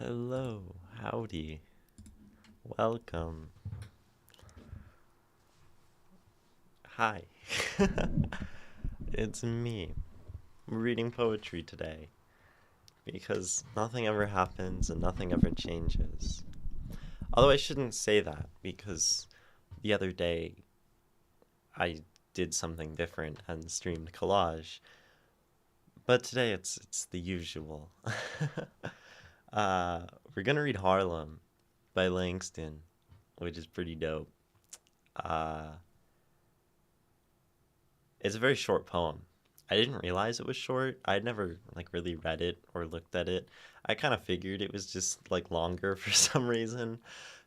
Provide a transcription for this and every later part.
Hello, howdy, welcome. Hi. It's me. I'm reading poetry today because nothing ever happens and nothing ever changes. Although I shouldn't say that because the other day I did something different and streamed collage, but today it's the usual. uh, we're gonna read Harlem by Langston, which is pretty dope. Uh, It's a very short poem. I didn't realize it was short. I'd never really read it or looked at it. I kind of figured it was just longer for some reason.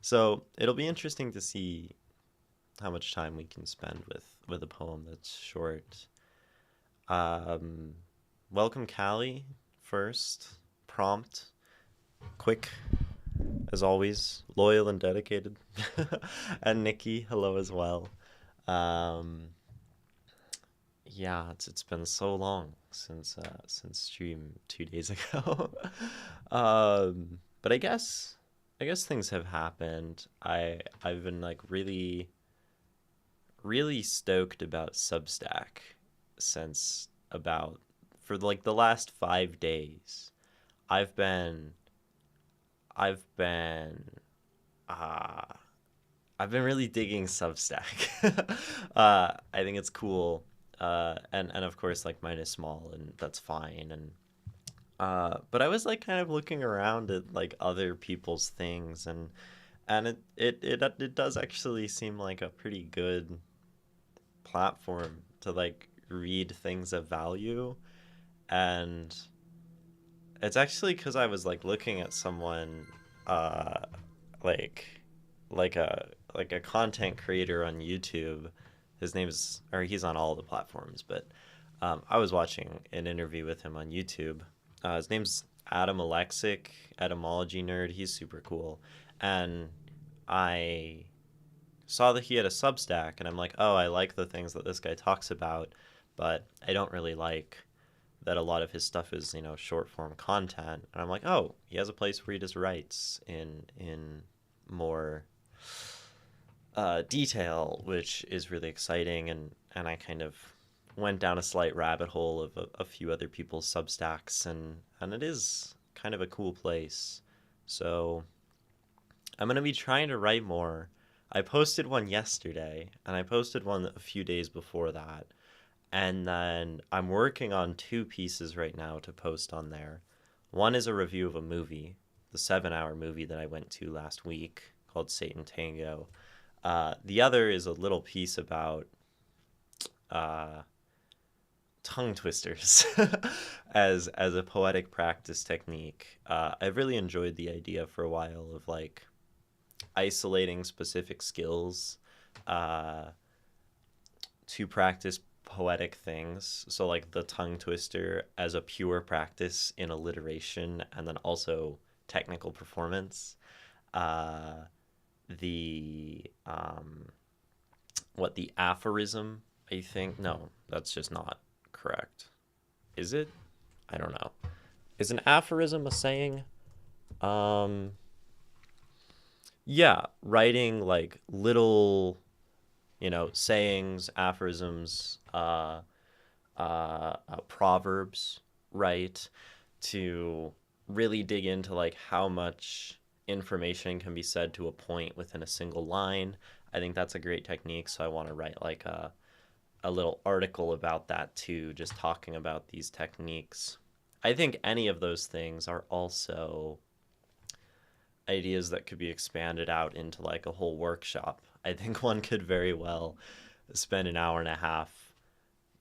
So it'll be interesting to see how much time we can spend with a poem that's short. Um, Welcome Callie first. Prompt, quick as always, loyal and dedicated. And Nikki, hello as well. Um, Yeah, it's been so long since stream 2 days ago. But I guess things have happened. I've been really stoked about Substack since about for the last 5 days. I've been I've been uh I've been really digging Substack. I think it's cool. And of course mine is small and that's fine. And but I was kind of looking around at other people's things, and it does actually seem like a pretty good platform to read things of value. And it's actually because I was looking at someone uh like like a content creator on YouTube. His name's or he's on all the platforms, but I was watching an interview with him on YouTube. His name's Adam Alexic, etymology nerd. He's super cool, and I saw that he had a Substack, and I'm like, oh, I like the things that this guy talks about, but I don't really like that a lot of his stuff is short form content. And I'm like, oh, he has a place where he just writes in more detail, which is really exciting. And I kind of went down a slight rabbit hole of a few other people's Substacks, and it is kind of a cool place. So I'm gonna be trying to write more. I posted one yesterday, and I posted one a few days before that, and then I'm working on two pieces right now to post on there. One is a review of a movie, the 7-hour movie that I went to last week called Satan Tango. The other is a little piece about uh, tongue twisters as a poetic practice technique. I've really enjoyed the idea for a while of isolating specific skills uh, to practice poetic things. So the tongue twister as a pure practice in alliteration and then also technical performance. Uh, the the aphorism, I think. No, that's just not correct. Is it? I don't know. Is an aphorism a saying? Um yeah, writing little, sayings, aphorisms, proverbs, right? To really dig into how much information can be said to a point within a single line. I think that's a great technique. So I want to write a little article about that too, just talking about these techniques. I think any of those things are also ideas that could be expanded out into a whole workshop. I think one could very well spend an hour and a half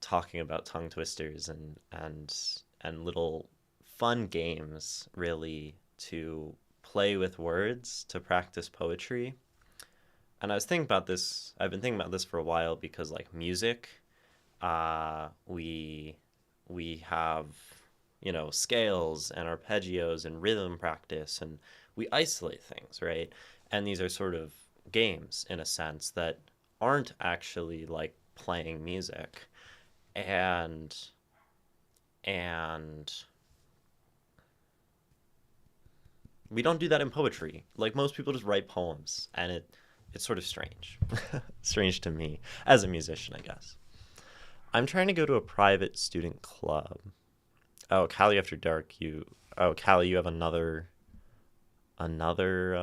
talking about tongue twisters and little fun games really to play with words to practice poetry. And I've been thinking about this for a while because music, we have scales and arpeggios and rhythm practice, and we isolate things, right? And these are sort of games in a sense that aren't actually playing music. And and We don't do that in poetry. Like most people just write poems, and it's sort of strange. Strange to me as a musician, I guess. I'm trying to go to a private student club. Oh, Cali After Dark. Oh, Cali, you have another another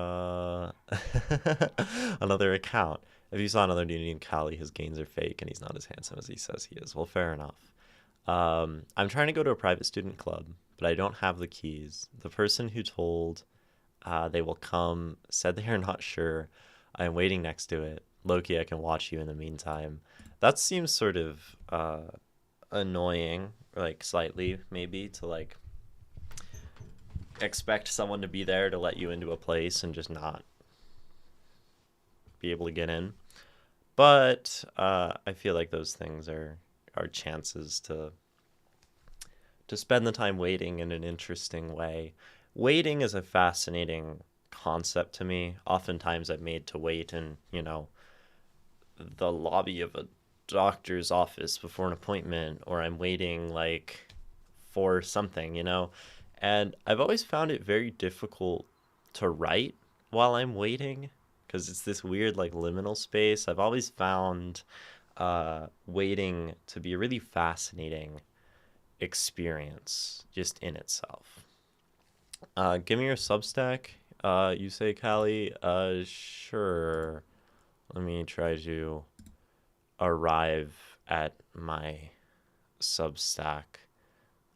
account. If you saw another dude named Cali, his gains are fake, and he's not as handsome as he says he is. Well, fair enough. I'm trying to go to a private student club, but I don't have the keys. The person who told they will come said they are not sure. I am waiting next to it. Loki, I can watch you in the meantime. That seems sort of annoying, like slightly maybe, to like expect someone to be there to let you into a place and just not be able to get in. But I feel like those things are chances to spend the time waiting in an interesting way. Waiting is a fascinating concept to me. Oftentimes I'm made to wait in, the lobby of a doctor's office before an appointment, or I'm waiting like for something, And I've always found it very difficult to write while I'm waiting because it's this weird like liminal space. I've always found waiting to be a really fascinating experience just in itself. Give me your Substack. You say, Callie? Sure. Let me try to arrive at my Substack.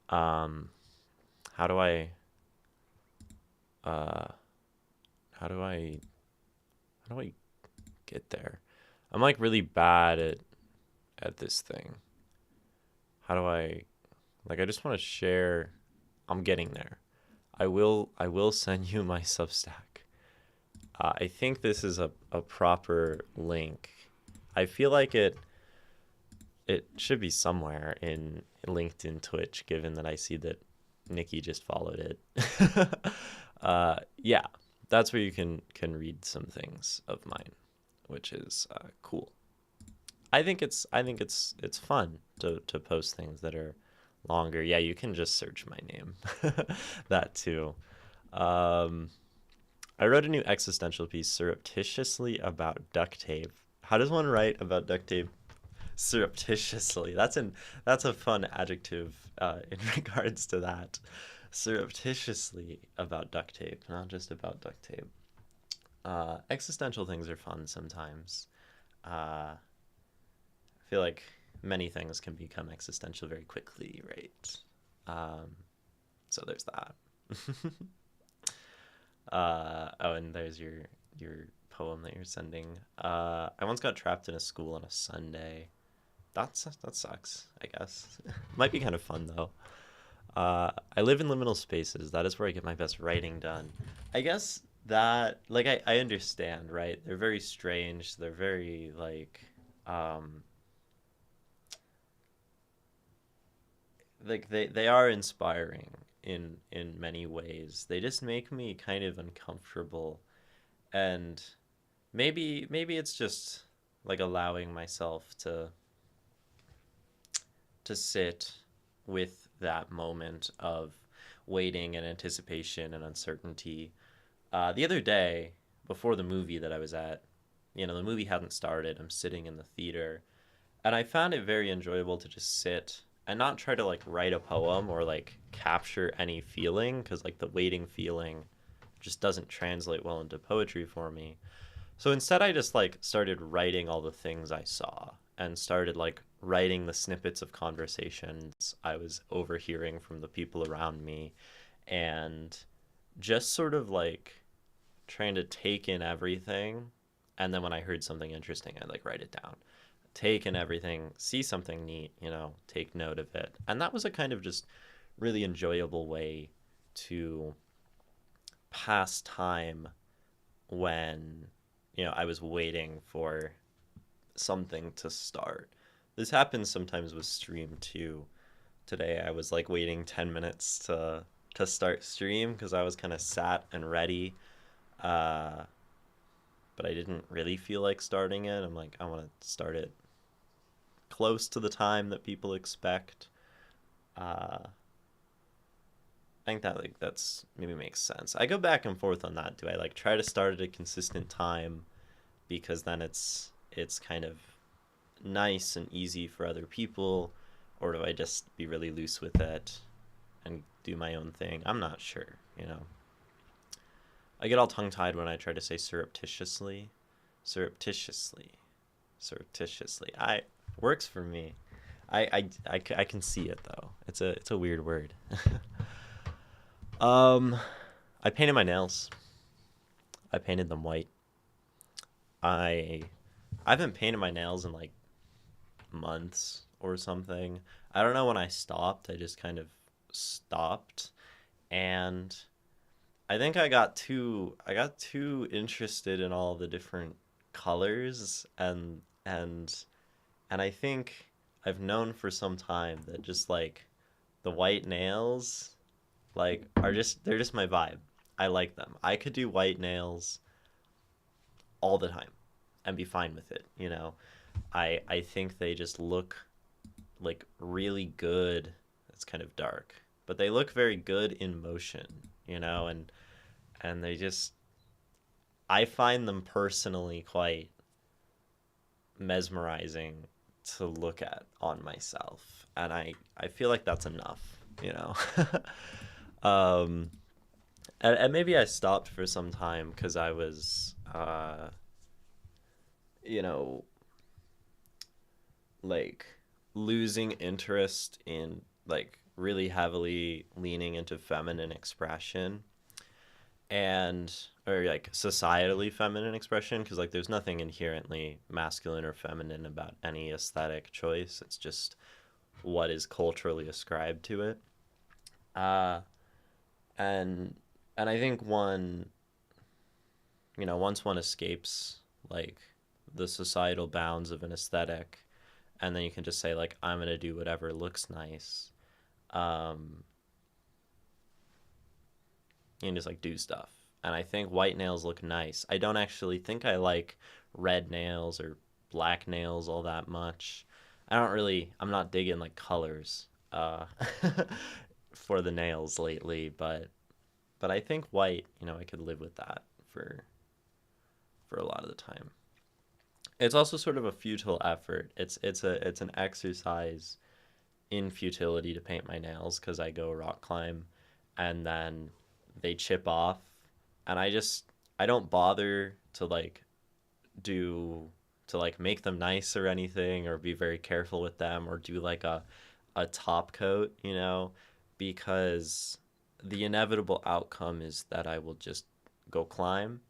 Um, how do I, uh, how do I, how do I get there? I'm like really bad at this thing. How do I, like, I just want to share. I'm getting there. I will send you my Substack. I think this is a proper link. I feel like it should be somewhere in LinkedIn, Twitch, given that I see that Nikki just followed it. Yeah, that's where you can read some things of mine, which is cool. I think it's fun to post things that are longer. Yeah, you can just search my name. That too. Um, I wrote a new existential piece surreptitiously about duct tape. How does one write about duct tape surreptitiously? That's a fun adjective in regards to that. Surreptitiously about duct tape, not just about duct tape. Existential things are fun sometimes. I feel like many things can become existential very quickly, right? Um, so there's that. Oh, and there's your poem that you're sending. I once got trapped in a school on a Sunday. That sucks, I guess. Might be kind of fun though. I live in liminal spaces. That is where I get my best writing done. I guess that like I understand, right? They're very strange. They're very um they are inspiring in many ways. They just make me kind of uncomfortable, and maybe it's just like allowing myself to sit with that moment of waiting and anticipation and uncertainty. The other day, before the movie that I was at, the movie hadn't started. I'm sitting in the theater, and I found it very enjoyable to just sit and not try to like write a poem or like capture any feeling because like the waiting feeling just doesn't translate well into poetry for me. So instead, I just like started writing all the things I saw and started like writing the snippets of conversations I was overhearing from the people around me, and just sort of like trying to take in everything. And then when I heard something interesting, I'd like write it down. Take in everything, see something neat, take note of it. And that was a kind of just really enjoyable way to pass time when, I was waiting for something to start. This happens sometimes with stream too. Today I was like waiting 10 minutes to start stream because I was kind of sat and ready. Uh, but I didn't really feel like starting it. I'm like, I want to start it close to the time that people expect. Uh, I think that like that's maybe makes sense. I go back and forth on that. Do I like try to start at a consistent time because then it's kind of nice and easy for other people, or do I just be really loose with it and do my own thing? I'm not sure, you know. I get all tongue tied when I try to say surreptitiously, surreptitiously, surreptitiously. I works for me. I can see it though. It's a weird word. um, I painted my nails. I painted them white. I I haven't painted my nails in like months or something. I don't know when I stopped. I just kind of stopped, and I think I got too interested in all the different colors and I think I've known for some time that just like the white nails like are just they're just my vibe. I like them. I could do white nails all the time and be fine with it, you know. I think they just look like really good. It's kind of dark, but they look very good in motion, you know, and they just I find them personally quite mesmerizing to look at on myself, and I feel like that's enough, you know. um and maybe I stopped for some time because I was you know, like losing interest in like really heavily leaning into feminine expression and or like societally feminine expression, because like there's nothing inherently masculine or feminine about any aesthetic choice. It's just what is culturally ascribed to it. uh and and I think once one escapes like the societal bounds of an aesthetic, and then you can just say like I'm gonna do whatever looks nice. um you can just like do stuff, and I think white nails look nice. I don't actually think I like red nails or black nails all that much. I'm not digging like colors for the nails lately, but I think white, I could live with that for a lot of the time. It's also sort of a futile effort. It's an exercise in futility to paint my nails because I go rock climb and then they chip off, and I don't bother to like do to like make them nice or anything or be very careful with them or do like a top coat, because the inevitable outcome is that I will just go climb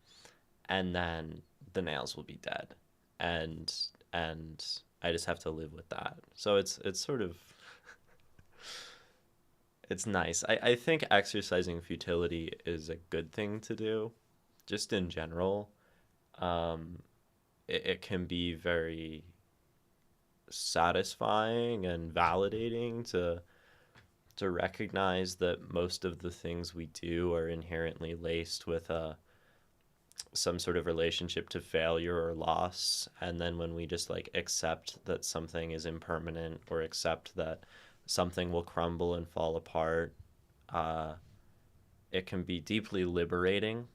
and then the nails will be dead, and and I just have to live with that. So it's sort of it's nice. I think exercising futility is a good thing to do, just in general. Um, it can be very satisfying and validating to recognize that most of the things we do are inherently laced with some sort of relationship to failure or loss, and then when we just like accept that something is impermanent or accept that something will crumble and fall apart, uh, it can be deeply liberating.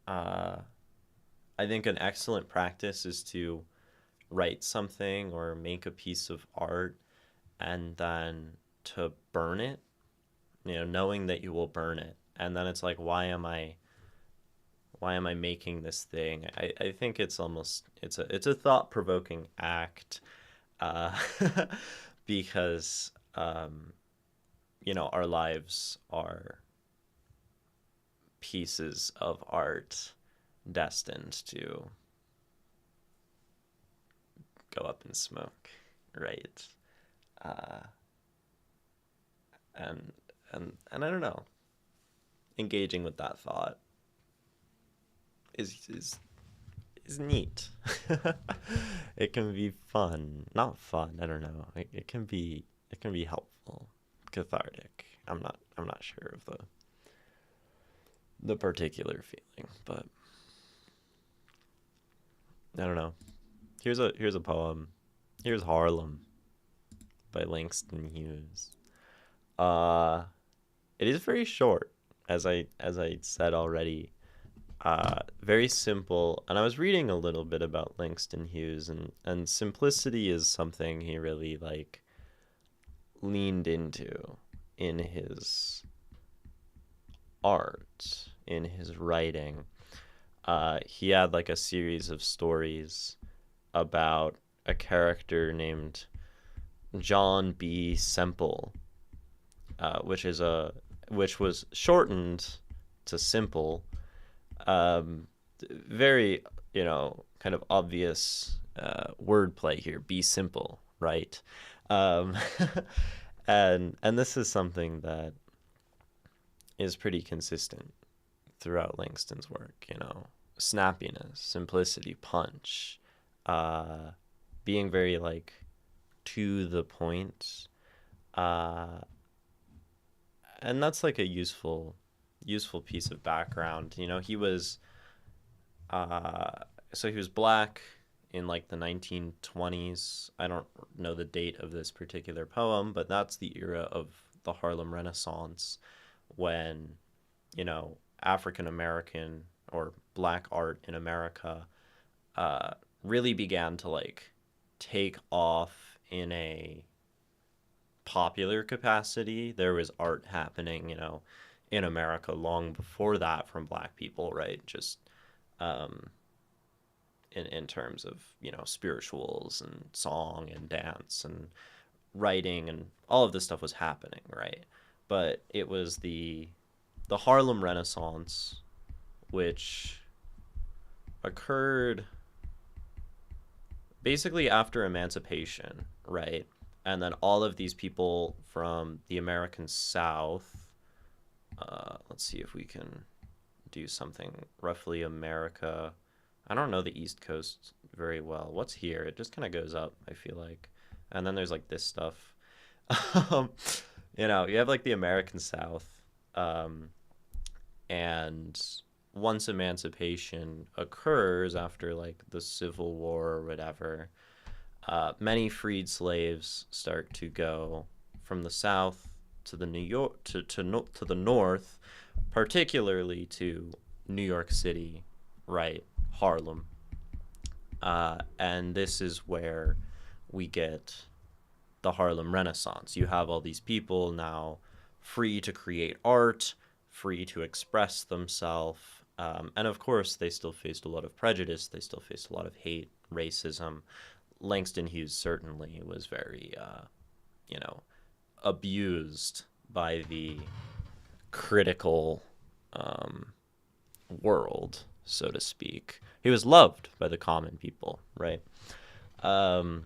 uh, I think an excellent practice is to write something or make a piece of art and then to burn it, knowing that you will burn it. And then it's like, why am I making this thing? I think it's a thought provoking act, uh, because our lives are pieces of art destined to go up in smoke, right? Uh, and and I don't know, engaging with that thought is neat. It can be fun, not fun. I don't know. It can be helpful, cathartic. I'm not sure of the particular feeling, but I don't know. Here's a poem. Here's Harlem by Langston Hughes. Uh, it is very short, as I said already. Very simple. And I was reading a little bit about Langston Hughes, and simplicity is something he really like leaned into in his art, in his writing. He had like a series of stories about a character named John B. Semple, which was shortened to Simple. Um, Very, kind of obvious wordplay here. Be simple, right? Um, and this is something that is pretty consistent throughout Langston's work. Snappiness, simplicity, punch, uh, being very like to the point. Uh, and that's like a useful piece of background. He was uh, so he was black in like the 1920s. I don't know the date of this particular poem, but that's the era of the Harlem Renaissance when, African American or black art in America uh, really began to like take off in a popular capacity. There was art happening, in America long before that from black people, right? Just um, in terms of, spirituals and song and dance and writing and all of this stuff was happening, right? But it was the Harlem Renaissance, which occurred basically after emancipation, right? And then all of these people from the American South, let's see if we can do something roughly America. I don't know the East Coast very well. What's here? It just kind of goes up, I feel like. And then there's like this stuff. um, you have like the American South. Um, and once emancipation occurs after like the Civil War or whatever, many freed slaves start to go from the South to the New York to the North, particularly to New York City, right? Harlem, and this is where we get the Harlem Renaissance. You have all these people now free to create art, free to express themselves, and of course they still faced a lot of prejudice. They still faced a lot of hate, racism. Langston Hughes certainly was very, abused by the critical world, so to speak. He was loved by the common people, right? Um,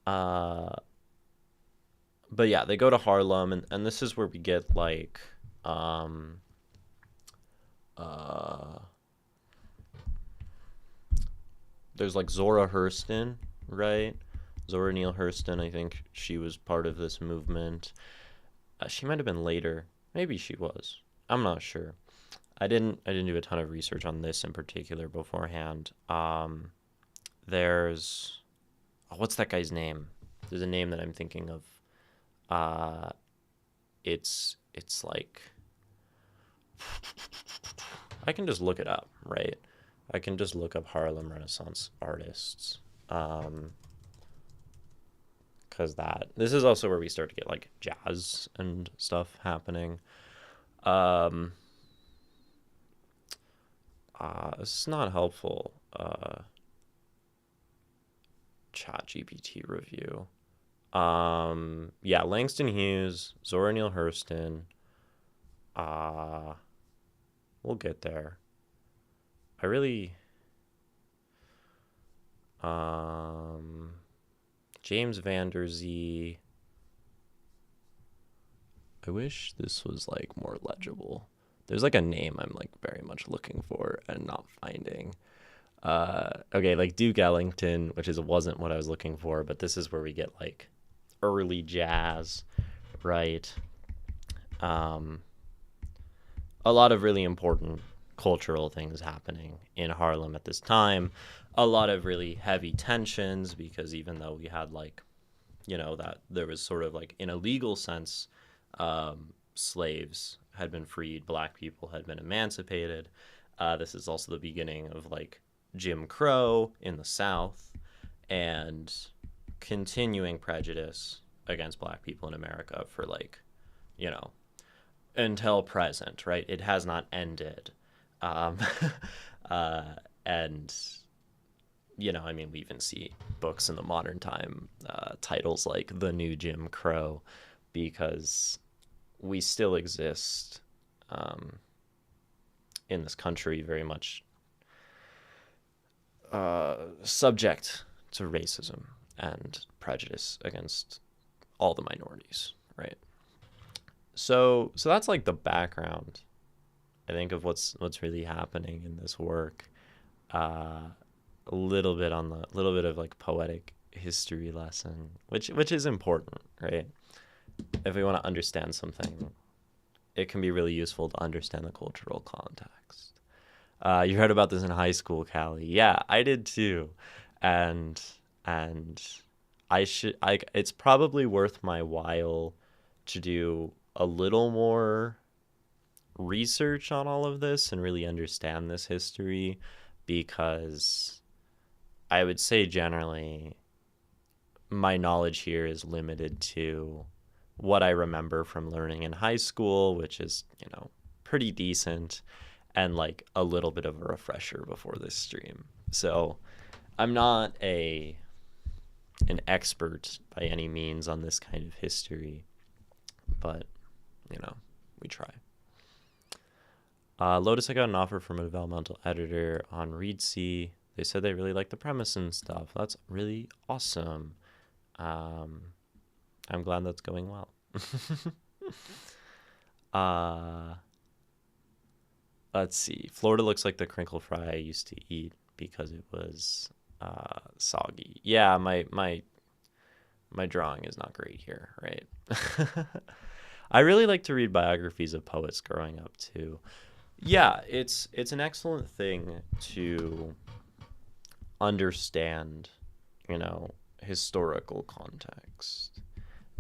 uh, but yeah, they go to Harlem, and this is where we get like, uh, there's like Zora Hurston, right? Zora Neale Hurston, I think she was part of this movement. She might have been later. Maybe she was. I'm not sure. I didn't do a ton of research on this in particular beforehand. There's what's that guy's name? There's a name that I'm thinking of. Uh, it's like I can just look it up, right? I can just look up Harlem Renaissance artists. Because this is also where we start to get like jazz and stuff happening. Um, it's not helpful. Chat GPT review. Yeah, Langston Hughes, Zora Neale Hurston. We'll get there. I really, James Van Der Zee. I wish this was like more legible. There's like a name I'm like very much looking for and not finding. Okay, like Duke Ellington, which wasn't what I was looking for, but this is where we get like early jazz, right? A lot of really important cultural things happening in Harlem at this time. A lot of really heavy tensions because even though we had like, that there was sort of like in a legal sense, slaves had been freed, black people had been emancipated. This is also the beginning of like Jim Crow in the South and continuing prejudice against black people in America for like, you know, until present, right? It has not ended. Um, uh, and, you know, I mean, we even see books in the modern time, titles like The New Jim Crow, because we still exist um, in this country very much subject to racism and prejudice against all the minorities, right? So that's like the background, I think, of what's really happening in this work. Uh, a little bit of like poetic history lesson, which is important, right? If we want to understand something, it can be really useful to understand the cultural context. You heard about this in high school, Callie. Yeah, I did too, and and it's probably worth my while to do a little more research on all of this and really understand this history, because I would say generally my knowledge here is limited to what I remember from learning in high school, which is, you know, pretty decent, and like a little bit of a refresher before this stream. So I'm not an expert by any means on this kind of history, but, you know, we try. Lotus, I got an offer from a developmental editor on Reedsy. They said they really like the premise and stuff. That's really awesome. I'm glad that's going well. Let's see. Florida looks like the crinkle fry I used to eat because it was soggy. Yeah, my drawing is not great here, right? I really like to read biographies of poets growing up too. Yeah, it's an excellent thing to understand, you know, historical context,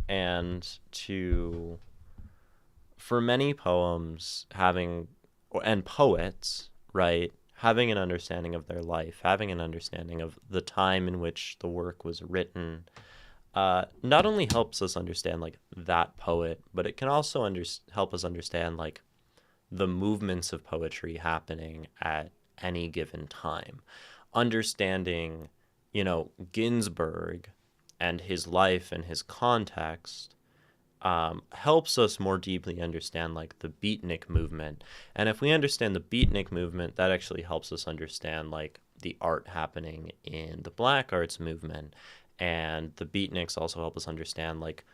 and to, for many poems, and poets, right, having an understanding of their life, having an understanding of the time in which the work was written, not only helps us understand like that poet, but it can also help us understand like the movements of poetry happening at any given time. Understanding, you know, Ginsberg and his life and his context helps us more deeply understand like the beatnik movement. And if we understand the beatnik movement, that actually helps us understand like the art happening in the black arts movement. And the beatniks also help us understand like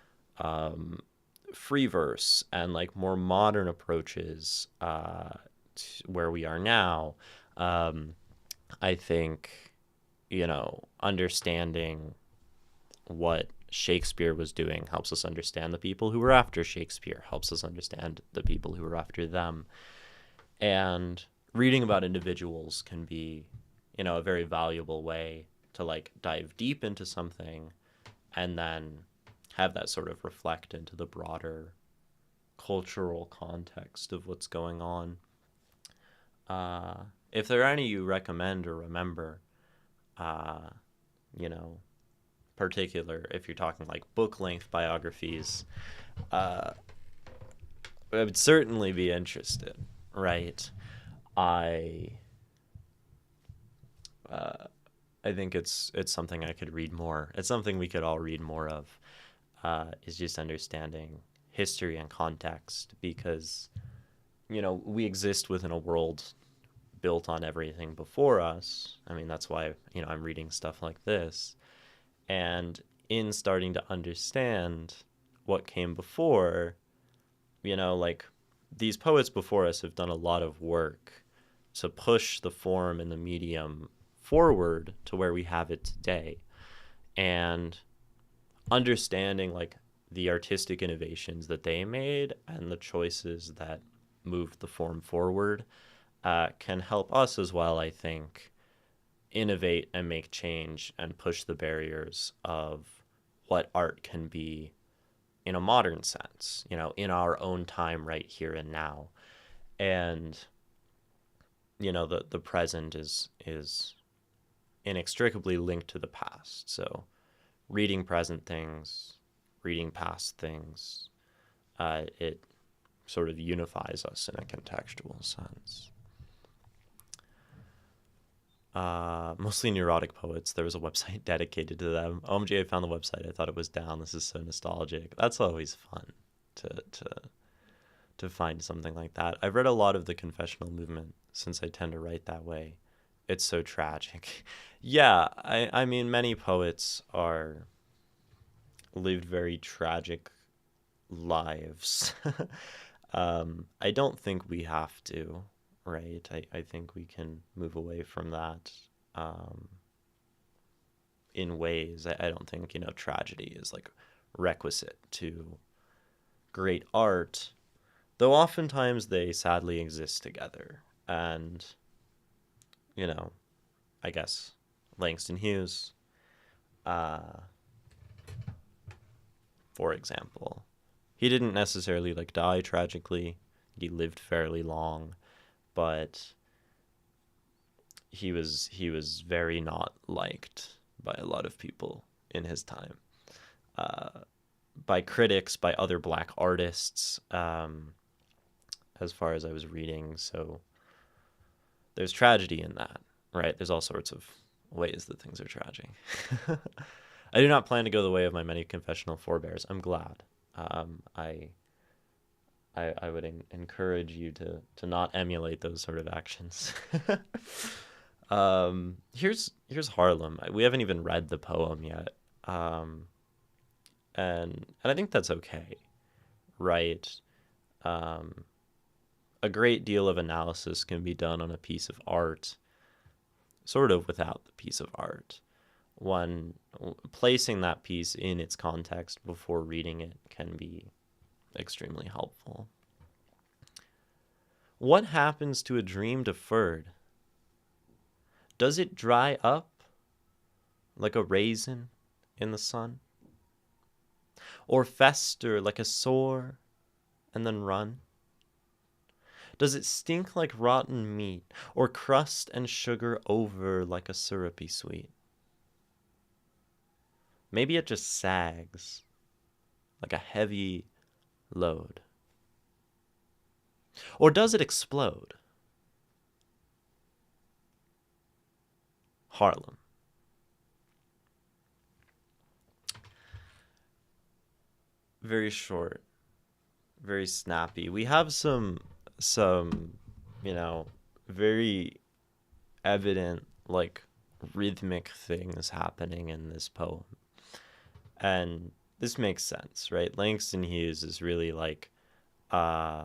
free verse and like more modern approaches to where we are now. I think, you know, understanding what Shakespeare was doing helps us understand the people who were after Shakespeare, helps us understand the people who were after them. And reading about individuals can be, you know, a very valuable way to like dive deep into something and then have that sort of reflect into the broader cultural context of what's going on. If there are any you recommend or remember, you know, particular, if you're talking like book length biographies, I would certainly be interested, right? I I think it's something I could read more. It's something we could all read more of, is just understanding history and context, because, you know, we exist within a world built on everything before us. I mean, that's why, you know, I'm reading stuff like this. And in starting to understand what came before, you know, like these poets before us have done a lot of work to push the form and the medium forward to where we have it today. And understanding like the artistic innovations that they made and the choices that moved the form forward can help us as well, I think, innovate and make change and push the barriers of what art can be in a modern sense, in our own time right here and now. And the present is inextricably linked to the past. So reading present things, reading past things, it sort of unifies us in a contextual sense. Mostly neurotic poets. There was a website dedicated to them. OMG, I found the website. I thought it was down. This is so nostalgic. That's always fun to find something like that. I've read a lot of the confessional movement since I tend to write that way. It's so tragic. Yeah, I mean, many poets are lived very tragic lives. I don't think we have to, right? I think we can move away from that in ways. I don't think, tragedy is like requisite to great art, though oftentimes they sadly exist together. And, I guess Langston Hughes, for example, he didn't necessarily like die tragically. He lived fairly long, but he was very not liked by a lot of people in his time, by critics, by other black artists, as far as I was reading. So there's tragedy in that, right? There's all sorts of ways that things are tragic. I do not plan to go the way of my many confessional forebears. I'm glad. I would encourage you to not emulate those sort of actions. Here's Harlem. We haven't even read the poem yet, and I think that's okay, right? A great deal of analysis can be done on a piece of art, sort of without the piece of art. One placing that piece in its context before reading it can be extremely helpful. What happens to a dream deferred? Does it dry up like a raisin in the sun? Or fester like a sore and then run? Does it stink like rotten meat, or crust and sugar over like a syrupy sweet? Maybe it just sags like a heavy load. Or does it explode? Harlem. Very short, very snappy. We have some very evident like rhythmic things happening in this poem. And this makes sense, right? Langston Hughes is really like uh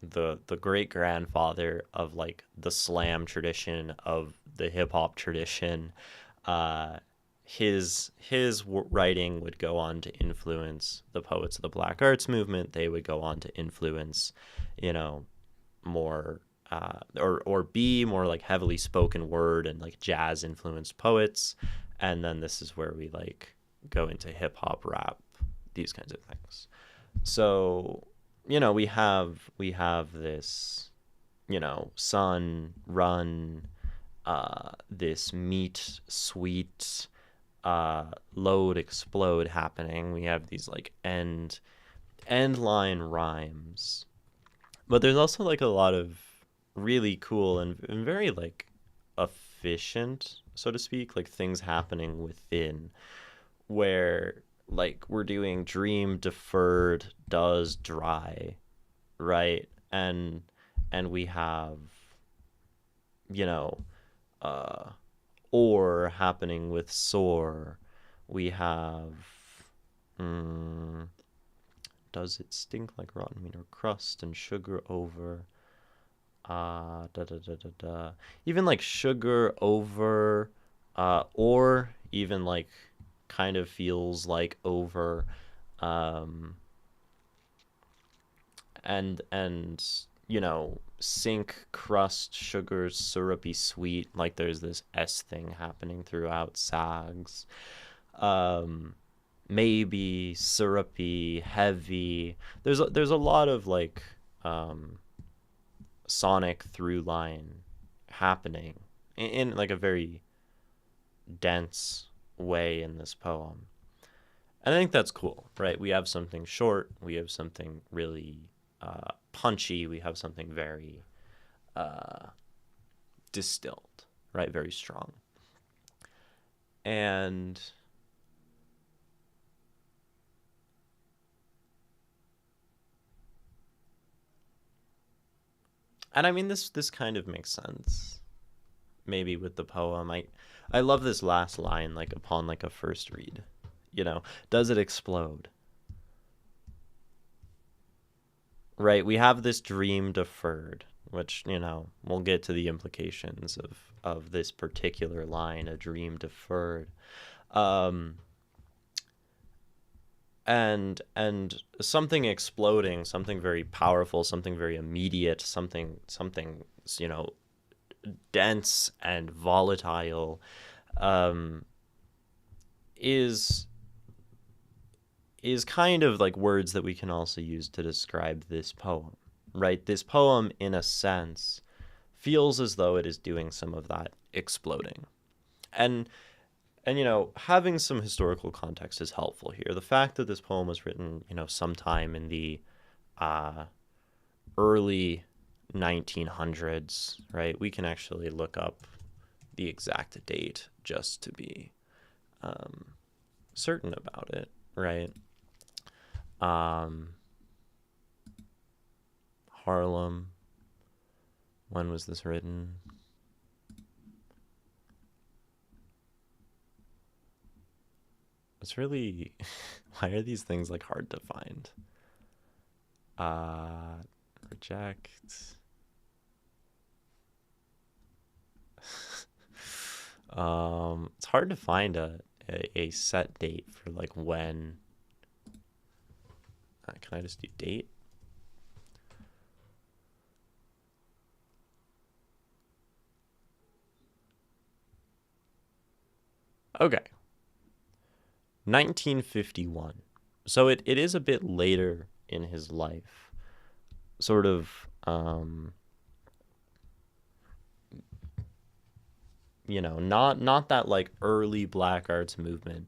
the great grandfather of like the slam tradition, of the hip hop tradition. Uh his writing would go on to influence the poets of the Black Arts movement. They would go on to influence, you know, more or be more like heavily spoken word and like jazz influenced poets. And then this is where we like go into hip hop, rap, these kinds of things. So, we have this, sun, run, this meat, sweet, load, explode happening. We have these like end line rhymes, but there's also like a lot of really cool and very like efficient, so to speak, like things happening within, where like we're doing dream deferred does dry, right? And we have, you know uh or happening with sore. We have, mm, does it stink like rotten meat, or crust and sugar over, da da da da da, even like sugar over, or even like kind of feels like over, um and sink, crust, sugar, syrupy, sweet, like there's this s thing happening throughout sags. um maybe syrupy, heavy. There's a lot of like um, sonic through line happening in like a very dense way in this poem. And I think that's cool, right? We have something short, we have something really punchy, we have something very uh, distilled, right? Very strong. And I mean this kind of makes sense maybe with the poem. I love this last line, like upon like a first read. Does it explode? Right, we have this dream deferred, which, we'll get to the implications of this particular line, a dream deferred. Um and something exploding, something very powerful, something very immediate, something dense and volatile, um is is kind of like words that we can also use to describe this poem, right? This poem, in a sense, feels as though it is doing some of that exploding. And having some historical context is helpful here. The fact that this poem was written, sometime in the uh, early 1900s, right? We can actually look up the exact date just to be um, certain about it, right? Um, Harlem. When was this written? It's really why are these things like hard to find? Uh Reject. It's hard to find a set date for like when. Can I just do date? Okay. 1951. So it is a bit later in his life. Sort of not that like early black arts movement.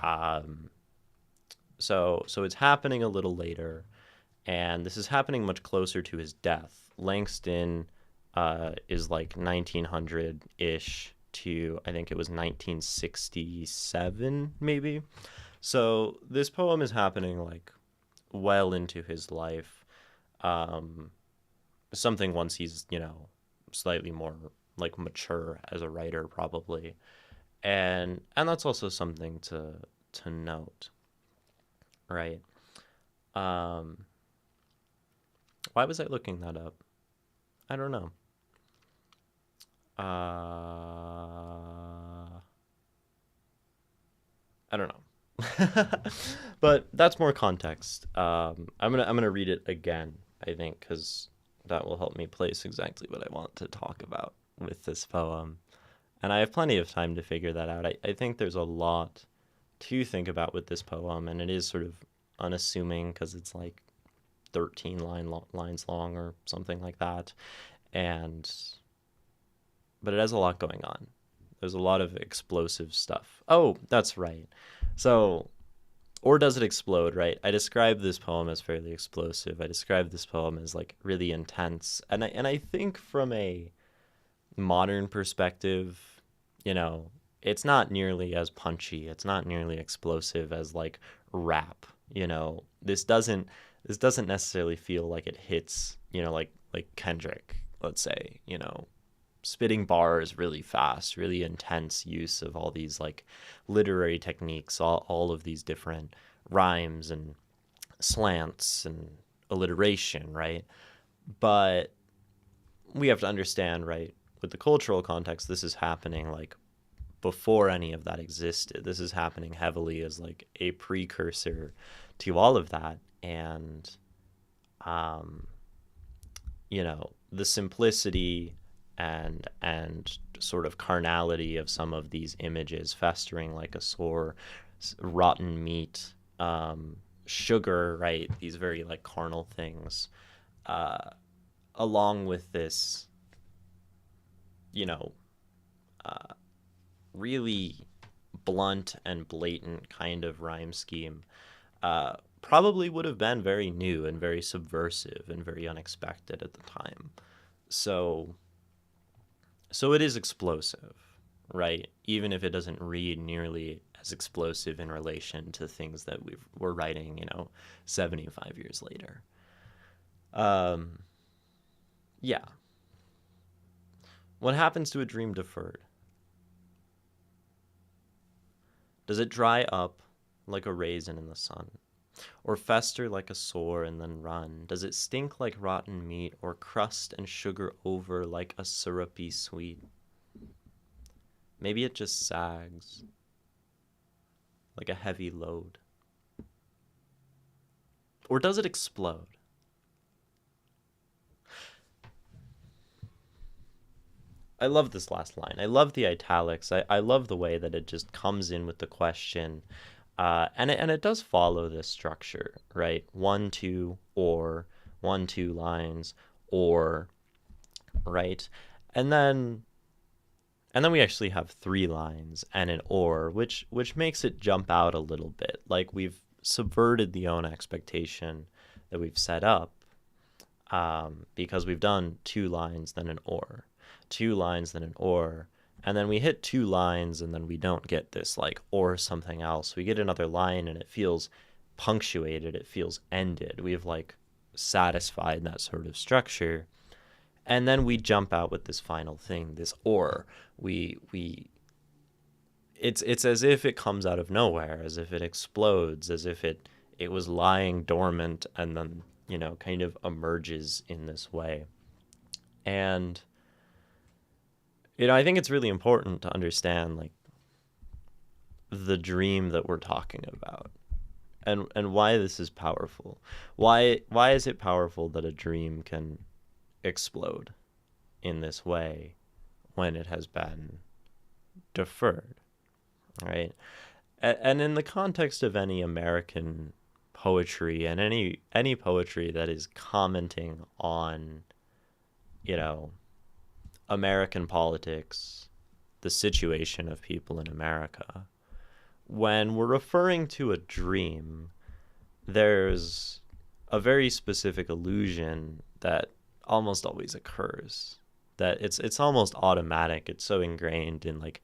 Um so it's happening a little later, and this is happening much closer to his death. Langston is like 1900-ish to, I think it was 1967 maybe. So this poem is happening like well into his life. Um, Something once he's, slightly more like mature as a writer probably. And that's also something to note, right? Um, why was I looking that up? I don't know. I don't know. But that's more context. I'm gonna read it again, I think, because that will help me place exactly what I want to talk about with this poem. And I have plenty of time to figure that out. I think there's a lot to think about with this poem, and it is sort of unassuming because it's like 13 lines long or something like that. And but it has a lot going on. There's a lot of explosive stuff. Oh, that's right. So, or does it explode, right? I describe this poem as fairly explosive. I describe this poem as like really intense. And I think from a modern perspective, it's not nearly as punchy. It's not nearly explosive as like rap. This doesn't necessarily feel like it hits, like Kendrick, let's say, spitting bars really fast, really intense use of all these like literary techniques, all of these different rhymes and slants and alliteration, right? But we have to understand, right, with the cultural context, this is happening like before any of that existed. This is happening heavily as like a precursor to all of that. And, um, the simplicity and sort of carnality of some of these images festering like a sore rotten meat, sugar, right? These very like carnal things, uh, along with this, you know, uh, really blunt and blatant kind of rhyme scheme, probably would have been very new and very subversive and very unexpected at the time. So, so it is explosive, right? Even if it doesn't read nearly as explosive in relation to things that we're writing, 75 years later. Um, yeah. What happens to a dream deferred? Does it dry up like a raisin in the sun? Or fester like a sore and then run? Does it stink like rotten meat, or crust and sugar over like a syrupy sweet? Maybe it just sags like a heavy load. Or does it explode? I love this last line. I love the italics. I love the way that it just comes in with the question. And it does follow this structure, right? One, two, or, one, two lines, or, right? And then and then we actually have three lines and an or, which makes it jump out a little bit. Like we've subverted the own expectation that we've set up, because we've done two lines, then an or, two lines, then an or, and then we hit two lines, and then we don't get this like or something else. We get another line, and it feels punctuated. It feels ended. We've like satisfied that sort of structure, and then we jump out with this final thing, this or. We it's as if it comes out of nowhere, as if it explodes, as if it was lying dormant and then kind of emerges in this way. And I think it's really important to understand like the dream that we're talking about, and why this is powerful. Why is it powerful that a dream can explode in this way when it has been deferred, right? And in the context of any American poetry, and any poetry that is commenting on, American politics, the situation of people in America, when we're referring to a dream, there's a very specific illusion that almost always occurs, that it's almost automatic. It's so ingrained in like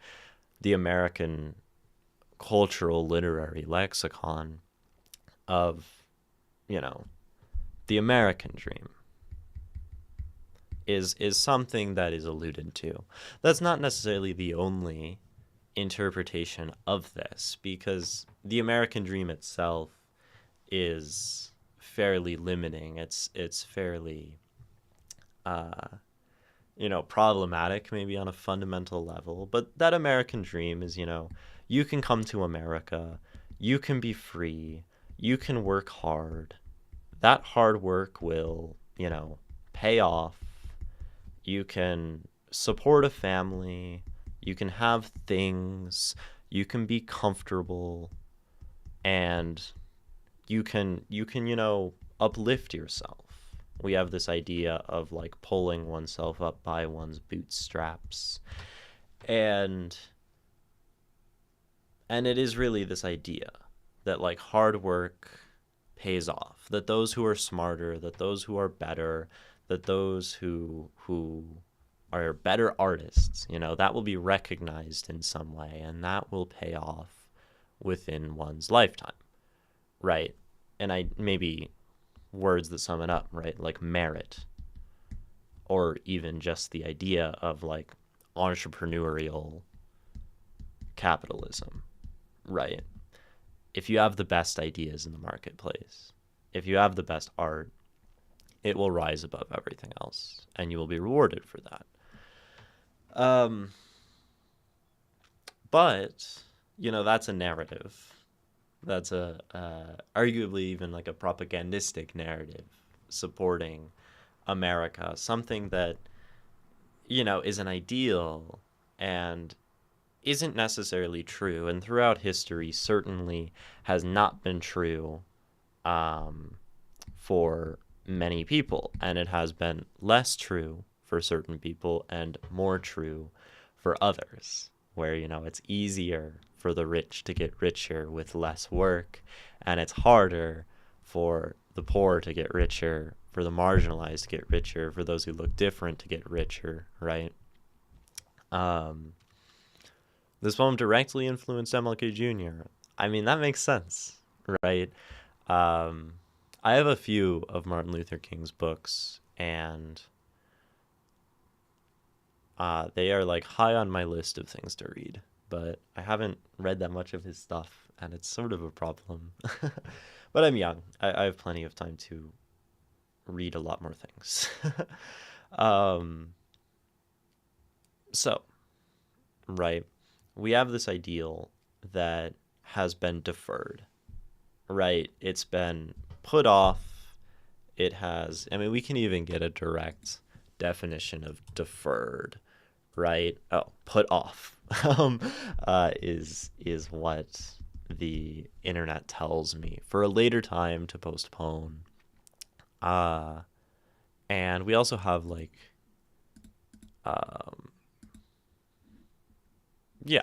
the American cultural literary lexicon of, the American dream is something that is alluded to. That's not necessarily the only interpretation of this, because the American dream itself is fairly limiting. It's fairly problematic maybe on a fundamental level, but that American dream is, you can come to America, you can be free, you can work hard. That hard work will, pay off. You can support a family, you can have things, you can be comfortable, and you can uplift yourself. We have this idea of like pulling oneself up by one's bootstraps, and it is really this idea that like hard work pays off, that those who are smarter, that those who are better, that those who are better artists, that will be recognized in some way, and that will pay off within one's lifetime, right? And I maybe words that sum it up, right? Like merit, or even just the idea of like entrepreneurial capitalism, right? If you have the best ideas in the marketplace, if you have the best art, it will rise above everything else, and you will be rewarded for that. But that's a narrative. That's a arguably even like a propagandistic narrative supporting America, something that is an ideal, and isn't necessarily true, and throughout history certainly has not been true um, for many people, and it has been less true for certain people and more true for others, where, it's easier for the rich to get richer with less work, and it's harder for the poor to get richer, for the marginalized to get richer, for those who look different to get richer, right? Um, this poem directly influenced MLK Jr. I mean, that makes sense, right? Um, I have a few of Martin Luther King's books, and they are like high on my list of things to read, but I haven't read that much of his stuff, and it's sort of a problem. But I'm young. I have plenty of time to read a lot more things. um, so, right, we have this ideal that has been deferred, right? It's been put off. It has, I mean, we can even get a direct definition of deferred, right? Oh, put off is what the internet tells me, for a later time to postpone. Uh, and we also have like, um, yeah,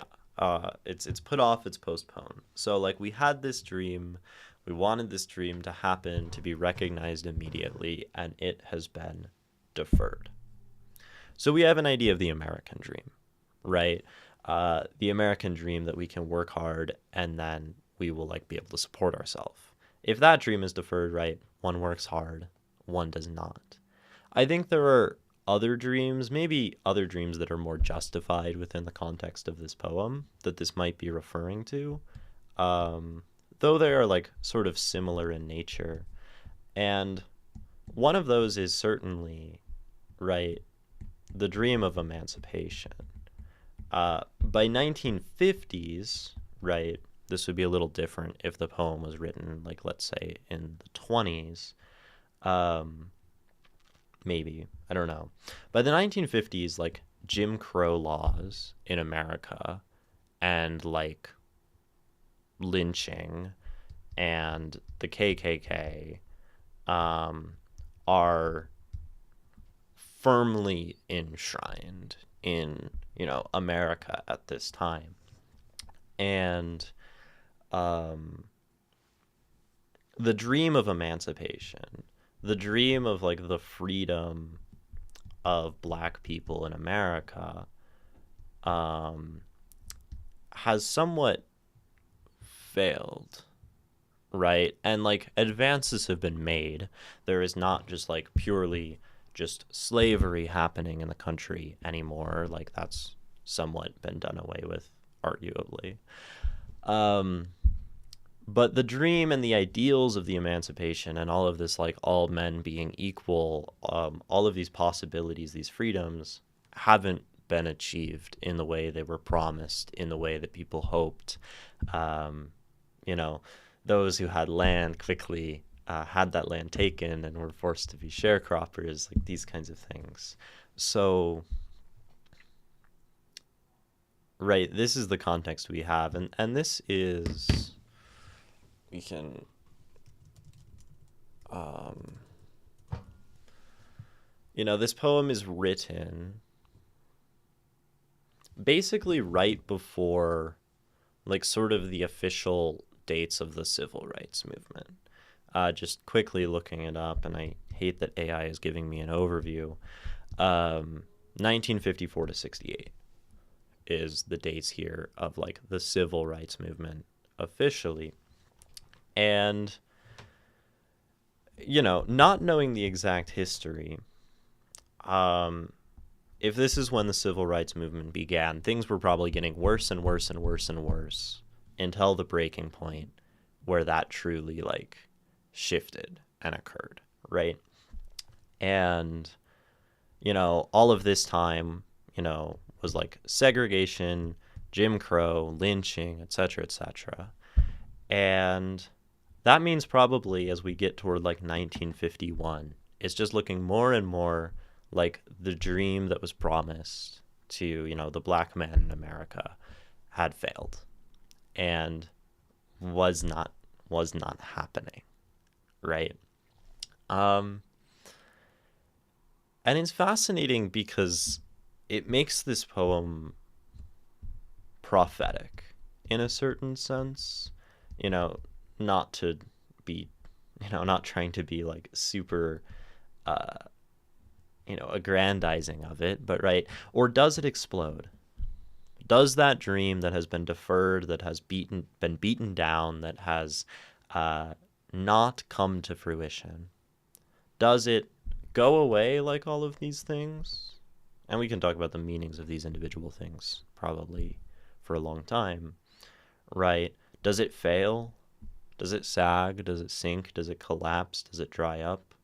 it's put off, it's postponed. So like we had this dream, we wanted this dream to happen, to be recognized immediately, and it has been deferred. So we have an idea of the American dream, right? The American dream that we can work hard and then we will like be able to support ourselves. If that dream is deferred, right, one works hard, one does not. I think there are other dreams, maybe other dreams that are more justified within the context of this poem that this might be referring to, though they are like sort of similar in nature. And one of those is certainly, right, the dream of emancipation. By 1950s, right, this would be a little different if the poem was written, like, let's say, in the 20s. Maybe. I don't know. By the 1950s, like, Jim Crow laws in America and, like, lynching and the KKK are firmly enshrined in, America at this time. And the dream of emancipation, the dream of like the freedom of Black people in America, has somewhat failed, right? And like advances have been made. There is not just like purely just slavery happening in the country anymore. Like that's somewhat been done away with, arguably. But the dream and the ideals of the emancipation and all of this, like all men being equal, all of these possibilities, these freedoms, haven't been achieved in the way they were promised, in the way that people hoped. You know, those who had land quickly had that land taken and were forced to be sharecroppers, like these kinds of things. So, right, this is the context we have, and this is, we can, this poem is written basically right before, like, sort of the official dates of the civil rights movement. Just quickly looking it up, and I hate that AI is giving me an overview. 1954 to 68 is the dates here of, like, the civil rights movement officially. And, not knowing the exact history, if this is when the civil rights movement began, things were probably getting worse and worse and worse and worse until the breaking point where that truly, like, shifted and occurred, right? And, all of this time, was like segregation, Jim Crow, lynching, etc., etc. And that means probably as we get toward like 1951, it's just looking more and more like the dream that was promised to, the Black man in America had failed and was not was not happening, right? Um, and it's fascinating because it makes this poem prophetic in a certain sense, you know, not to be, not trying to be like super, uh, aggrandizing of it, but right. Or does it explode? Does that dream that has been deferred, that has been beaten down, that has uh, not come to fruition, does it go away like all of these things? And we can talk about the meanings of these individual things probably for a long time, right? Does it fail? Does it sag? Does it sink? Does it collapse? Does it dry up?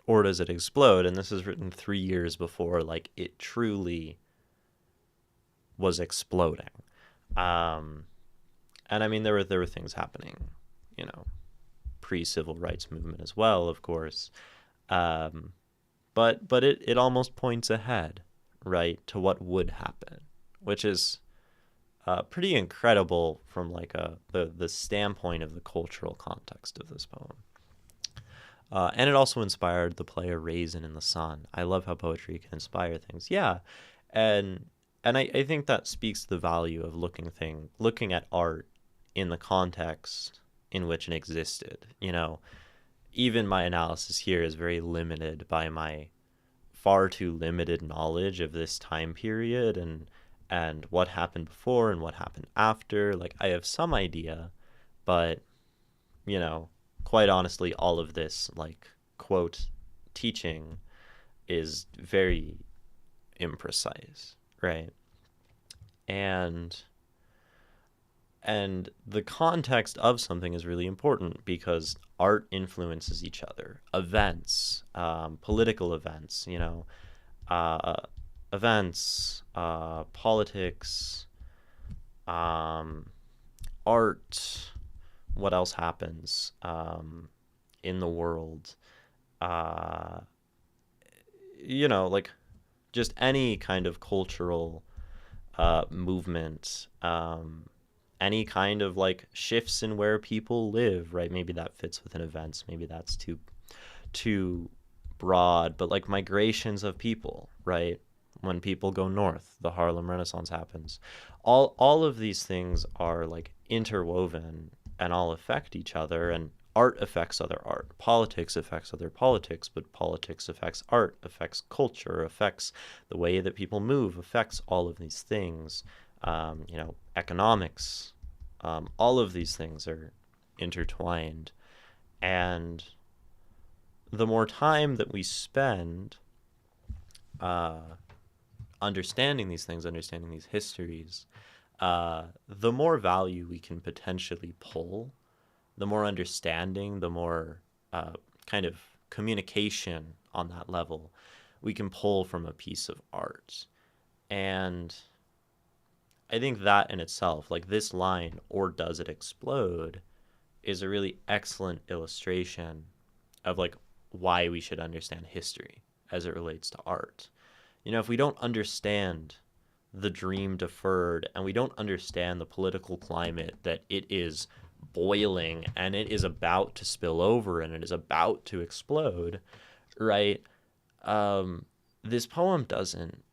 Or does it explode? And this is written 3 years before, like, it truly was exploding. Um, and I mean, there were things happening, you know, pre-civil rights movement as well, of course. Um, but it almost points ahead, right, to what would happen, which is pretty incredible from like the standpoint of the cultural context of this poem. And it also inspired the play A Raisin in the Sun. I love how poetry can inspire things. Yeah, and I think that speaks to the value of looking at art in the context in which it existed. Even my analysis here is very limited by my far too limited knowledge of this time period and what happened before and what happened after. Like, I have some idea, but you know, quite honestly, all of this, like, quote, teaching is very imprecise, right? And the context of something is really important because art influences each other. Events, political events, uh, events, politics, um, art. What else happens in the world? Uh, like, just any kind of cultural movement, any kind of like shifts in where people live, right? Maybe that fits within events. Maybe that's too broad, but like migrations of people, right? When people go north, the Harlem Renaissance happens. All of these things are like interwoven and all affect each other, and art affects other art. Politics affects other politics, but politics affects art, affects culture, affects the way that people move, affects all of these things. Economics, all of these things are intertwined. And the more time that we spend uh, understanding these things, understanding these histories, the more value we can potentially pull, the more understanding, the more kind of communication on that level we can pull from a piece of art. And I think that in itself, like this line, or does it explode, is a really excellent illustration of like why we should understand history as it relates to art. If we don't understand the dream deferred and we don't understand the political climate that it is boiling and it is about to spill over and it is about to explode, right? This poem doesn't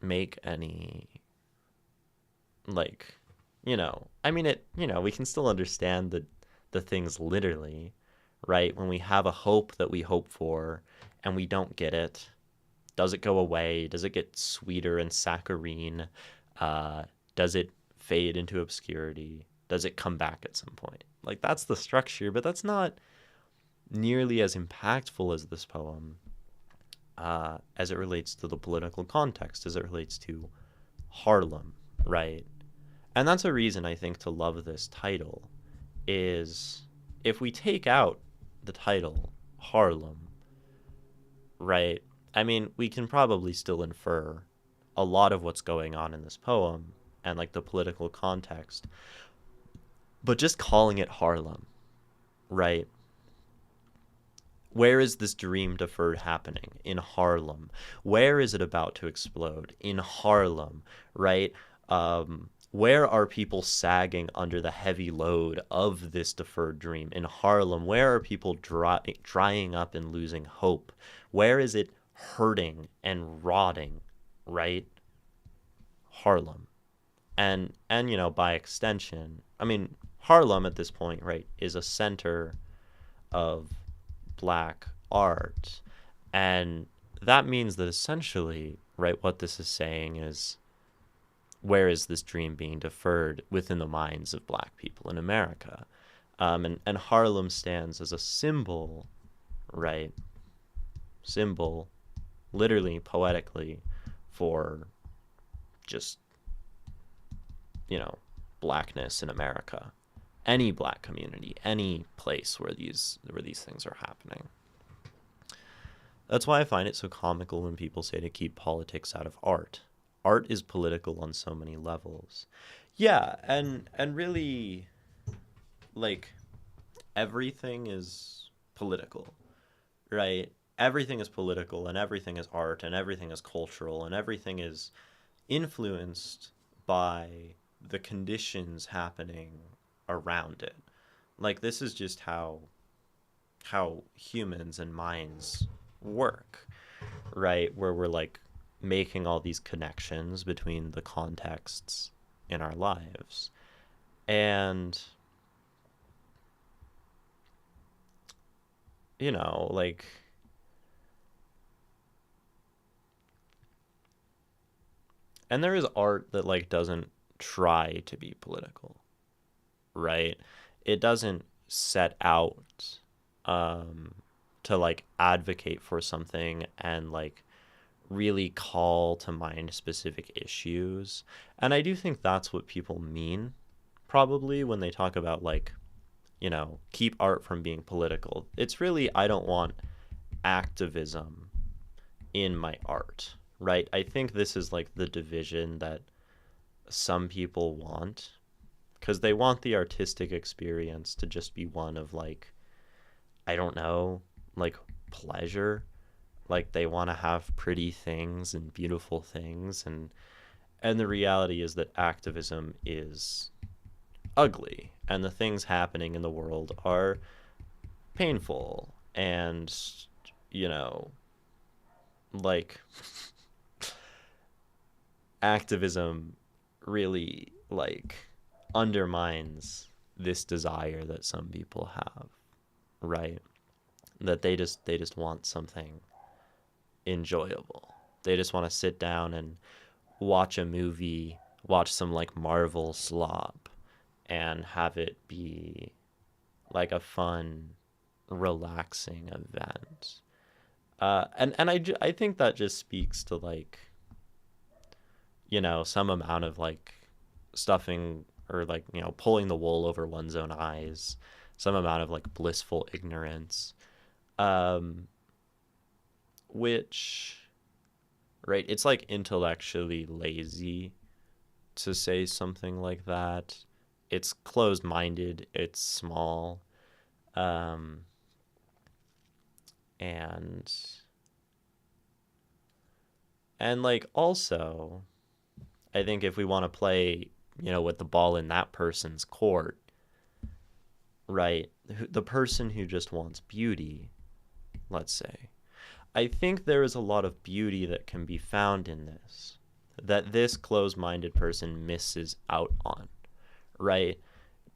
make any, like, I mean, we can still understand the things literally, right? When we have a hope that we hope for and we don't get it, does it go away? Does it get sweeter and saccharine? Does it fade into obscurity? Does it come back at some point? Like, that's the structure, but that's not nearly as impactful as this poem, as it relates to the political context, as it relates to Harlem, right? And that's a reason, I think, to love this title, is if we take out the title Harlem, right? I mean, we can probably still infer a lot of what's going on in this poem and like the political context. But just calling it Harlem, right? Where is this dream deferred happening? In Harlem. Where is it about to explode? In Harlem, right? Where are people sagging under the heavy load of this deferred dream? In Harlem. Where are people drying up and losing hope? Where is it hurting and rotting, right? Harlem. And by extension, I mean, Harlem at this point, right, is a center of black art. And that means that essentially, right, what this is saying is, where is this dream being deferred within the minds of black people in America? And Harlem stands as a symbol, right? Symbol, literally, poetically, for just, blackness in America. Any black community, any place where these things are happening. That's why I find it so comical when people say to keep politics out of art. Art is political on so many levels. Yeah, and really, like, everything is political, right? Everything is political, and everything is art, and everything is cultural, and everything is influenced by the conditions happening around it. Like, this is just how humans and minds work, right? Where we're like making all these connections between the contexts in our lives. And like, and there is art that like doesn't try to be political, right? It doesn't set out to like advocate for something and like really call to mind specific issues. And I do think that's what people mean probably when they talk about like, keep art from being political. It's really, I don't want activism in my art, right? I think this is like the division that some people want, because they want the artistic experience to just be one of like, I don't know, like pleasure. Like they want to have pretty things and beautiful things, and the reality is that activism is ugly, and the things happening in the world are painful, and like activism really like undermines this desire that some people have, right? That they just want something enjoyable. They just want to sit down and watch a movie, watch some like Marvel slop, and have it be like a fun, relaxing event. I think that just speaks to like, some amount of like stuffing or like, pulling the wool over one's own eyes, some amount of like blissful ignorance, which, right, it's like intellectually lazy to say something like that. It's closed-minded, it's small, and like also, I think if we want to play, with the ball in that person's court, right, the person who just wants beauty, let's say, I think there is a lot of beauty that can be found in this, that this closed-minded person misses out on, right?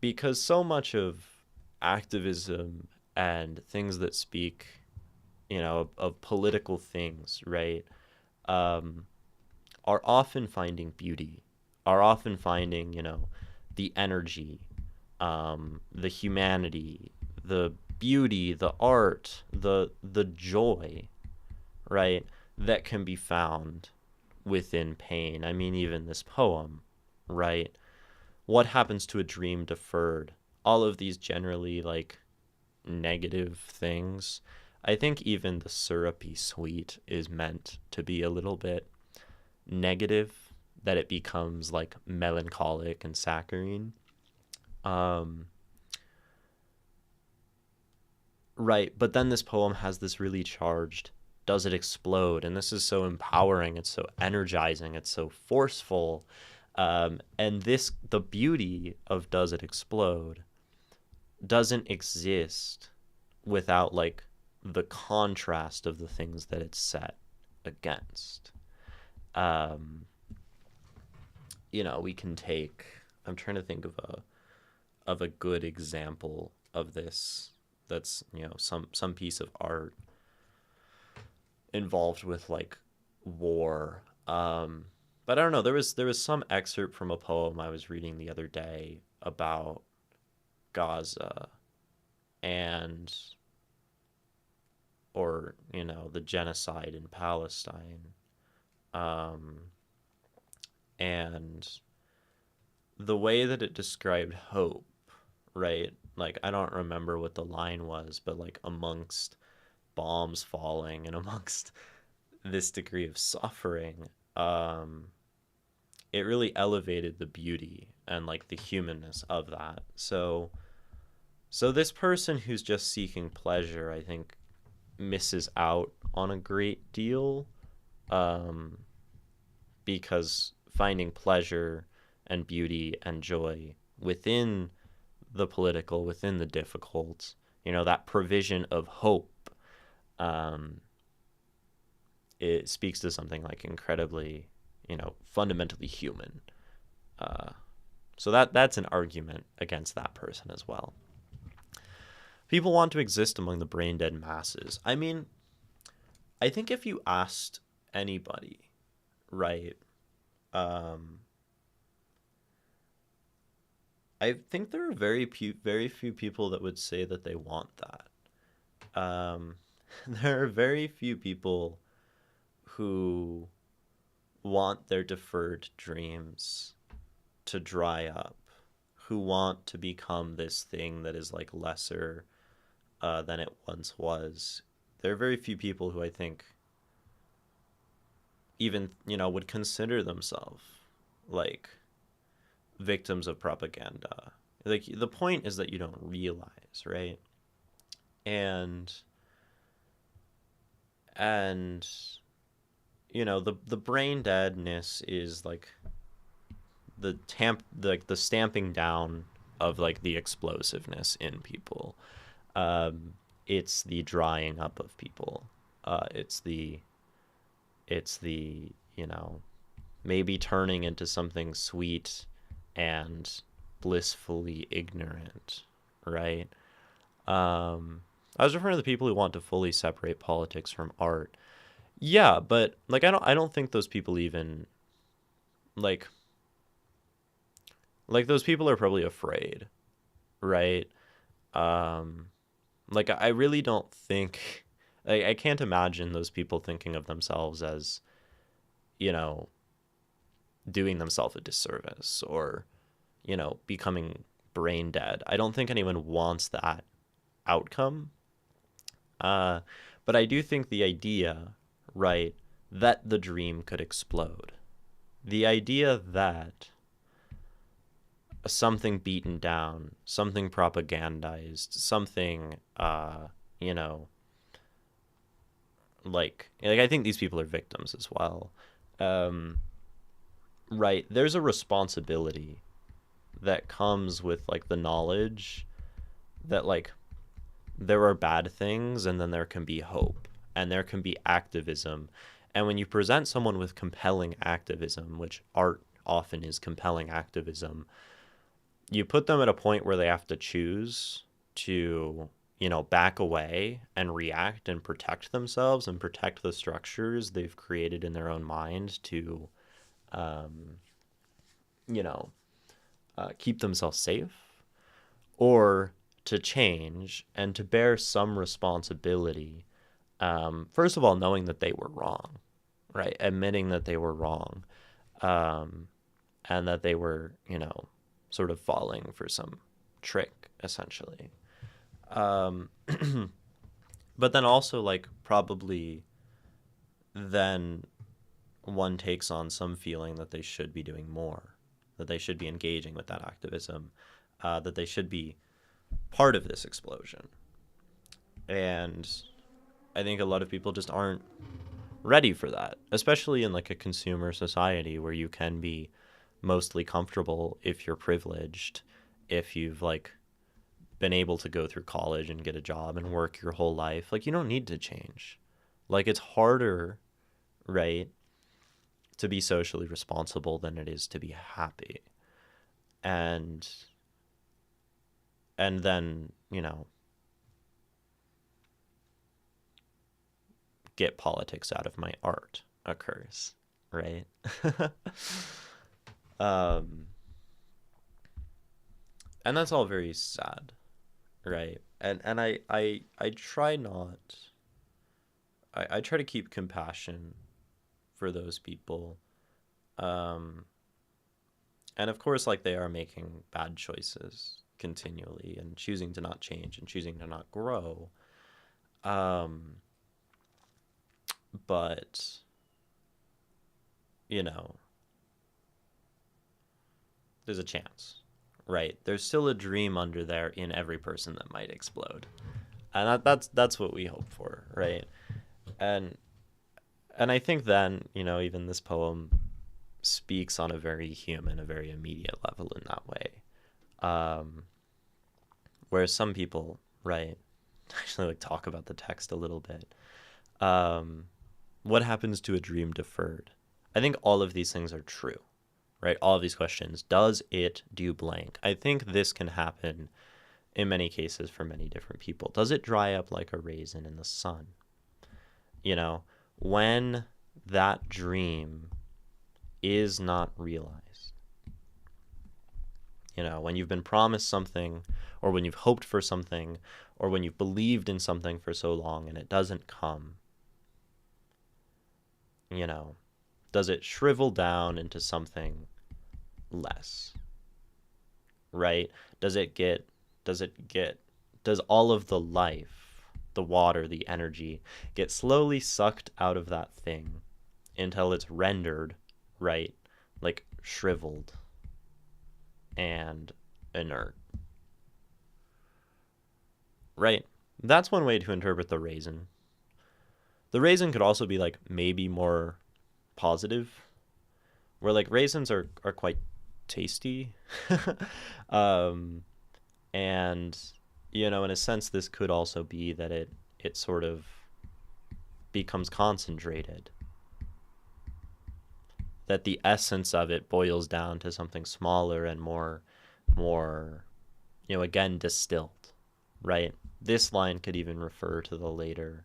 Because so much of activism and things that speak, of political things, right, are often finding beauty, are often finding, the energy, the humanity, the beauty, the art, the joy, right, that can be found within pain. I mean, even this poem, right? What happens to a dream deferred? All of these generally like negative things. I think even the syrupy sweet is meant to be a little bit negative, that it becomes like melancholic and saccharine. right. But then this poem has this really charged, does it explode? And this is so empowering. It's so energizing. It's so forceful. And this, the beauty of does it explode doesn't exist without like the contrast of the things that it's set against. Um, we can take. I'm trying to think of a good example of this. That's some piece of art involved with like war. But I don't know. There was some excerpt from a poem I was reading the other day about Gaza and or the genocide in Palestine, um, and the way that it described hope, right? Like I don't remember what the line was, but like amongst bombs falling and amongst this degree of suffering, um, it really elevated the beauty and like the humanness of that. So this person who's just seeking pleasure, I think, misses out on a great deal, um, because finding pleasure and beauty and joy within the political, within the difficult, that provision of hope, um, it speaks to something like incredibly, fundamentally human. Uh, so that's an argument against that person as well. People want to exist among the brain dead masses. I mean, I think if you asked anybody, right, um, I think there are very few people that would say that they want that. There are very few people who want their deferred dreams to dry up, who want to become this thing that is like lesser than it once was. There are very few people who I think even, would consider themselves like victims of propaganda. Like the point is that you don't realize, right? And and the brain deadness is like the stamping down of like the explosiveness in people. It's the drying up of people. It's the maybe turning into something sweet and blissfully ignorant, right? I was referring to the people who want to fully separate politics from art. Yeah, but like I don't think those people even like those people are probably afraid, right? Um like I really don't think I can't imagine those people thinking of themselves as, you know, doing themselves a disservice or, becoming brain dead. I don't think anyone wants that outcome. Uh, but I do think the idea, right, that the dream could explode, the idea that something beaten down, something propagandized, something, you know, like I think these people are victims as well. Um, right, there's a responsibility that comes with like the knowledge that like there are bad things and then there can be hope and there can be activism. And when you present someone with compelling activism, which art often is compelling activism, you put them at a point where they have to choose to, back away and react and protect themselves and protect the structures they've created in their own mind to, um, you know, keep themselves safe, or to change and to bear some responsibility. First of all, knowing that they were wrong, right? Admitting that they were wrong, um, and that they were, sort of falling for some trick, essentially. Um, but then also, like, probably then one takes on some feeling that they should be doing more, that they should be engaging with that activism, that they should be part of this explosion. And I think a lot of people just aren't ready for that, especially in like a consumer society where you can be mostly comfortable if you're privileged, if you've like been able to go through college and get a job and work your whole life. Like you don't need to change. Like it's harder, right, to be socially responsible than it is to be happy. And then, get politics out of my art occurs, right? um and that's all very sad, right? And I try not I try to keep compassion for those people. Um and of course like they are making bad choices continually and choosing to not change and choosing to not grow. Um but you know, there's a chance, right? There's still a dream under there in every person that might explode, and that's what we hope for, right? And I think then even this poem speaks on a very human, a very immediate level in that way. Um, whereas some people, right, actually like talk about the text a little bit. Um, what happens to a dream deferred? I think all of these things are true, right? All of these questions. Does it do blank? I think this can happen in many cases for many different people. Does it dry up like a raisin in the sun? You know, when that dream is not realized, when you've been promised something, or when you've hoped for something, or when you've believed in something for so long and it doesn't come, you know, does it shrivel down into something less, right? Does it get, does it get, does all of the life, the water, the energy get slowly sucked out of that thing until it's rendered, right? Like shriveled and inert, right? That's one way to interpret the raisin. The raisin could also be like maybe more positive, where like raisins are quite tasty. um, and in a sense, this could also be that it sort of becomes concentrated, that the essence of it boils down to something smaller and more again distilled, right? This line could even refer to the later,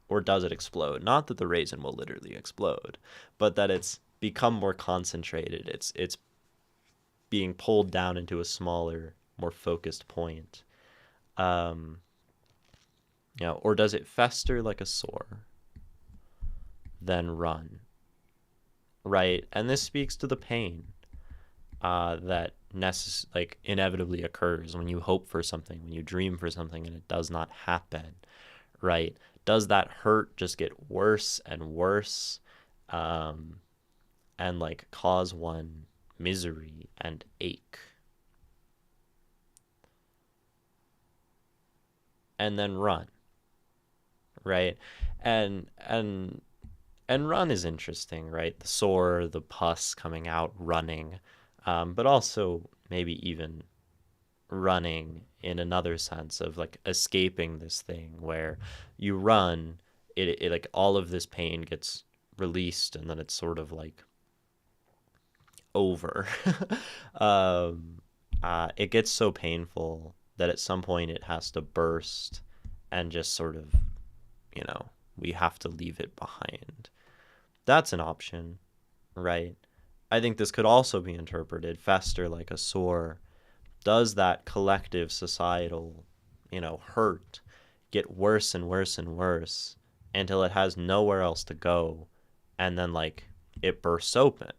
or does it explode? Not that the raisin will literally explode, but that it's become more concentrated. It's being pulled down into a smaller, more focused point. Um, or does it fester like a sore, then run, right? And this speaks to the pain that like inevitably occurs when you hope for something, when you dream for something and it does not happen, right? Does that hurt just get worse and worse, um, and like cause one misery and ache, and then run, right? And run is interesting, right? The sore, the pus coming out, running, but also maybe even running in another sense of like escaping this thing where you run, it like all of this pain gets released and then it's sort of like over. um, it gets so painful that at some point it has to burst and just sort of, we have to leave it behind. That's an option, right? I think this could also be interpreted fester like a sore. Does that collective societal, hurt get worse and worse and worse until it has nowhere else to go, and then like it bursts open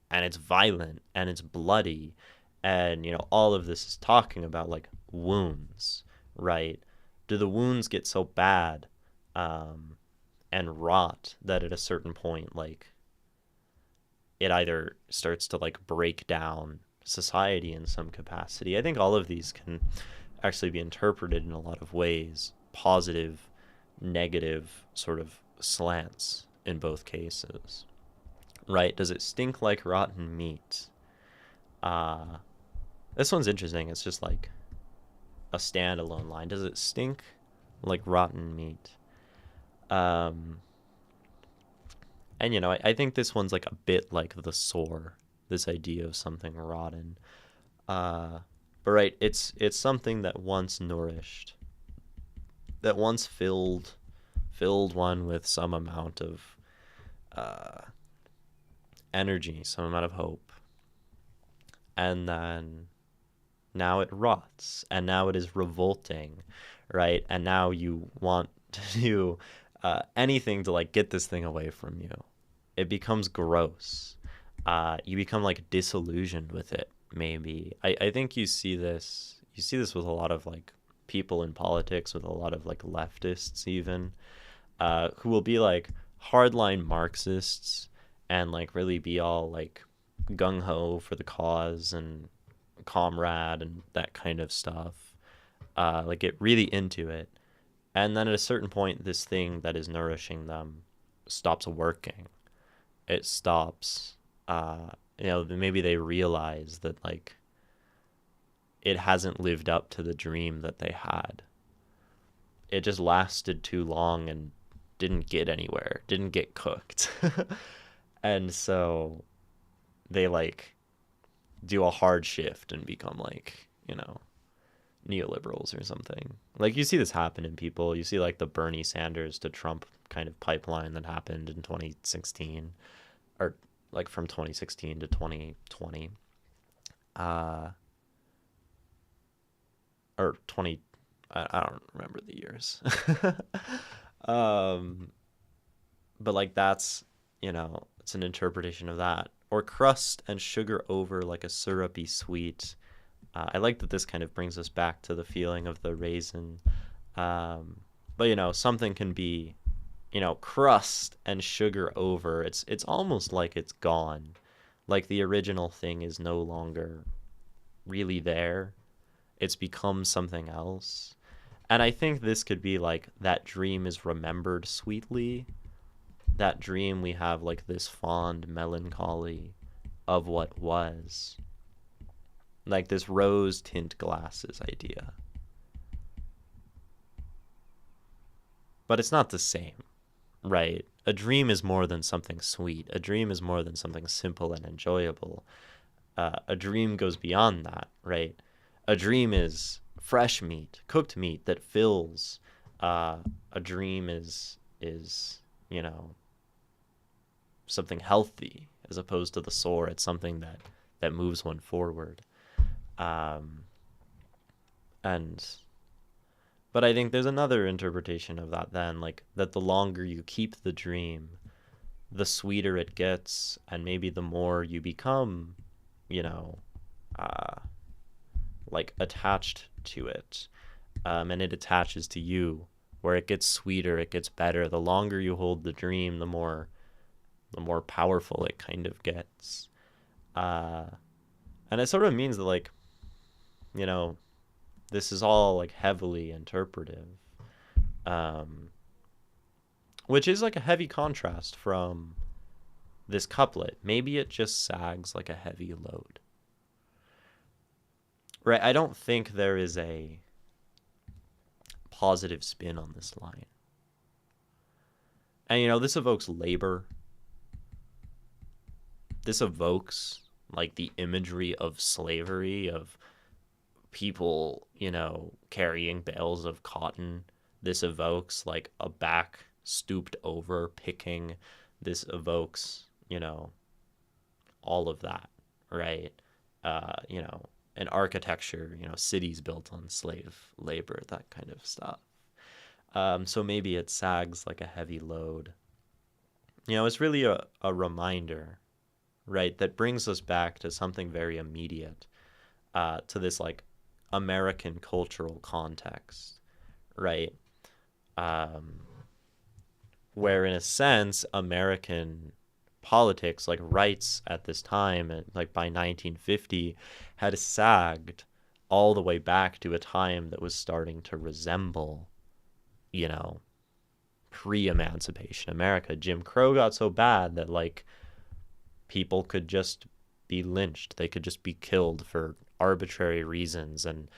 and it's violent and it's bloody, and all of this is talking about like wounds, right? Do the wounds get so bad and rot that at a certain point like it either starts to like break down society in some capacity? I think all of these can actually be interpreted in a lot of ways, positive, negative sort of slants in both cases, right? Does it stink like rotten meat? Uh, this one's interesting. It's just like a standalone line. Does it stink like rotten meat? Um, and I think this one's like a bit like the sore, this idea of something rotten. Uh, but right, it's something that once nourished, that once filled one with some amount of uh, energy, some amount of hope, and then now it rots, and now it is revolting, right? And now you want to do anything to like get this thing away from you. It becomes gross. You become like disillusioned with it. Maybe I think you see this. You see this with a lot of like people in politics, with a lot of like leftists even, who will be like hardline Marxists and like really be all like gung ho for the cause and comrade and that kind of stuff. Like get really into it, and then at a certain point, this thing that is nourishing them stops working. It stops. Maybe they realize that like it hasn't lived up to the dream that they had. It just lasted too long and didn't get anywhere, didn't get cooked. And so they like do a hard shift and become like, neoliberals or something. Like you see this happen in people. You see like the Bernie Sanders to Trump kind of pipeline that happened in 2016, or like from 2016 to 2020. Or 20, I don't remember the years. um but like that's, it's an interpretation of that. Or crust and sugar over like a syrupy sweet. I like that this kind of brings us back to the feeling of the raisin. But something can be, crust and sugar over. It's almost like it's gone. Like the original thing is no longer really there. It's become something else. And I think this could be like that dream is remembered sweetly. That dream, we have like this fond melancholy of what was. Like this rose tint glasses idea. But it's not the same, right? A dream is more than something sweet. A dream is more than something simple and enjoyable. A dream goes beyond that, right? A dream is fresh meat, cooked meat that fills. A dream is something healthy as opposed to the sore. It's something that moves one forward. But I think there's another interpretation of that then, like that the longer you keep the dream, the sweeter it gets, and maybe the more you become, like attached to it, and it attaches to you, where it gets sweeter, it gets better. The longer you hold the dream, the more powerful it kind of gets. And it sort of means that like, this is all like heavily interpretive, which is like a heavy contrast from this couplet. Maybe it just sags like a heavy load. Right, I don't think there is a positive spin on this line. And this evokes labor. This evokes like the imagery of slavery, of people, carrying bales of cotton. This evokes like a back stooped over picking. This evokes, all of that, right? And architecture, cities built on slave labor, that kind of stuff. So maybe it sags like a heavy load. It's really a reminder, right, that brings us back to something very immediate, to this like American cultural context, right? Where in a sense, American politics, like rights at this time, like by 1950, had sagged all the way back to a time that was starting to resemble, you know, pre-emancipation America. Jim Crow got so bad that like people could just be lynched. They could just be killed for arbitrary reasons, and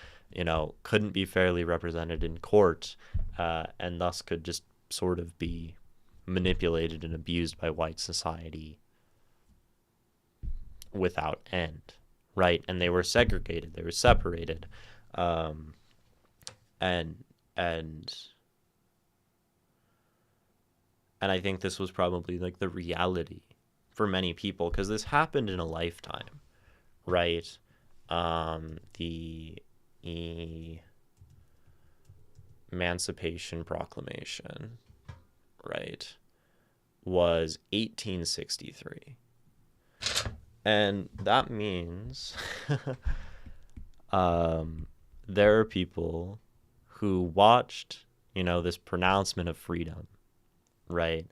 couldn't be fairly represented in court, and thus could just sort of be manipulated and abused by white society without end, right? And they were segregated, they were separated, um, and and and I think this was probably like the reality for many people because this happened in a lifetime, right? The Emancipation Proclamation, right, was 1863. And that means there are people who watched, this pronouncement of freedom, right?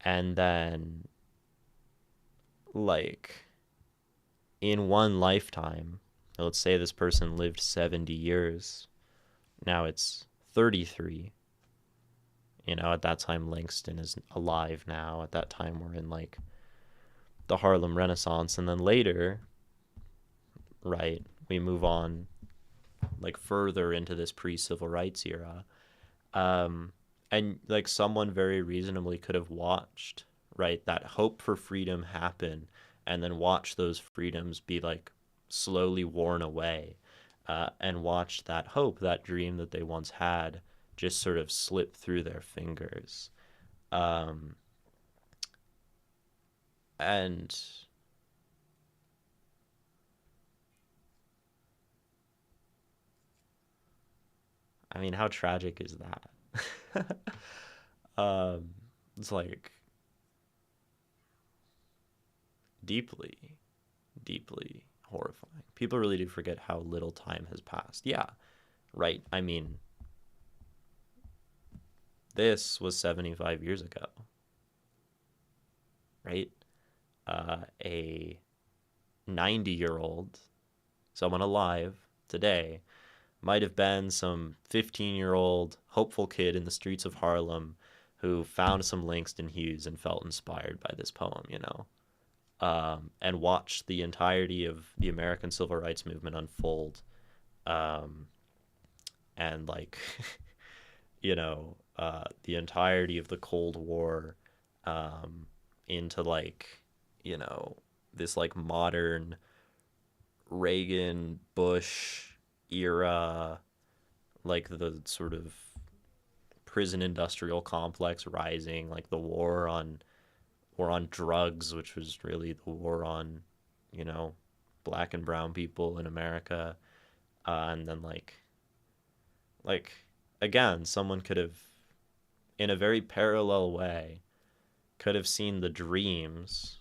And then, like, in one lifetime, let's say this person lived 70 years, now it's 33. At that time, Langston is alive now. At that time, we're in, like, the Harlem Renaissance. And then later, right, we move on, like, further into this pre-civil rights era. And, like, someone very reasonably could have watched, right, that hope for freedom happen and then watch those freedoms be, like, slowly worn away, and watch that hope, that dream that they once had, just sort of slip through their fingers. Um, and I mean, how tragic is that? um, it's like deeply, deeply horrifying. People really do forget how little time has passed. Yeah, right. I mean, this was 75 years ago, right? A 90-year-old, someone alive today, might have been some 15-year-old hopeful kid in the streets of Harlem who found some Langston Hughes and felt inspired by this poem, and watched the entirety of the American Civil Rights Movement unfold, um, and like, the entirety of the Cold War, into like, you know, this like modern Reagan Bush era, like the sort of prison industrial complex rising, like the war on drugs, which was really the war on, you know, black and brown people in America, and then like again, someone could have, in a very parallel way, could have seen the dreams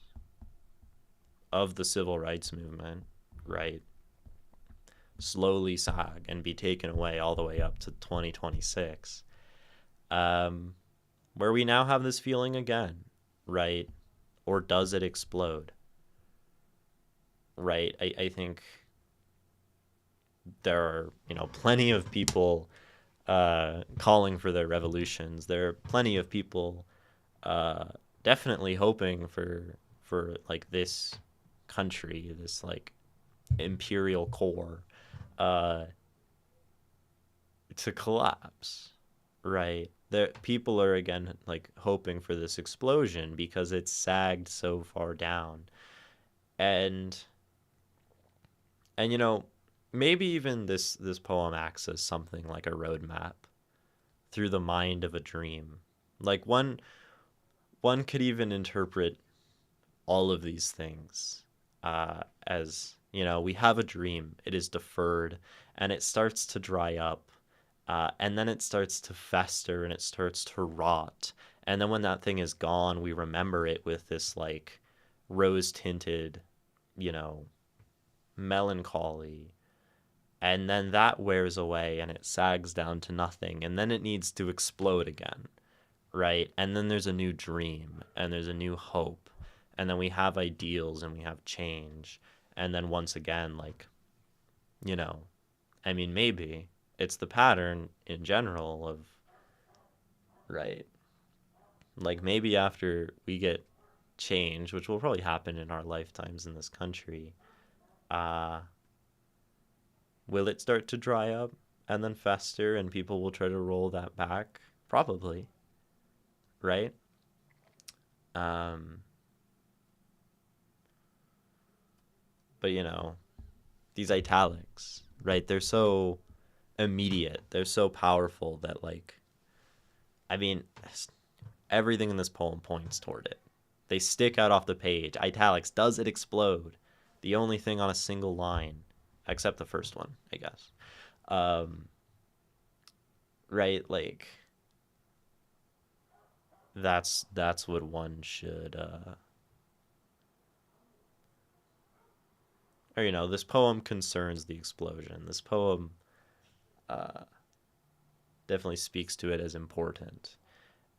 of the civil rights movement, right, slowly sag and be taken away all the way up to 2026, um, where we now have this feeling again, right? Or does it explode? Right? I think there are, plenty of people calling for their revolutions. There are plenty of people uh, definitely hoping for like this country, this like imperial core, uh, to collapse, right? There, people are again like hoping for this explosion because it's sagged so far down, and and maybe even this poem acts as something like a roadmap through the mind of a dream. Like one could even interpret all of these things, as we have a dream, it is deferred, and it starts to dry up, and then it starts to fester and it starts to rot, and then when that thing is gone, we remember it with this like rose tinted, you know, melancholy, and then that wears away and it sags down to nothing, and then it needs to explode again, right? And then there's a new dream and there's a new hope, and then we have ideals and we have change, and then once again, like, you know, I mean, maybe it's the pattern in general of, right? Like maybe after we get change, which will probably happen in our lifetimes in this country, uh, will it start to dry up and then fester and people will try to roll that back? Probably, right? Um, but these italics, right? They're so immediate. They're so powerful that I mean, everything in this poem points toward it. They stick out off the page. Italics, does it explode? The only thing on a single line, except the first one, I guess. Um, right? Like that's what one should or this poem concerns the explosion. This poem uh definitely speaks to it as important.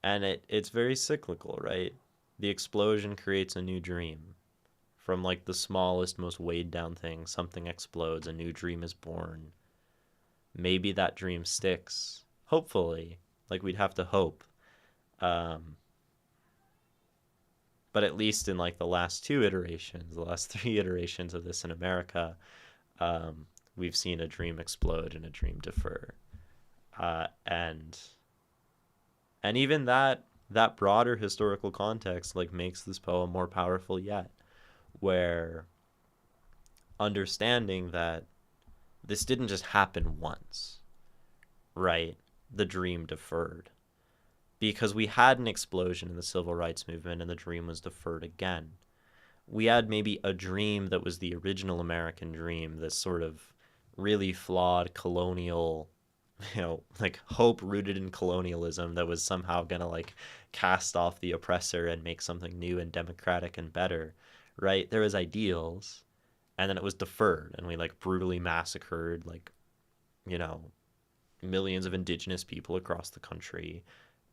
And it's very cyclical, right? The explosion creates a new dream. From the smallest, most weighed down thing, something explodes, a new dream is born. Maybe that dream sticks. Hopefully. We'd have to hope. Um, but at least in the last two iterations, the last three iterations of this in America, we've seen a dream explode and a dream defer. And even that broader historical context makes this poem more powerful yet, where understanding that this didn't just happen once, right? The dream deferred. Because we had an explosion in the civil rights movement and the dream was deferred again. We had maybe a dream that was the original American dream, this sort of really flawed colonial, hope rooted in colonialism that was somehow going to cast off the oppressor and make something new and democratic and better, right? There was ideals, and then it was deferred and we brutally massacred you know millions of indigenous people across the country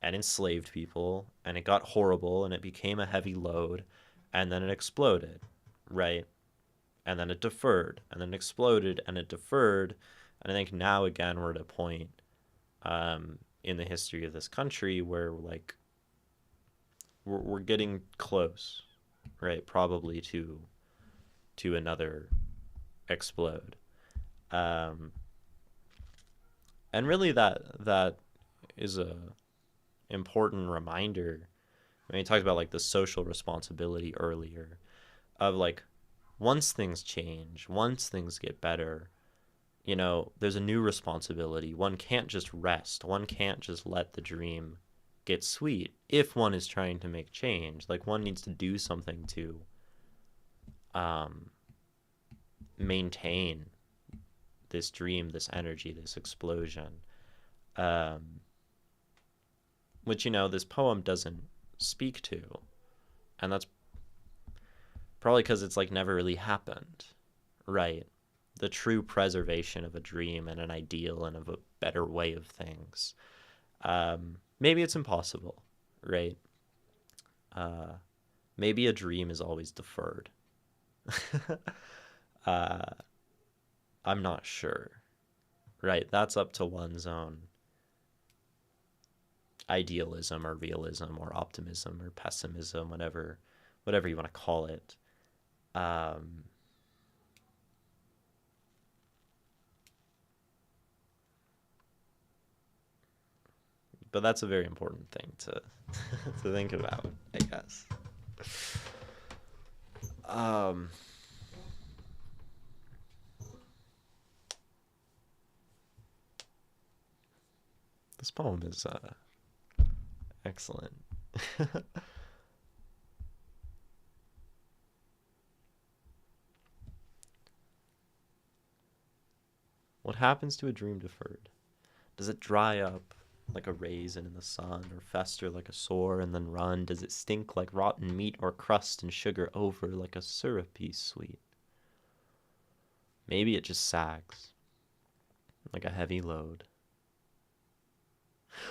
and enslaved people, and it got horrible and it became a heavy load, and then it exploded, right? And then it deferred and then exploded and it deferred. And I think now again we're at a point in the history of this country where we're getting close, right? Probably to another explode. Um, and really that is a important reminder. I mean, he talked about the social responsibility earlier of once things change, once things get better, there's a new responsibility. One can't just rest. One can't just let the dream get sweet if one is trying to make change. One needs to do something to maintain this dream, this energy, this explosion. Which, this poem doesn't speak to. And that's probably because it's never really happened, right? The true preservation of a dream and an ideal and of a better way of things. Maybe it's impossible, right? Maybe a dream is always deferred. I'm not sure, right? That's up to one's own idealism or realism or optimism or pessimism, whatever you want to call it. But that's a very important thing to to think about, I guess. This poem is excellent. What happens to a dream deferred? Does it dry up like a raisin in the sun, or fester like a sore and then run? Does it stink like rotten meat, or crust and sugar over like a syrupy sweet? Maybe it just sags like a heavy load.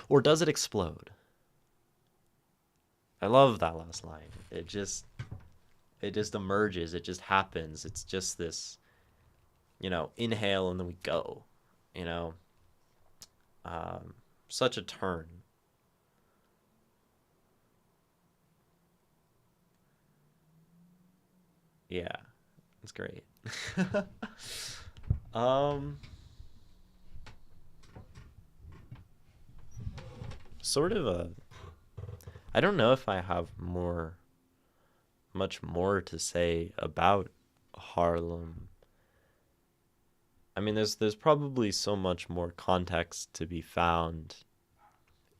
Or does it explode? I love that last line. It just emerges. It just happens. It's just this, inhale and then we go. you know, um, such a turn. Yeah, it's great. um, sort of a. I don't know if I have much more to say about Harlem. I mean, there's probably so much more context to be found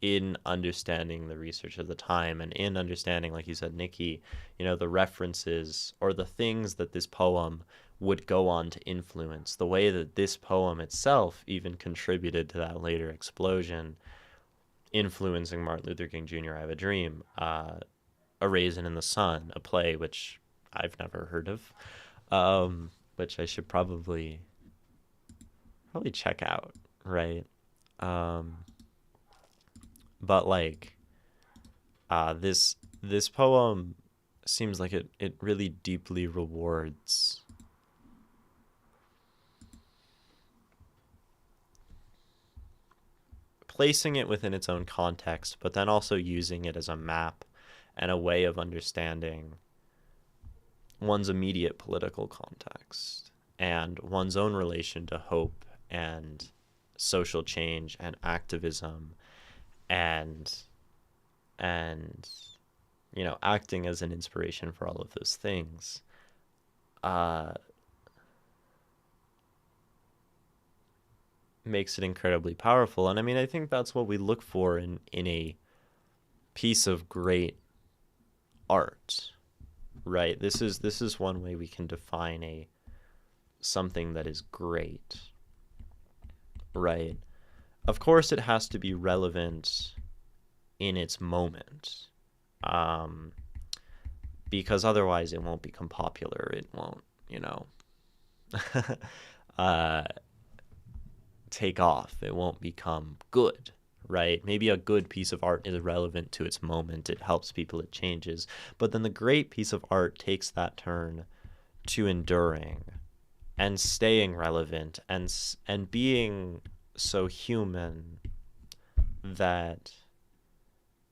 in understanding the research of the time and in understanding, like you said, Nikki, the references or the things that this poem would go on to influence, the way that this poem itself even contributed to that later explosion, influencing Martin Luther King Jr. I Have a Dream, A Raisin in the Sun, a play which I've never heard of, which I should probably check out, right? Um, but like this poem seems like it really deeply rewards placing it within its own context, but then also using it as a map and a way of understanding one's immediate political context and one's own relation to hope and social change and activism and and acting as an inspiration for all of those things, uh, makes it incredibly powerful. And I mean, I think that's what we look for in a piece of great art, right? This is one way we can define a something that is great, right? Of course, it has to be relevant in its moment, um, because otherwise it won't become popular. It won't, uh, take off. It won't become good, right? Maybe a good piece of art is relevant to its moment. It helps people, it changes. But then the great piece of art takes that turn to enduring and staying relevant and being so human that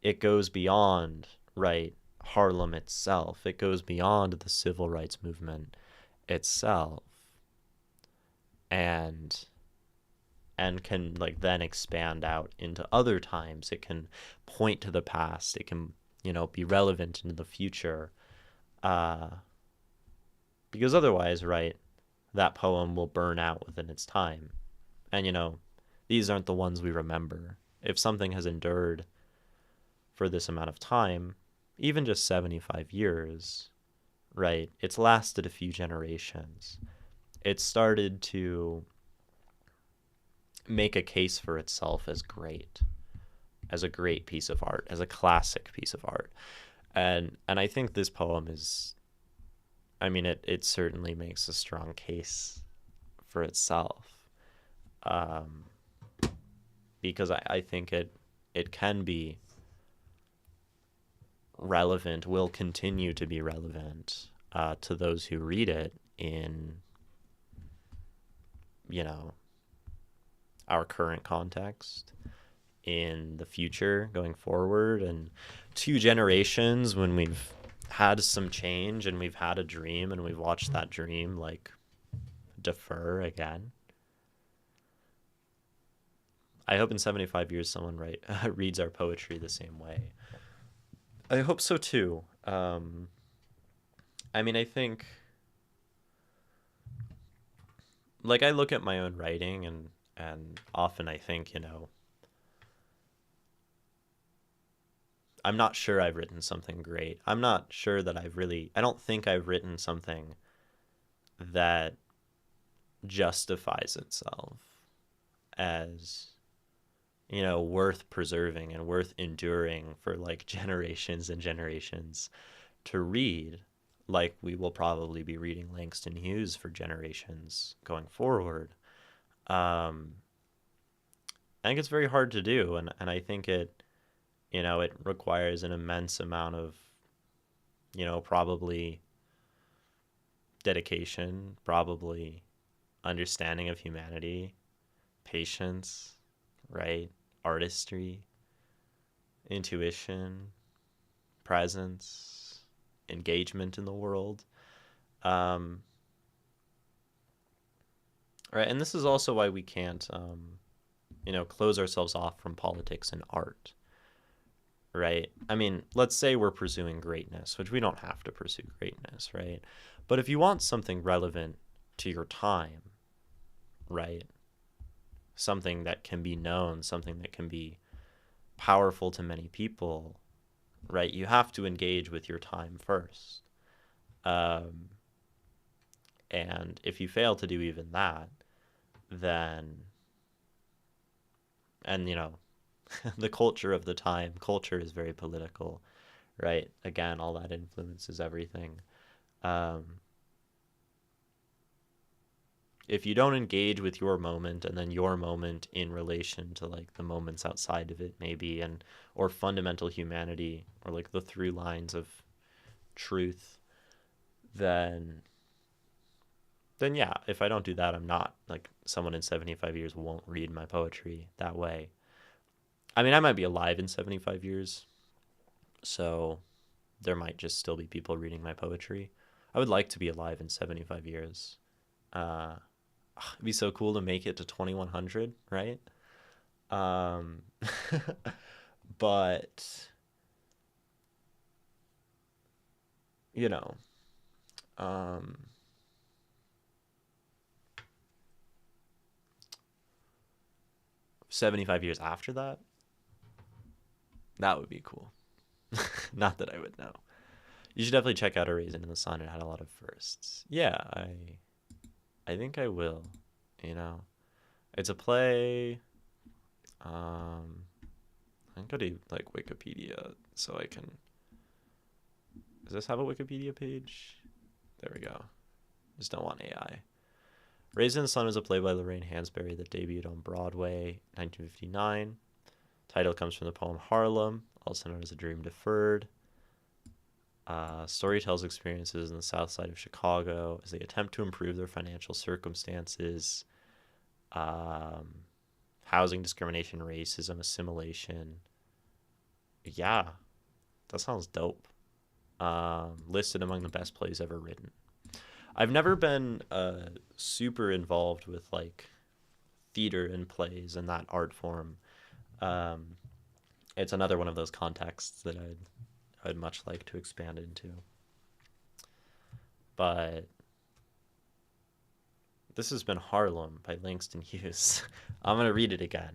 it goes beyond, right, Harlem itself. It goes beyond the civil rights movement itself and can like then expand out into other times. It can point to the past. It can, be relevant into the future. Uh, because otherwise, right, that poem will burn out within its time. And, these aren't the ones we remember. If something has endured for this amount of time, even just 75 years, right, it's lasted a few generations. It started to make a case for itself as a great piece of art, as a classic piece of art. And I think this poem is, I mean, it certainly makes a strong case for itself, um, because I think it can be relevant, will continue to be relevant, to those who read it in, you know, our current context, in the future going forward, and 2 generations when we've had some change and we've had a dream and we've watched that dream like defer again. I hope in 75 years someone reads our poetry the same way. I hope so too. I mean, I think, like, I look at my own writing and often I think, I'm not sure I've written something great. I'm not sure that I don't think I've written something that justifies itself as, worth preserving and worth enduring for like generations and generations to read. Like, we will probably be reading Langston Hughes for generations going forward. Um, I think it's very hard to do, and I think it requires an immense amount of, probably dedication, probably understanding of humanity, patience, right? Artistry, intuition, presence, engagement in the world. Um, right, and this is also why we can't, close ourselves off from politics and art, right? I mean, let's say we're pursuing greatness, which we don't have to pursue greatness, right? But if you want something relevant to your time, right? Something that can be known, something that can be powerful to many people, right? You have to engage with your time first. Um, and if you fail to do even that, then, and the culture of the time, culture is very political, right? Again, all that influences everything. Um, if you don't engage with your moment and then your moment in relation to like the moments outside of it maybe, and or fundamental humanity, or like the through lines of truth, then yeah, if I don't do that, I'm not like someone in 75 years won't read my poetry that way. I mean, I might be alive in 75 years, so there might just still be people reading my poetry. I would like to be alive in 75 years. uh it'd be so cool to make it to 2100, right? um but you know um 75 years after that, that would be cool. Not that I would know. You should definitely check out A Raisin in the Sun. It had a lot of firsts. Yeah, I think I will. You know, it's a play. I can go to like Wikipedia so I can. Does this have a Wikipedia page? There we go. Just don't want AI. Raisin in the Sun is a play by Lorraine Hansberry that debuted on Broadway in 1959. Title comes from the poem Harlem, also known as A Dream Deferred. Story tells experiences in the south side of Chicago as they attempt to improve their financial circumstances, housing discrimination, racism, assimilation. Yeah, that sounds dope. Listed among the best plays ever written. I've never been super involved with like theater and plays and that art form. Um, it's another one of those contexts that I'd much like to expand into. But this has been Harlem by Langston Hughes. I'm gonna read it again,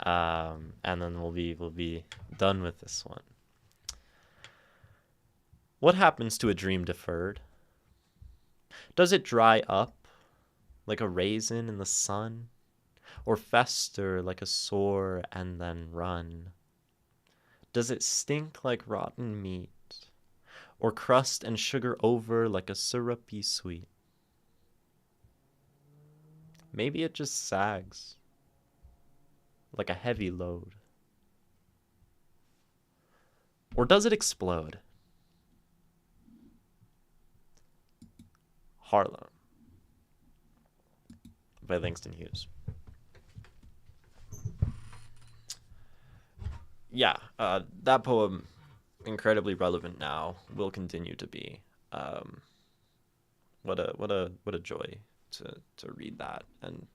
and then we'll be done with this one. What happens to a dream deferred? Does it dry up like a raisin in the sun, or fester like a sore and then run? Does it stink like rotten meat, or crust and sugar over like a syrupy sweet? Maybe it just sags like a heavy load. Or does it explode? Harlem by Langston Hughes. Yeah, that poem, incredibly relevant now, will continue to be. Um, what a joy to read that, and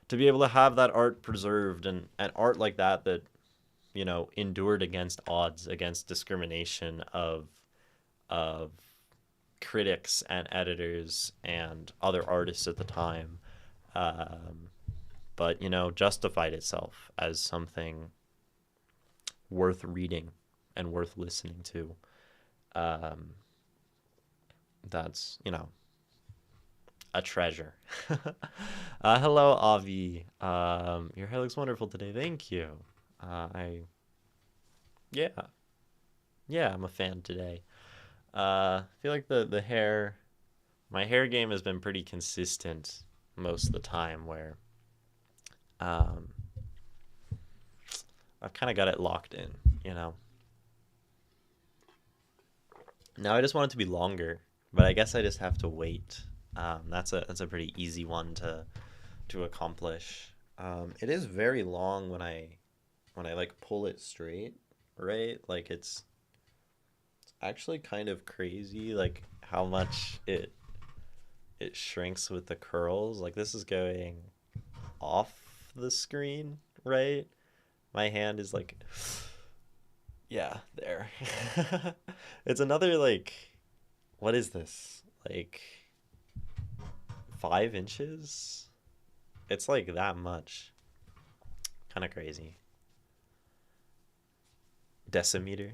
to be able to have that art preserved, and art like that endured against odds, against discrimination of critics and editors and other artists at the time, but justified itself as something worth reading and worth listening to. That's a treasure. Hello, Avi. Your hair looks wonderful today. Thank you. I yeah yeah, I'm a fan today. I feel like the hair, my hair game has been pretty consistent most of the time, where um, I've kind of got it locked in, you know. Now I just want it to be longer, but I guess I just have to wait. That's a pretty easy one to accomplish. It is very long when I like pull it straight, right? Like it's actually kind of crazy like how much it shrinks with the curls. Like this is going off the screen, right? My hand is like yeah, there. It's another like what is this? Like 5 inches? It's like that much. Kind of crazy. Decimeter.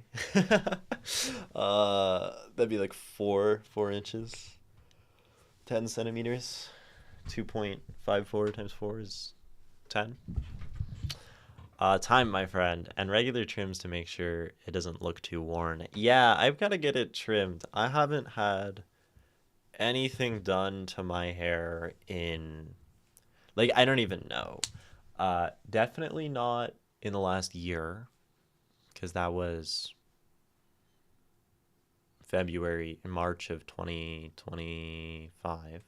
That'd be like four inches. 10 centimeters. 2.54 times 4 is 10. Time, my friend, and regular trims to make sure it doesn't look too worn. Yeah, I've got to get it trimmed. I haven't had anything done to my hair in, like, I don't even know. Definitely not in the last year, because that was February, March of 2025.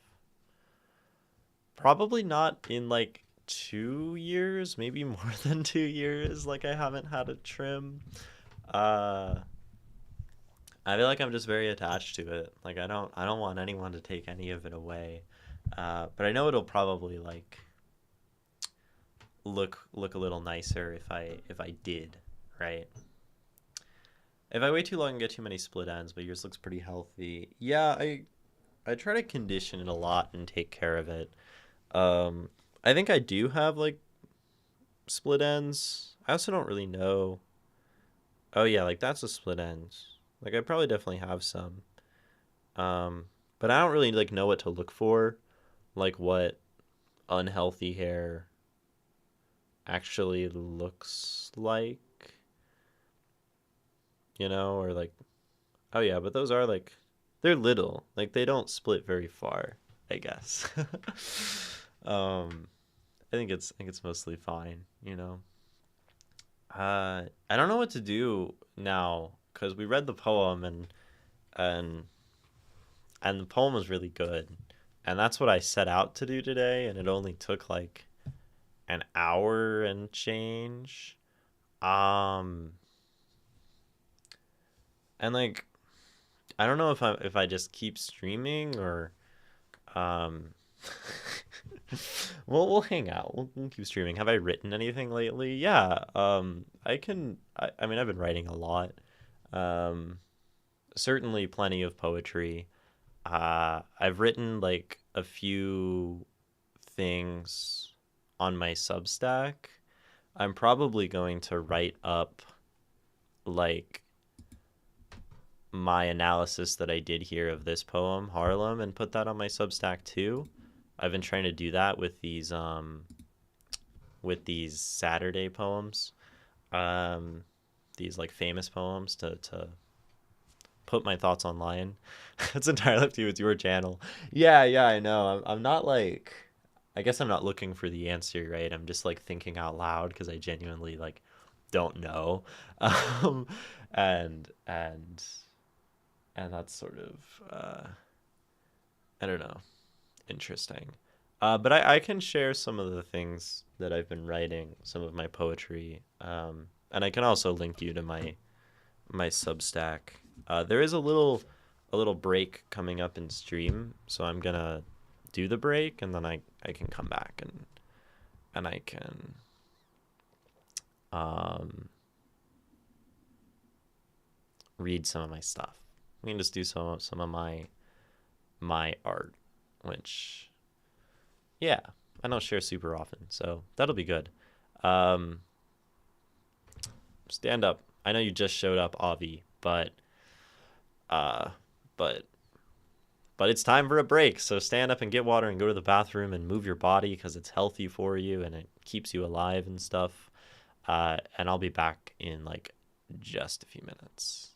Probably not in like 2 years, maybe more than 2 years. Like I haven't had a trim. Uh, I feel like I'm just very attached to it. Like I don't want anyone to take any of it away. But I know it'll probably like look a little nicer if I did, right? If I wait too long and get too many split ends, but yours looks pretty healthy. Yeah, I try to condition it a lot and take care of it. Um, I think I do have like split ends. I also don't really know. Oh yeah, like that's a split end. Like I probably definitely have some. Um, but I don't really like know what to look for, like what unhealthy hair actually looks like, or like oh yeah, but those are like they're little. Like they don't split very far, I guess. um, I think it's mostly fine. I don't know what to do now because we read the poem and and the poem was really good, and that's what I set out to do today, and it only took like an hour and change. Um, and like I don't know if I just keep streaming or um. Well, we'll hang out. We'll keep streaming. Have I written anything lately? Yeah. I can. I mean, I've been writing a lot. Um, Certainly plenty of poetry. I've written like a few things on my Substack. I'm probably going to write up like my analysis that I did here of this poem, Harlem, and put that on my Substack too. I've been trying to do that with these Saturday poems. Um these like famous poems to put my thoughts online. It's entirely up to you. It's your channel. Yeah, I know. I'm not like, I guess I'm not looking for the answer, right? I'm just like thinking out loud because I genuinely like don't know. Um, and and that's sort of I don't know, interesting. But I can share some of the things that I've been writing, some of my poetry, and I can also link you to my Substack. There is a little break coming up in stream, so I'm gonna do the break and then I can come back and I can um, read some of my stuff. We can just do some of my art, which yeah, I don't share super often, so that'll be good. Um, Stand up. I know you just showed up, Avi, uh, but but it's time for a break. So stand up and get water and go to the bathroom and move your body because it's healthy for you and it keeps you alive and stuff. And I'll be back in like just a few minutes.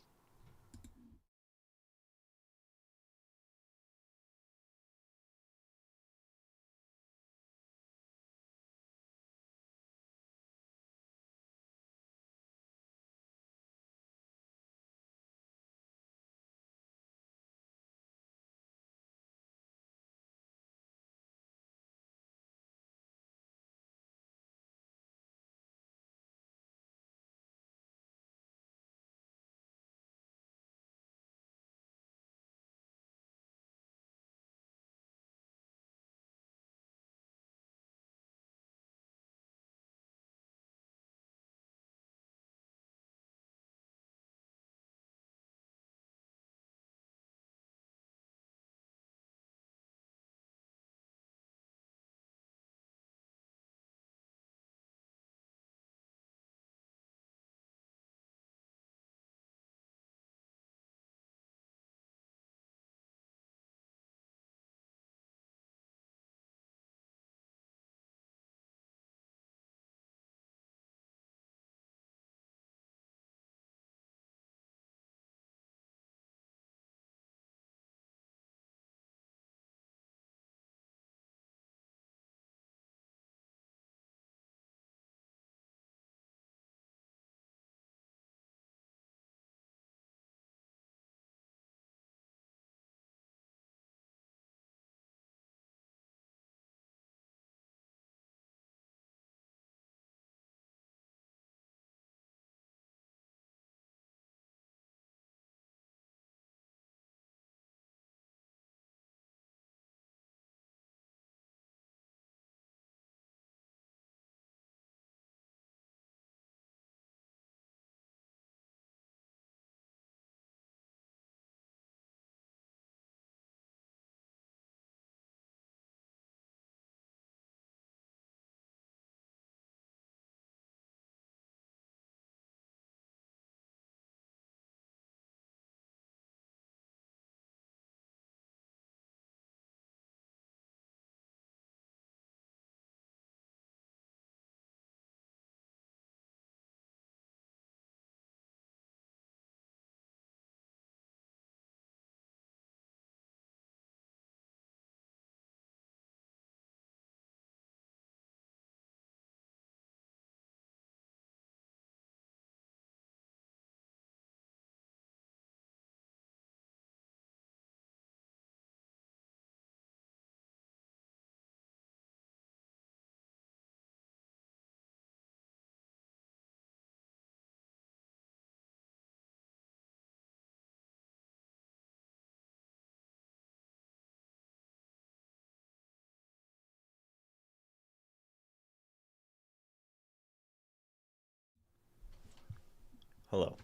Hello.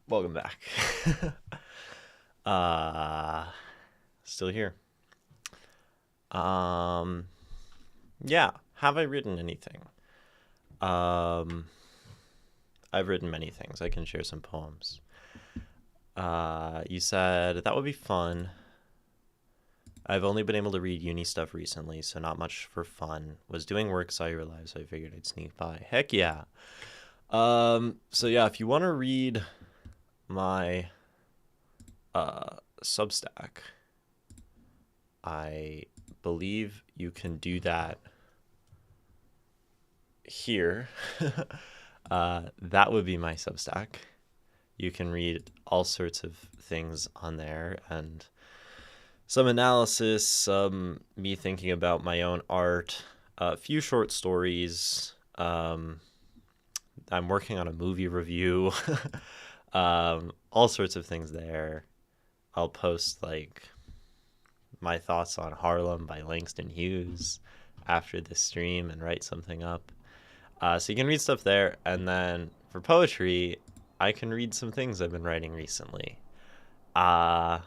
Welcome back. uh Still here. Um yeah, have I written anything? Um I've written many things. I can share some poems. You said that would be fun. I've only been able to read uni stuff recently, so not much for fun. Was doing work, saw you were live, so I figured I'd sneak by. Heck yeah. So yeah, if you want to read my Substack, I believe you can do that here. That would be my Substack. You can read all sorts of things on there and some analysis, some me thinking about my own art, a few short stories. I'm working on a movie review, all sorts of things there. I'll post like my thoughts on Harlem by Langston Hughes after this stream and write something up. So you can read stuff there. And then for poetry, I can read some things I've been writing recently. And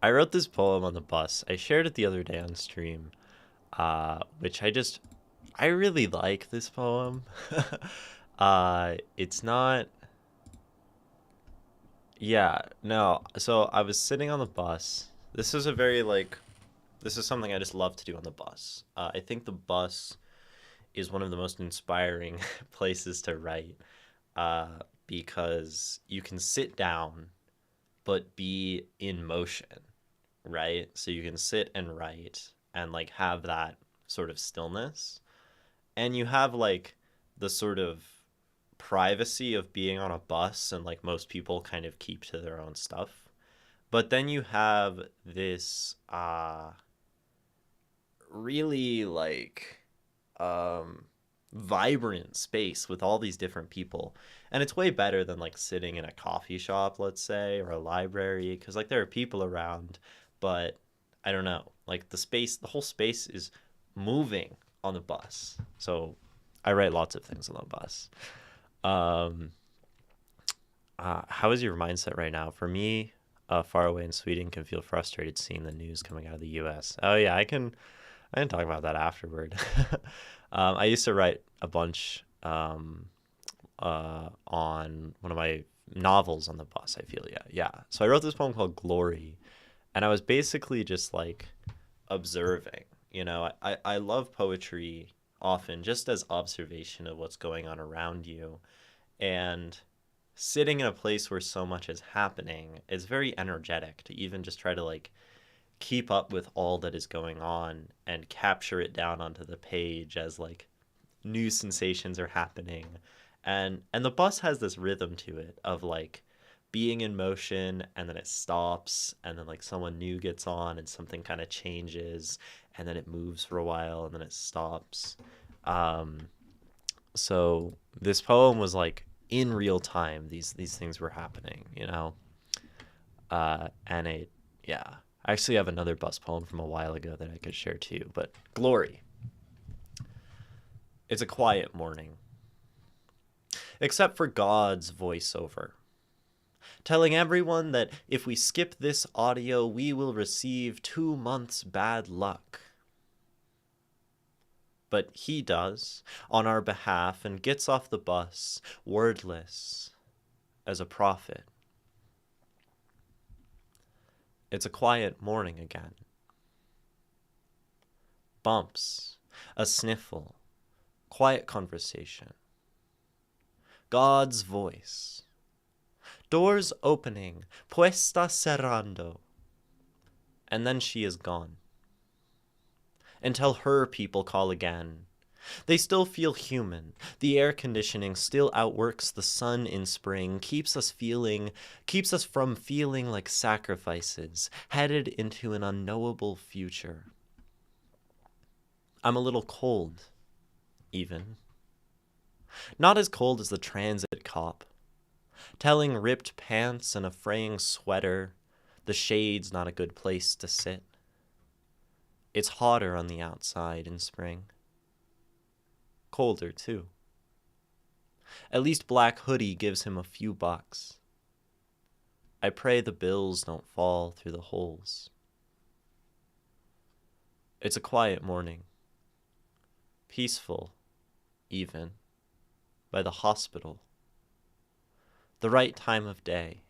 I wrote this poem on the bus. I shared it the other day on stream, which I really like this poem. It's not, yeah, no. So I was sitting on the bus. This is something I just love to do on the bus. I think the bus is one of the most inspiring places to write, because you can sit down but be in motion, right? So you can sit and write and like have that sort of stillness, and you have like the sort of privacy of being on a bus, and like most people kind of keep to their own stuff. But then you have this really like um vibrant space with all these different people, and it's way better than like sitting in a coffee shop, let's say, or a library, because like there are people around, but I don't know, like the whole space is moving on the bus. So I write lots of things on the bus. um how is your mindset right now? For me, far away in Sweden, can feel frustrated seeing the news coming out of the US. Oh yeah, I can talk about that afterward. I used to write a bunch on one of my novels on the bus, I feel. Yeah. Yeah. So I wrote this poem called Glory, and I was basically just like observing. I love poetry often just as observation of what's going on around you. And sitting in a place where so much is happening is very energetic to even just try to like keep up with all that is going on and capture it down onto the page as like new sensations are happening. And the bus has this rhythm to it of like being in motion, and then it stops, and then like someone new gets on and something kind of changes, and then it moves for a while, and then it stops. Um so this poem was like in real time, these things were happening. And it, yeah. I actually have another bus poem from a while ago that I could share too, but Glory. It's a quiet morning, except for God's voiceover, telling everyone that if we skip this audio, we will receive 2 months bad luck. But he does on our behalf and gets off the bus, wordless as a prophet. It's a quiet morning again. Bumps, a sniffle, quiet conversation. God's voice. Doors opening, puesta cerrando. And then she is gone. Until her people call again. They still feel human. The air conditioning still outworks the sun in spring, keeps us from feeling like sacrifices, headed into an unknowable future. I'm a little cold, even. Not as cold as the transit cop, telling ripped pants and a fraying sweater the shade's not a good place to sit. It's hotter on the outside in spring. colder, too. At least Black Hoodie gives him a few bucks. I pray the bills don't fall through the holes. It's a quiet morning. Peaceful, even, by the hospital. The right time of day.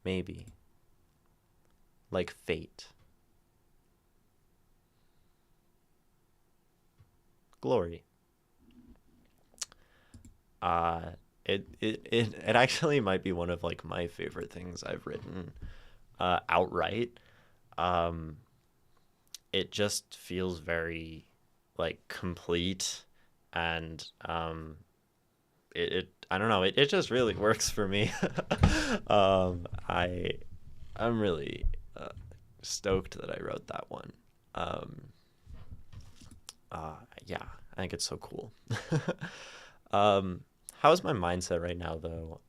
Maybe. Like fate. Glory. It actually might be one of like my favorite things I've written outright. Um, it just feels very like complete, and it I don't know, it just really works for me. um, I I'm really stoked that I wrote that one. Um, yeah, I think it's so cool. um, how's my mindset right now though?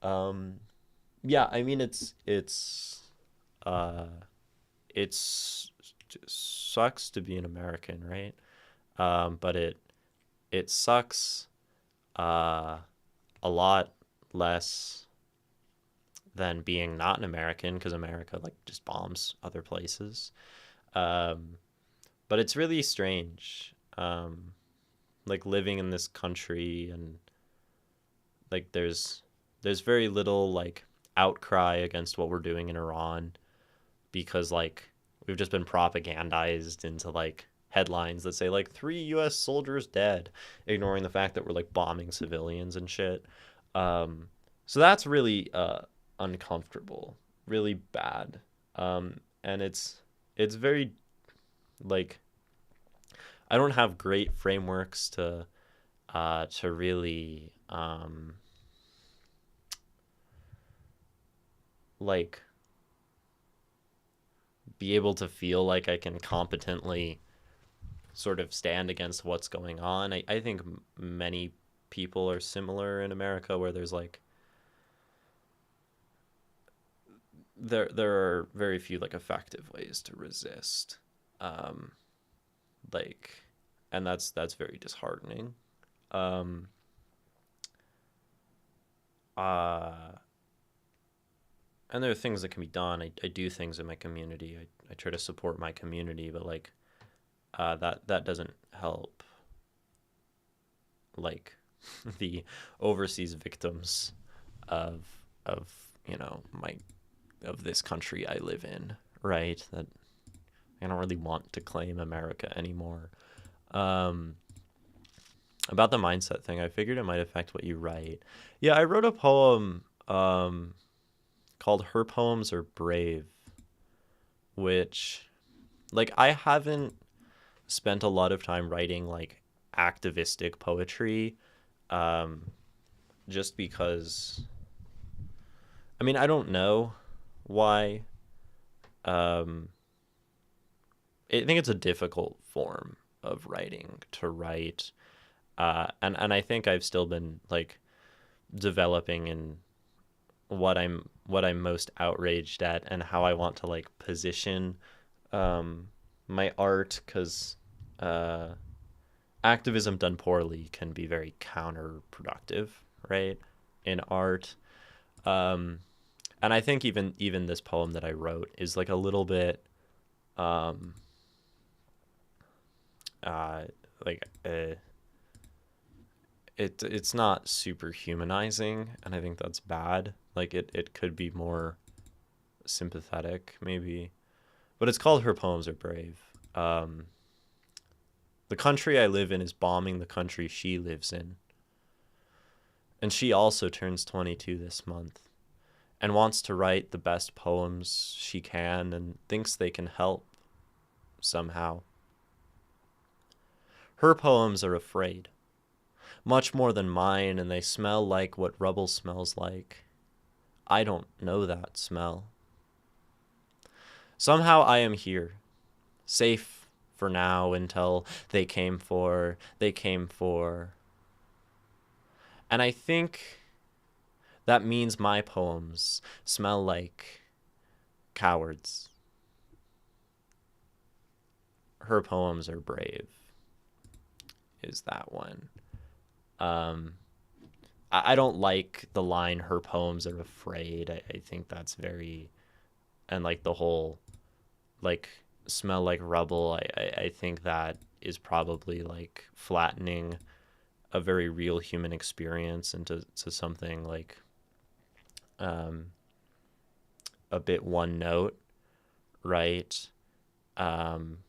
Yeah, I mean uh it's sucks to be an American, right? But it sucks uh a lot less than being not an American, because America like just bombs other places. Um, but it's really strange, like living in this country, and like there's very little like outcry against what we're doing in Iran, because like we've just been propagandized into like headlines that say like 3 U.S. soldiers dead, ignoring the fact that we're like bombing civilians and shit. Um, so that's really uncomfortable, really bad, and it's very like I don't have great frameworks to really like be able to feel like I can competently sort of stand against what's going on. I think many people are similar in America, where there's like there are very few like effective ways to resist. Um, like and that's very disheartening. Um, uh, and there are things that can be done. I do things in my community. I try to support my community, but like that doesn't help like the overseas victims of of my of this country I live in, right? That I don't really want to claim America anymore. Um, about the mindset thing, I figured it might affect what you write. Yeah, I wrote a poem called "Her Poems Are Brave," which like I haven't spent a lot of time writing like activistic poetry, um, just because I mean I don't know why. Um, I think it's a difficult form of writing to write, and I think I've still been like developing in what I'm most outraged at, and how I want to like position um, my art, because uh, activism done poorly can be very counterproductive, right? In art, um, and I think even this poem that I wrote is like a little bit um, uh, like it's not super humanizing, and I think that's bad. Like it could be more sympathetic maybe, but it's called "Her Poems Are Brave." Um, the country I live in is bombing the country she lives in, and she also turns 22 this month, and wants to write the best poems she can, and thinks they can help somehow. Her poems are afraid, much more than mine, and they smell like what rubble smells like. I don't know that smell. Somehow I am here, safe for now, until they came for. And I think that means my poems smell like cowards. Her poems are brave. is that one. Um, I don't like the line "her poems are afraid." I think that's very, and like the whole like smell like rubble. I think that is probably like flattening a very real human experience into to something like um, a bit one note, right? Um,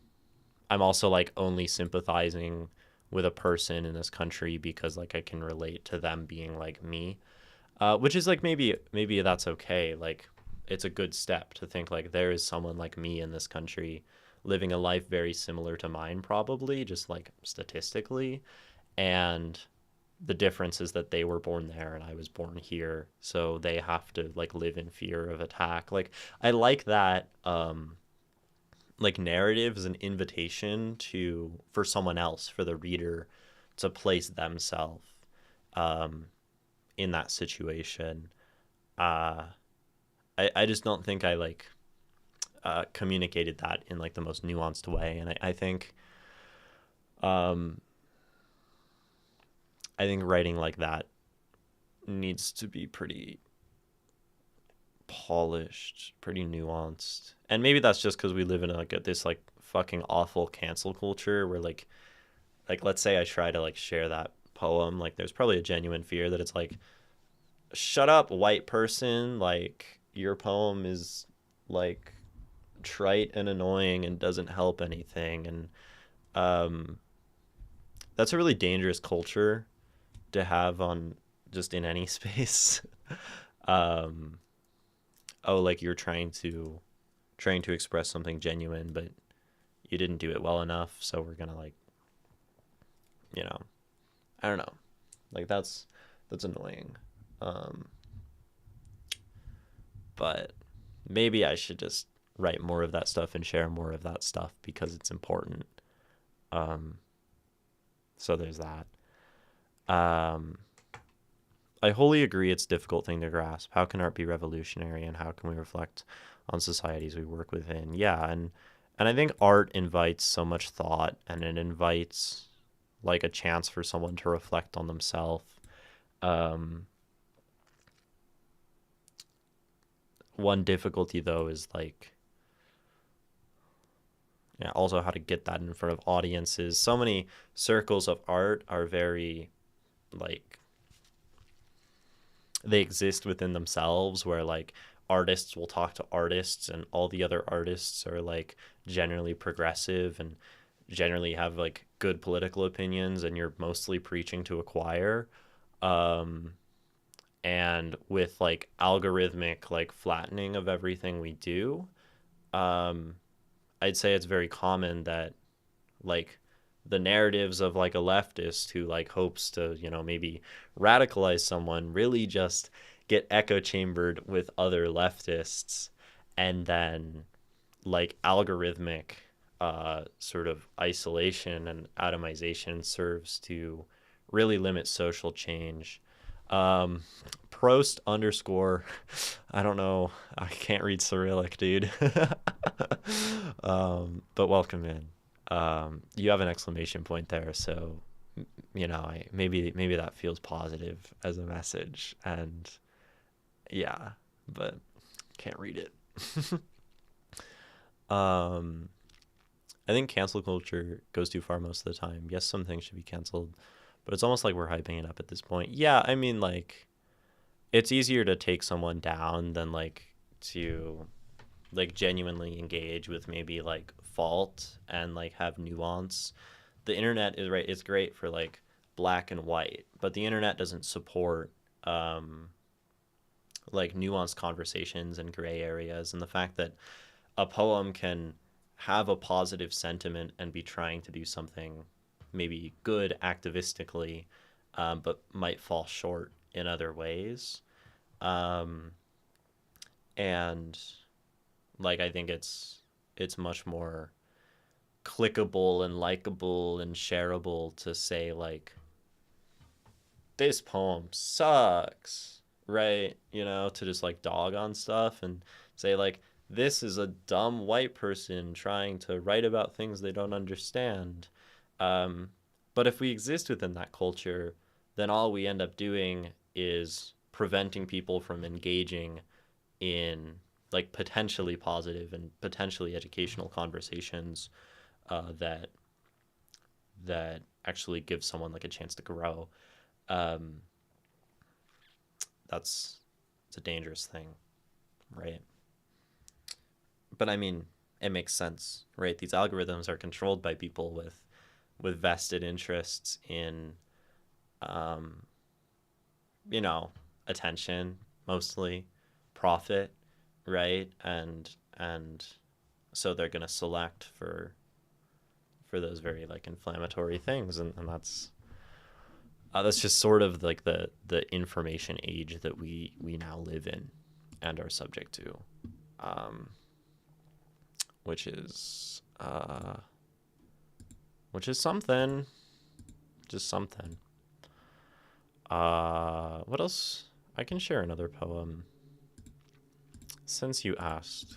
I'm also like only sympathizing with a person in this country because like I can relate to them being like me, which is like maybe that's okay. Like it's a good step to think like there is someone like me in this country living a life very similar to mine, probably just like statistically, and the difference is that they were born there and I was born here, so they have to like live in fear of attack. Like I like that like narrative is an invitation to for someone else, for the reader to place themselves um in that situation. uh I just don't think I like communicated that in like the most nuanced way, and um I think writing like that needs to be pretty polished, pretty nuanced. And maybe that's just because we live in like this like fucking awful cancel culture where like let's say I try to like share that poem, like there's probably a genuine fear that it's like, shut up, white person, like your poem is like trite and annoying and doesn't help anything. And um that's a really dangerous culture to have on just in any space. um oh, like you're trying to express something genuine, but you didn't do it well enough, so we're gonna like, you know, I don't know, like that's annoying. Um, but maybe I should just write more of that stuff and share more of that stuff because it's important. Um, so there's that. Um, I wholly agree it's a difficult thing to grasp. How can art be revolutionary and how can we reflect on societies we work within? Yeah, and I think art invites so much thought and it invites like a chance for someone to reflect on themselves. Um, one difficulty though is like, yeah, also how to get that in front of audiences. So many circles of art are very like they exist within themselves where like artists will talk to artists and all the other artists are like generally progressive and generally have like good political opinions and you're mostly preaching to a choir. um and with like algorithmic like flattening of everything we do, um I'd say it's very common that like the narratives of like a leftist who like hopes to, maybe radicalize someone really just get echo chambered with other leftists, and then like algorithmic sort of isolation and atomization serves to really limit social change. um Prost underscore, I don't know, I can't read Cyrillic, dude. But welcome in. You have an exclamation point there, so maybe that feels positive as a message, and yeah, but can't read it. um I think cancel culture goes too far most of the time. Yes, some things should be canceled, but it's almost like we're hyping it up at this point. Yeah, I mean, like, it's easier to take someone down than like to like genuinely engage with maybe like fault and like have nuance. The internet is right, it's great for like black and white, but the internet doesn't support um like nuanced conversations and gray areas, and the fact that a poem can have a positive sentiment and be trying to do something maybe good activistically, but might fall short in other ways. Um, and like I think it's much more clickable and likable and shareable to say like this poem sucks, right? To just like dog on stuff and say like this is a dumb white person trying to write about things they don't understand. Um, But if we exist within that culture, then all we end up doing is preventing people from engaging in like potentially positive and potentially educational conversations that actually give someone like a chance to grow. Um, that's it's a dangerous thing, right? But I mean, it makes sense, right? These algorithms are controlled by people with vested interests in, um, you know, attention, mostly profit, right? And so they're gonna select for those very like inflammatory things, and that's just sort of like the information age that we now live in and are subject to, um, which is something, just something. What else? I can share another poem since you asked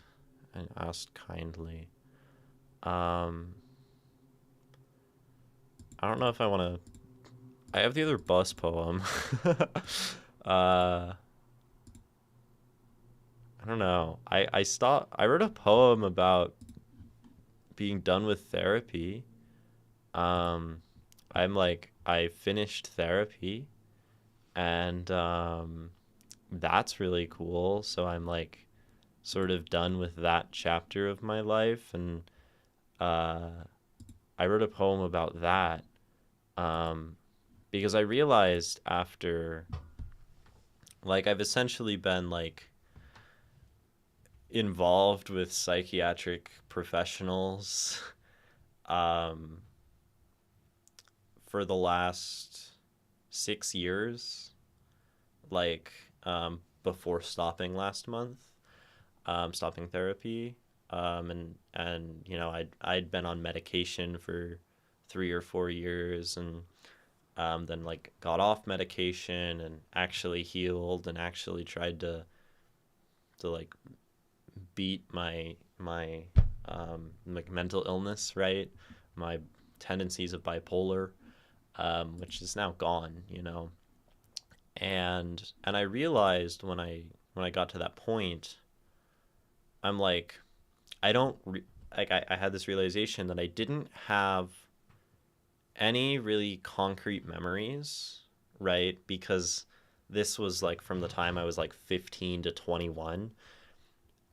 and asked kindly. Um, I don't know if I want to. I have the other bus poem. uh, I don't know. I stopped. I wrote a poem about being done with therapy. Um, I finished therapy, and that's really cool. So I'm like sort of done with that chapter of my life, and uh, I wrote a poem about that, um, because I realized after, like, I've essentially been like involved with psychiatric professionals um, for the last 6 years, like before stopping last month, stopping therapy, and you know I'd been on medication for 3 or 4 years, and then like got off medication and actually healed and actually tried to like beat my like mental illness, right? My tendencies of bipolar, which is now gone, you know. And I realized when I got to that point, I'm like, I don't like I had this realization that I didn't have any really concrete memories, right? Because this was like from the time I was like 15 to 21.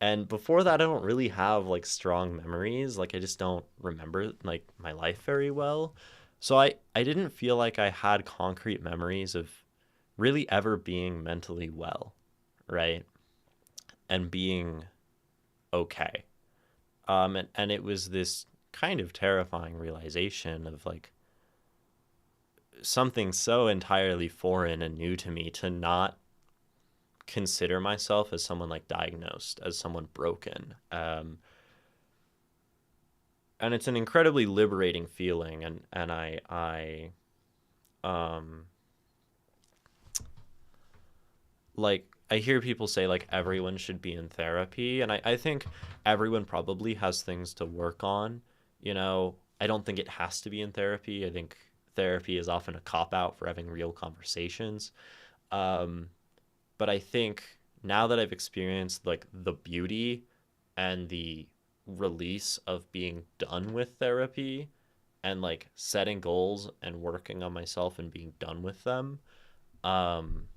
And before that, I don't really have like strong memories. Like I just don't remember like my life very well. So I didn't feel like I had concrete memories of really ever being mentally well, right? And being okay. And it was this kind of terrifying realization of like something so entirely foreign and new to me to not consider myself as someone like diagnosed, as someone broken. And it's an incredibly liberating feeling. And um, like, I hear people say like everyone should be in therapy. And I think everyone probably has things to work on. You know, I don't think it has to be in therapy. I think therapy is often a cop out for having real conversations. Um, but I think now that I've experienced like the beauty and the release of being done with therapy and like setting goals and working on myself and being done with them, um,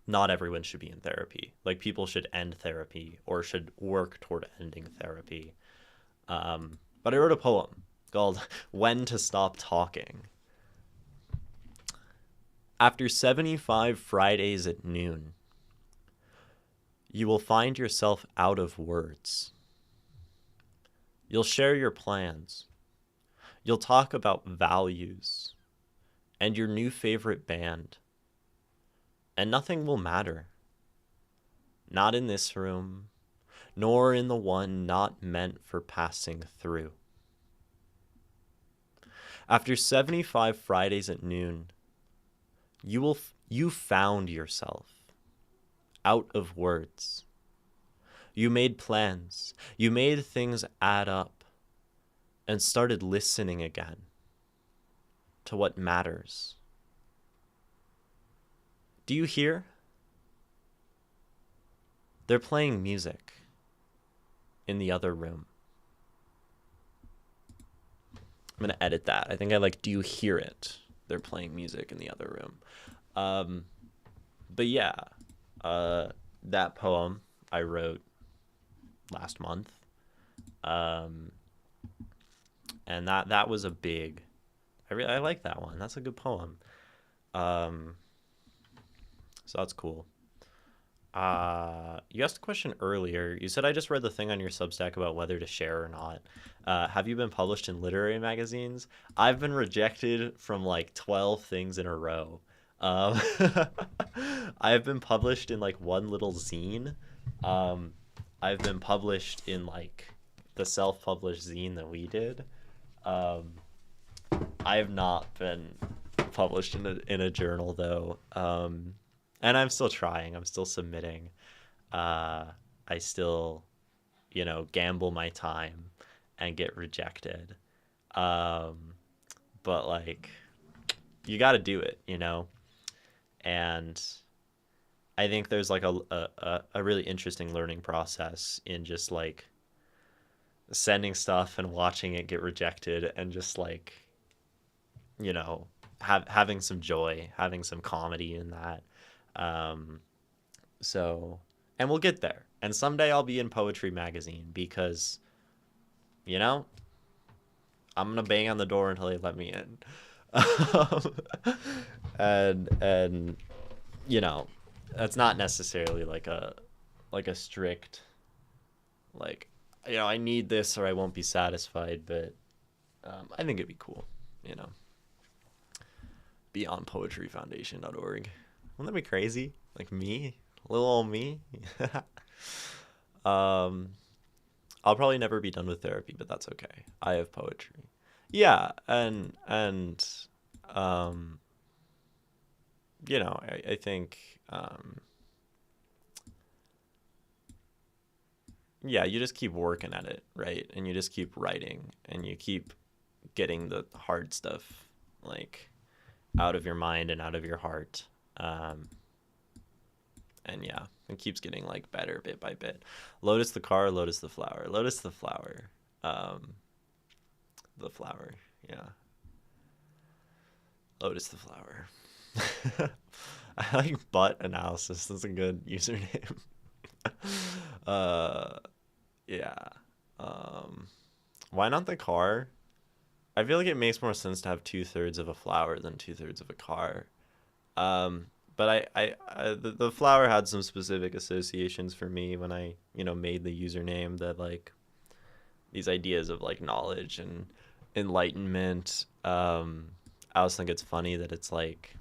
not everyone should be in therapy. Like people should end therapy or should work toward ending therapy. But I wrote a poem called When to Stop Talking. After 75 Fridays at noon, you will find yourself out of words. You'll share your plans. You'll talk about values and your new favorite band. And nothing will matter. Not in this room, nor in the one not meant for passing through. After 75 Fridays at noon, you found yourself out of words. You made plans. You made things add up and started listening again. to what matters. Do you hear? They're playing music in the other room. I'm going to edit that. I think I like, do you hear it? They're playing music in the other room. But yeah, that poem I wrote last month. And that was a big, I like that one. That's a good poem. So that's cool. You asked a question earlier. You said I just read the thing on your Substack about whether to share or not. Have you been published in literary magazines? I've been rejected from like 12 things in a row. Um, I've been published in like one little zine. I've been published in like the self-published zine that we did. I have not been published in a journal though. And I'm still trying. I'm still submitting. I still, gamble my time and get rejected. But like, you got to do it, And I think there's like a really interesting learning process in just like sending stuff and watching it get rejected and just like, having some joy, having some comedy in that. So, and we'll get there. And someday I'll be in Poetry Magazine because, I'm going to bang on the door until they let me in. And, that's not necessarily like a strict, like, I need this or I won't be satisfied, but, I think it'd be cool, be on poetryfoundation.org. Wouldn't that be crazy? Like me? Little old me? I'll probably never be done with therapy, but that's okay. I have poetry. Yeah, and I think yeah, you just keep working at it, right? And you just keep writing and you keep getting the hard stuff like out of your mind and out of your heart. And yeah, it keeps getting like better bit by bit. Lotus the car, Lotus the flower, Lotus the flower. The flower, yeah. Lotus the flower. I like butt analysis. That's a good username. Yeah. Why not the car? I feel like it makes more sense to have 2/3 of a flower than 2/3 of a car. But the flower had some specific associations for me when I, made the username, that like these ideas of like knowledge and enlightenment. I also think it's funny that it's like,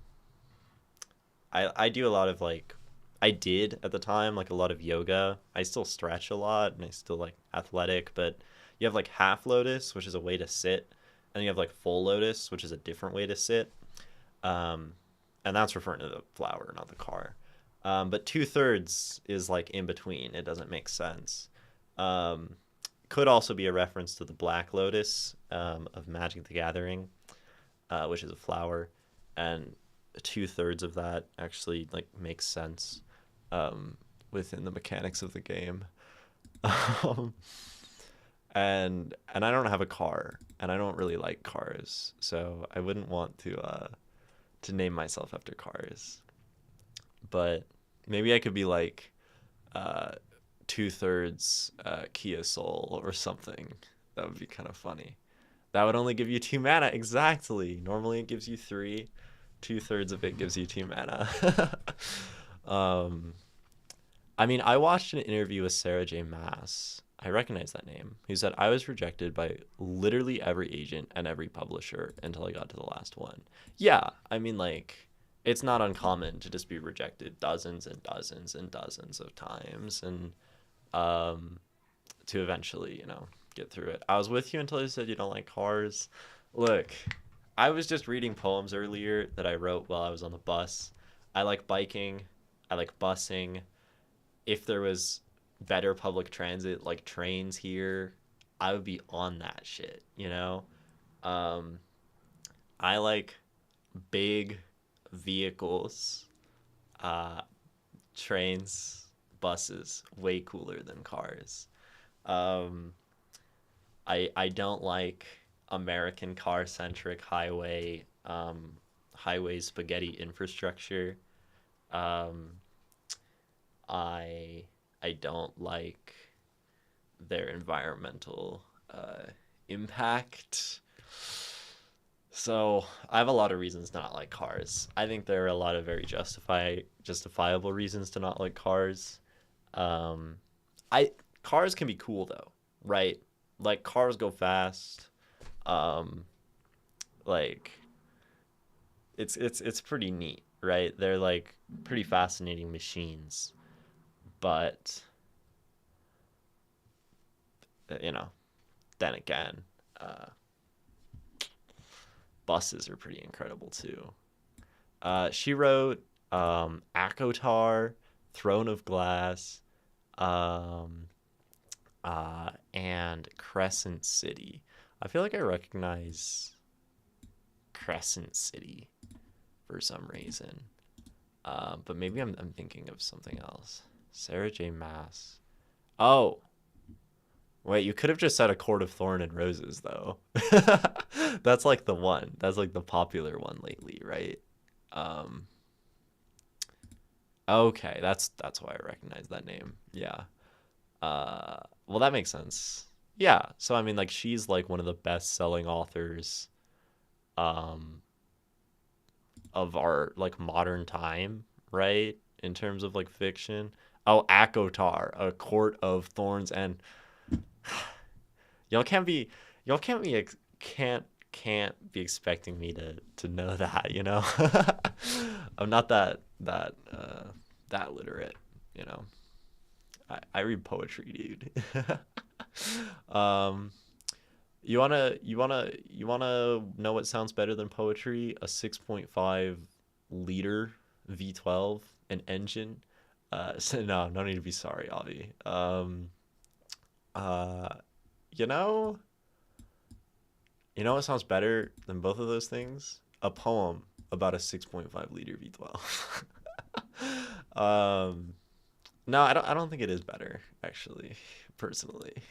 I do a lot of like, I did at the time, like a lot of yoga. I still stretch a lot and I still like athletic, but you have like half lotus, which is a way to sit. And you have like full lotus, which is a different way to sit. And that's referring to the flower, not the car. But 2/3 is like in between. It doesn't make sense. Could also be a reference to the black lotus of Magic the Gathering, which is a flower. And 2/3 of that actually like makes sense within the mechanics of the game. And I don't have a car, and I don't really like cars, so I wouldn't want to name myself after cars. But maybe I could be like 2/3 Kia Soul or something. That would be kind of funny. That would only give you 2 mana. Exactly. Normally it gives you 3. 2/3 of it gives you 2 mana. I mean, I watched an interview with Sarah J. Maas. I recognize that name. Who said, I was rejected by literally every agent and every publisher until I got to the last one. Yeah, I mean, like, it's not uncommon to just be rejected dozens and dozens and dozens of times, and to eventually, get through it. I was with you until you said you don't like cars. Look, I was just reading poems earlier that I wrote while I was on the bus. I like biking. I like busing. If there was better public transit like trains here, I would be on that shit. I like big vehicles, uh, trains, buses, way cooler than cars. Um, I don't like American car centric highway spaghetti infrastructure. Um, I I don't like their environmental impact. So I have a lot of reasons to not like cars. I think there are a lot of very justifiable reasons to not like cars. Um, I Cars can be cool though, right? Like cars go fast. Um, like it's pretty neat, right? They're like pretty fascinating machines, but you know, then again, uh, buses are pretty incredible too. She wrote Akotar, Throne of Glass, um, and Crescent City. I feel like I recognize Crescent City for some reason, but maybe I'm thinking of something else. Sarah J. Maas. Oh, wait, you could have just said A Court of Thorn and Roses, though. That's like the one. That's like the popular one lately, right? Um, okay, that's why I recognize that name. Yeah. Well, that makes sense. Yeah. So I mean, like, she's like one of the best-selling authors, um, of our like modern time, right? In terms of like fiction. Oh, Akotar, A Court of Thorns and y'all can't be y'all can't be can't be expecting me to know that, you know. I'm not that literate, you know. I read poetry, dude. um you wanna know what sounds better than poetry? A 6.5 liter V12, an engine. So no need to be sorry, Avi. Uh you know You know what sounds better than both of those things? A poem about a 6.5 liter V12. um, no, I don't think it is better, actually, personally.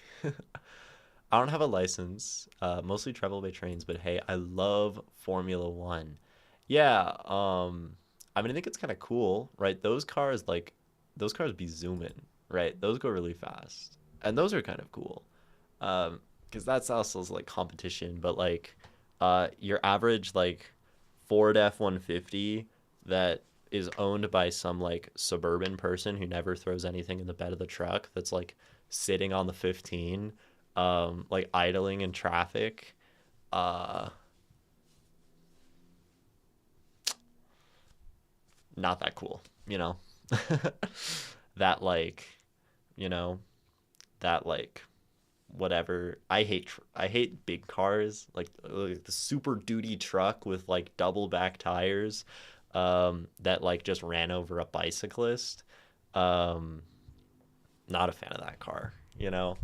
I don't have a license, mostly travel by trains, but hey, I love Formula One. Yeah, I mean, I think it's kind of cool, right? Those cars be zooming, right? Those go really fast, and those are kind of cool. Because that's also like competition, but like, your average like Ford F-150 that is owned by some like suburban person who never throws anything in the bed of the truck that's like sitting on the 15, like idling in traffic. Uh, Not that cool, you know. That like, you know, that like whatever. I hate big cars like the Super Duty truck with like double back tires, that like just ran over a bicyclist. Um, Not a fan of that car, you know.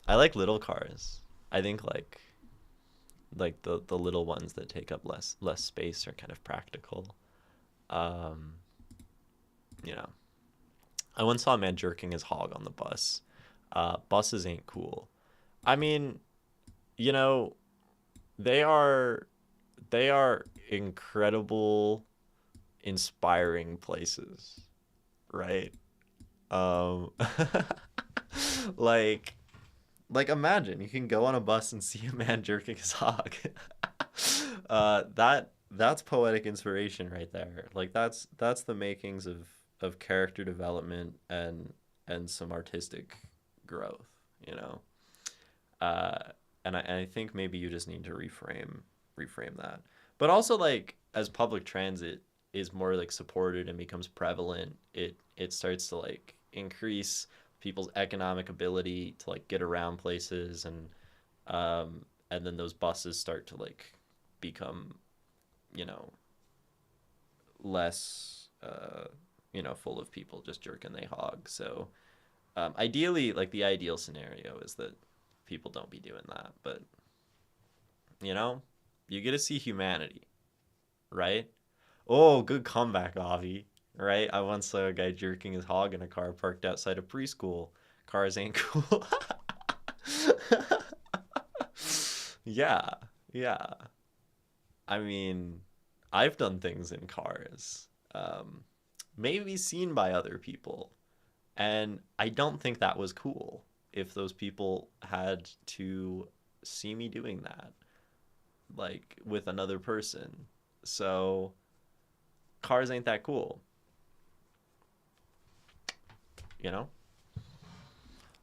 I like little cars. I think like the little ones that take up less space are kind of practical. Um, you know, I once saw a man jerking his hog on the bus. Buses ain't cool. I mean, you know, they are they are incredible, inspiring places, right? Um, like imagine you can go on a bus and see a man jerking his hog. That's poetic inspiration right there. Like that's the makings of character development and some artistic growth, you know. Uh, and I think maybe you just need to reframe that. But also like as public transit is more like supported and becomes prevalent, it starts to like increase people's economic ability to like get around places, and then those buses start to like become, you know, less full of people just jerking they hog. So ideally, like the ideal scenario is that people don't be doing that, but you know, you get to see humanity, right? Oh, good comeback, Avi. Right? I once saw a guy jerking his hog in a car parked outside a preschool. Cars ain't cool. Yeah, yeah. I mean, I've done things in cars, um, maybe seen by other people, and I don't think that was cool if those people had to see me doing that, like with another person. So, cars ain't that cool, you know?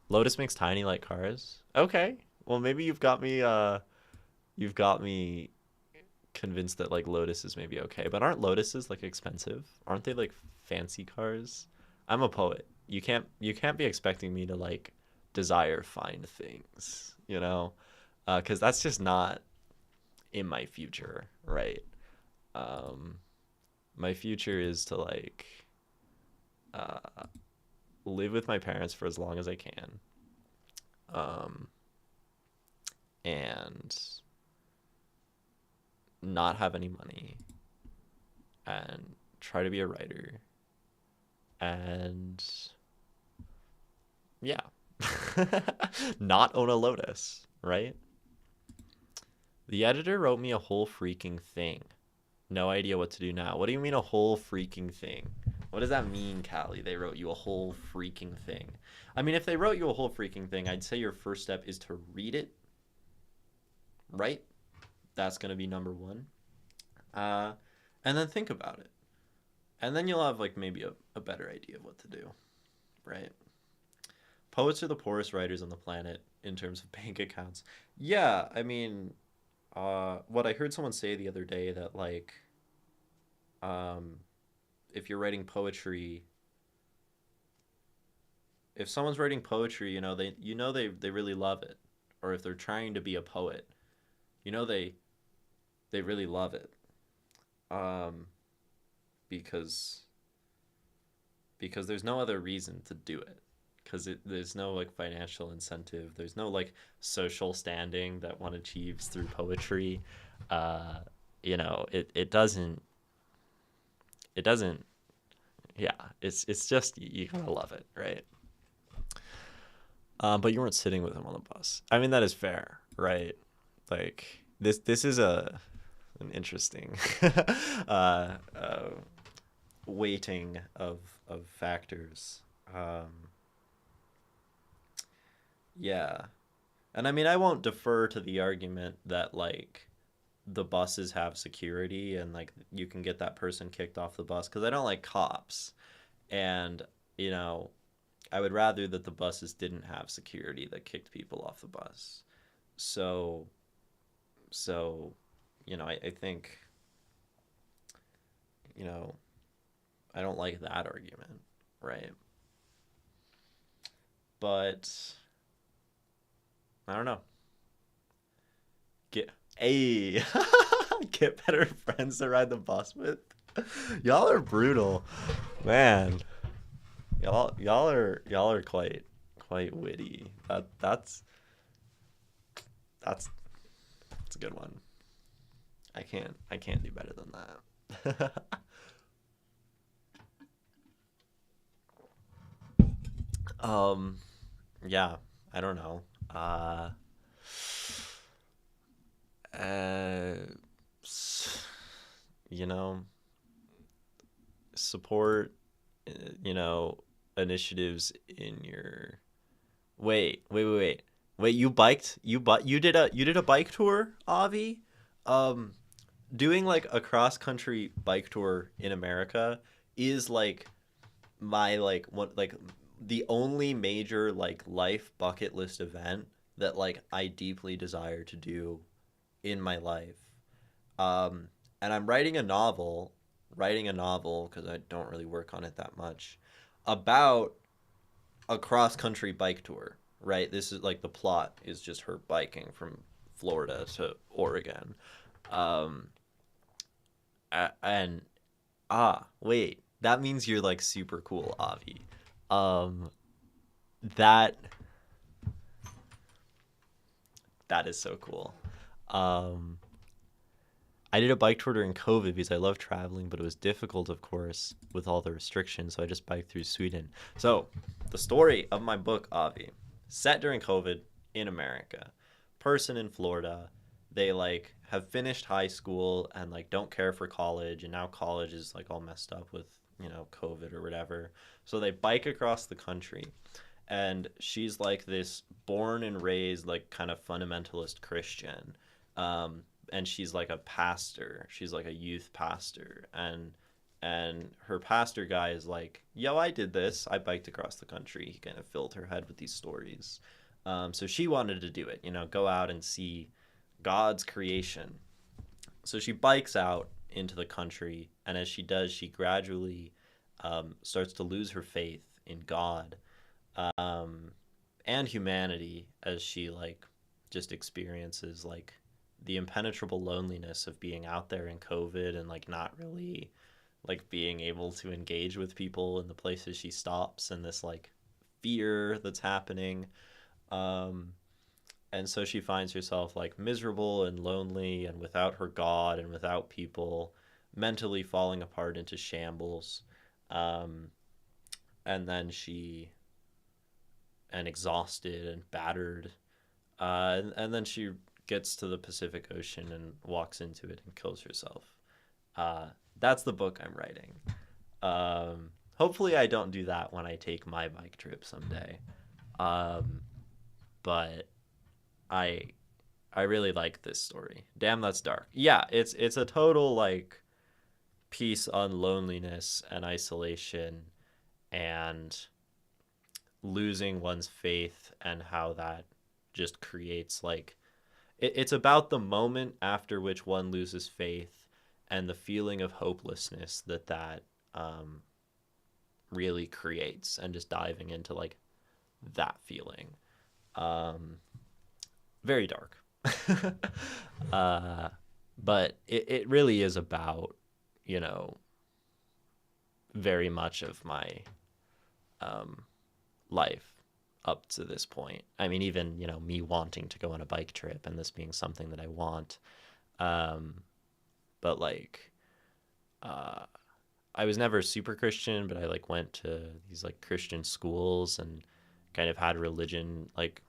Lotus makes tiny like cars. Okay. Well, maybe you've got me convinced that like Lotus is maybe okay. But aren't Lotuses like expensive? Aren't they like fancy cars? I'm a poet. You can't be expecting me to like desire fine things, you know? Cuz that's just not in my future, right? Um my future is to like uh live with my parents for as long as I can. Um and not have any money and try to be a writer and yeah. Not own a Lotus, right? The editor wrote me a whole freaking thing. No idea what to do now. What do you mean a whole freaking thing? What does that mean, Callie? They wrote you a whole freaking thing. I mean, if they wrote you a whole freaking thing, I'd say your first step is to read it, right? That's going to be number one. Uh, and then think about it. And then you'll have like maybe a better idea of what to do, right? Poets are the poorest writers on the planet in terms of bank accounts. Yeah, I mean, what I heard someone say the other day that like, um, if you're writing poetry, if someone's writing poetry, they really love it, or if they're trying to be a poet, you know they really love it, um, because there's no other reason to do it. Because there's no like financial incentive. There's no like social standing that one achieves through poetry. Uh, it doesn't. Yeah, it's just you gotta love it, right? But you weren't sitting with him on the bus. I mean, that is fair, right? Like this is an interesting uh, uh, weighting of factors. Um, yeah, and I mean, I won't defer to the argument that like the buses have security and like you can get that person kicked off the bus because I don't like cops. And, you know, I would rather that the buses didn't have security that kicked people off the bus. So, so, I think, you know, I don't like that argument, right? But I don't know. Get a get better friends to ride the bus with. Y'all are brutal, man. Y'all are quite witty. That's a good one. I can't do better than that. um, yeah, I don't know. Uh, you know, support, uh, you know, initiatives in your. Wait. You did a bike tour, Avi? Um, Doing like a cross country bike tour in America is like my like what like the only major like life bucket list event that like I deeply desire to do in my life. Um, and I'm writing a novel because I don't really work on it that much about a cross country bike tour. Right, this is like the plot is just her biking from Florida to Oregon. Um, and wait, that means you're like super cool, Avi. Um, that that is so cool. Um, I did a bike tour during COVID because I love traveling, but it was difficult, of course, with all the restrictions. So I just biked through Sweden. So the story of my book, Avi, set during COVID in America. Person in Florida, they like have finished high school and like don't care for college, and now college is like all messed up with COVID or whatever. So they bike across the country, and she's like this born and raised like kind of fundamentalist Christian, um, and she's like a pastor. She's like a youth pastor, and her pastor guy is like, "Yo, I did this. I biked across the country." He kind of filled her head with these stories. So she wanted to do it, go out and see God's creation. So she bikes out into the country, and as she does, she gradually starts to lose her faith in God, um, and humanity, as she like just experiences like the impenetrable loneliness of being out there in COVID and like not really like being able to engage with people in the places she stops, and this like fear that's happening. Um, and so she finds herself like miserable and lonely and without her God and without people, mentally falling apart into shambles. Um, and then she and exhausted and battered. And then she gets to the Pacific Ocean and walks into it and kills herself. Uh, that's the book I'm writing. Hopefully, I don't do that when I take my bike trip someday. Um, but I I really like this story. Damn, that's dark. Yeah, it's a total like piece on loneliness and isolation and losing one's faith, and how that just creates like it's about the moment after which one loses faith and the feeling of hopelessness that um, really creates, and just diving into like that feeling. Um, Very dark. uh, but it really is about, you know, very much of my um, life up to this point. I mean, even, me wanting to go on a bike trip and this being something that I want. Um, but like, uh, I was never super Christian, but I like went to these like Christian schools and kind of had religion like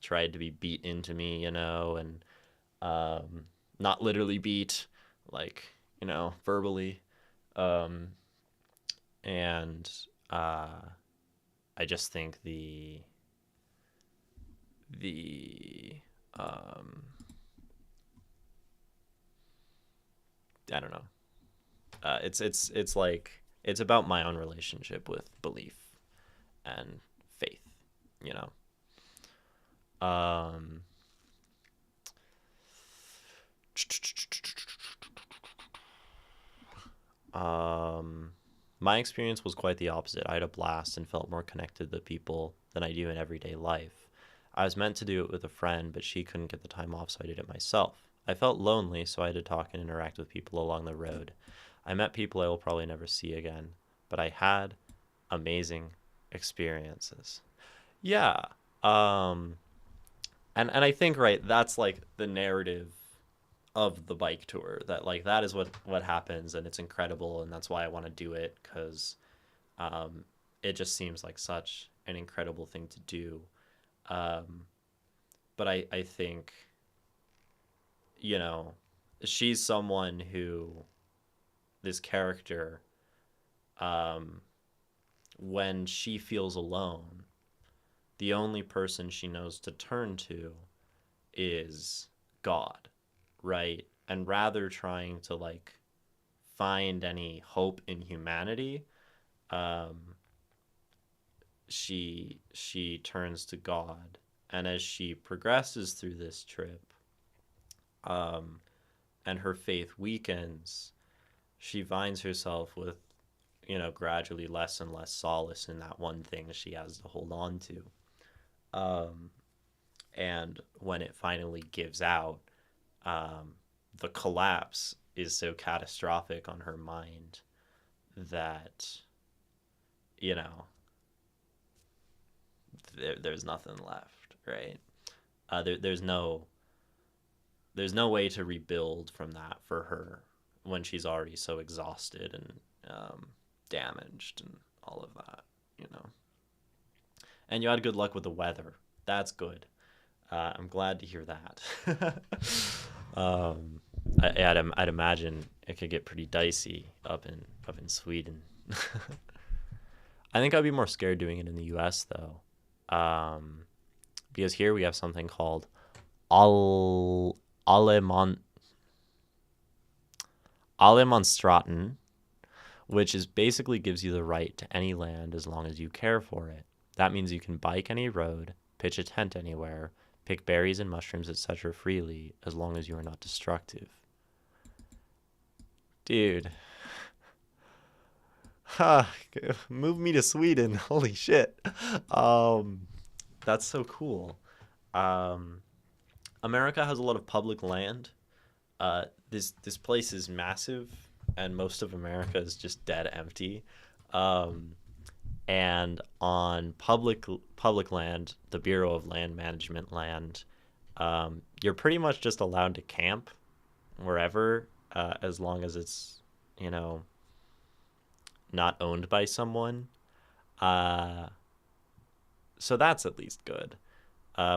tried to be beat into me, and um, not literally beat, like, verbally. Um, and I just think the I don't know. It's like it's about my own relationship with belief and faith, you know. Um, um, my experience was quite the opposite. I had a blast and felt more connected to people than I do in everyday life. I was meant to do it with a friend, but she couldn't get the time off, so I did it myself. I felt lonely, so I had to talk and interact with people along the road. I met people I will probably never see again, but I had amazing experiences. Yeah. Um, and I think, right, that's like the narrative of the bike tour, that like that is what happens, and it's incredible, and that's why I want to do it, because um, it just seems like such an incredible thing to do. Um, but I think, you know, she's someone who, this character, um, when she feels alone, the only person she knows to turn to is God, right? And rather trying to like find any hope in humanity, um, she turns to God. And as she progresses through this trip, um, and her faith weakens, she finds herself with, gradually less and less solace in that one thing she has to hold on to. Um, and when it finally gives out, um, the collapse is so catastrophic on her mind that, you know, there's nothing left, right? There's no there's no way to rebuild from that for her when she's already so exhausted and damaged and all of that, you know. And you had good luck with the weather. That's good. I'm glad to hear that. um, I'd imagine it could get pretty dicey up in Sweden. I think I'd be more scared doing it in the U.S. though, because here we have something called all Alemon Alemonstraten, which is basically gives you the right to any land as long as you care for it. That means you can bike any road, pitch a tent anywhere, pick berries and mushrooms, etc. freely as long as you are not destructive. Dude. Ha, move me to Sweden. Holy shit. That's so cool. Um, America has a lot of public land. This place is massive, and most of America is just dead empty. Um, and on public land, the Bureau of Land Management land, you're pretty much just allowed to camp wherever, as long as it's, you know, not owned by someone. Uh, so that's at least good.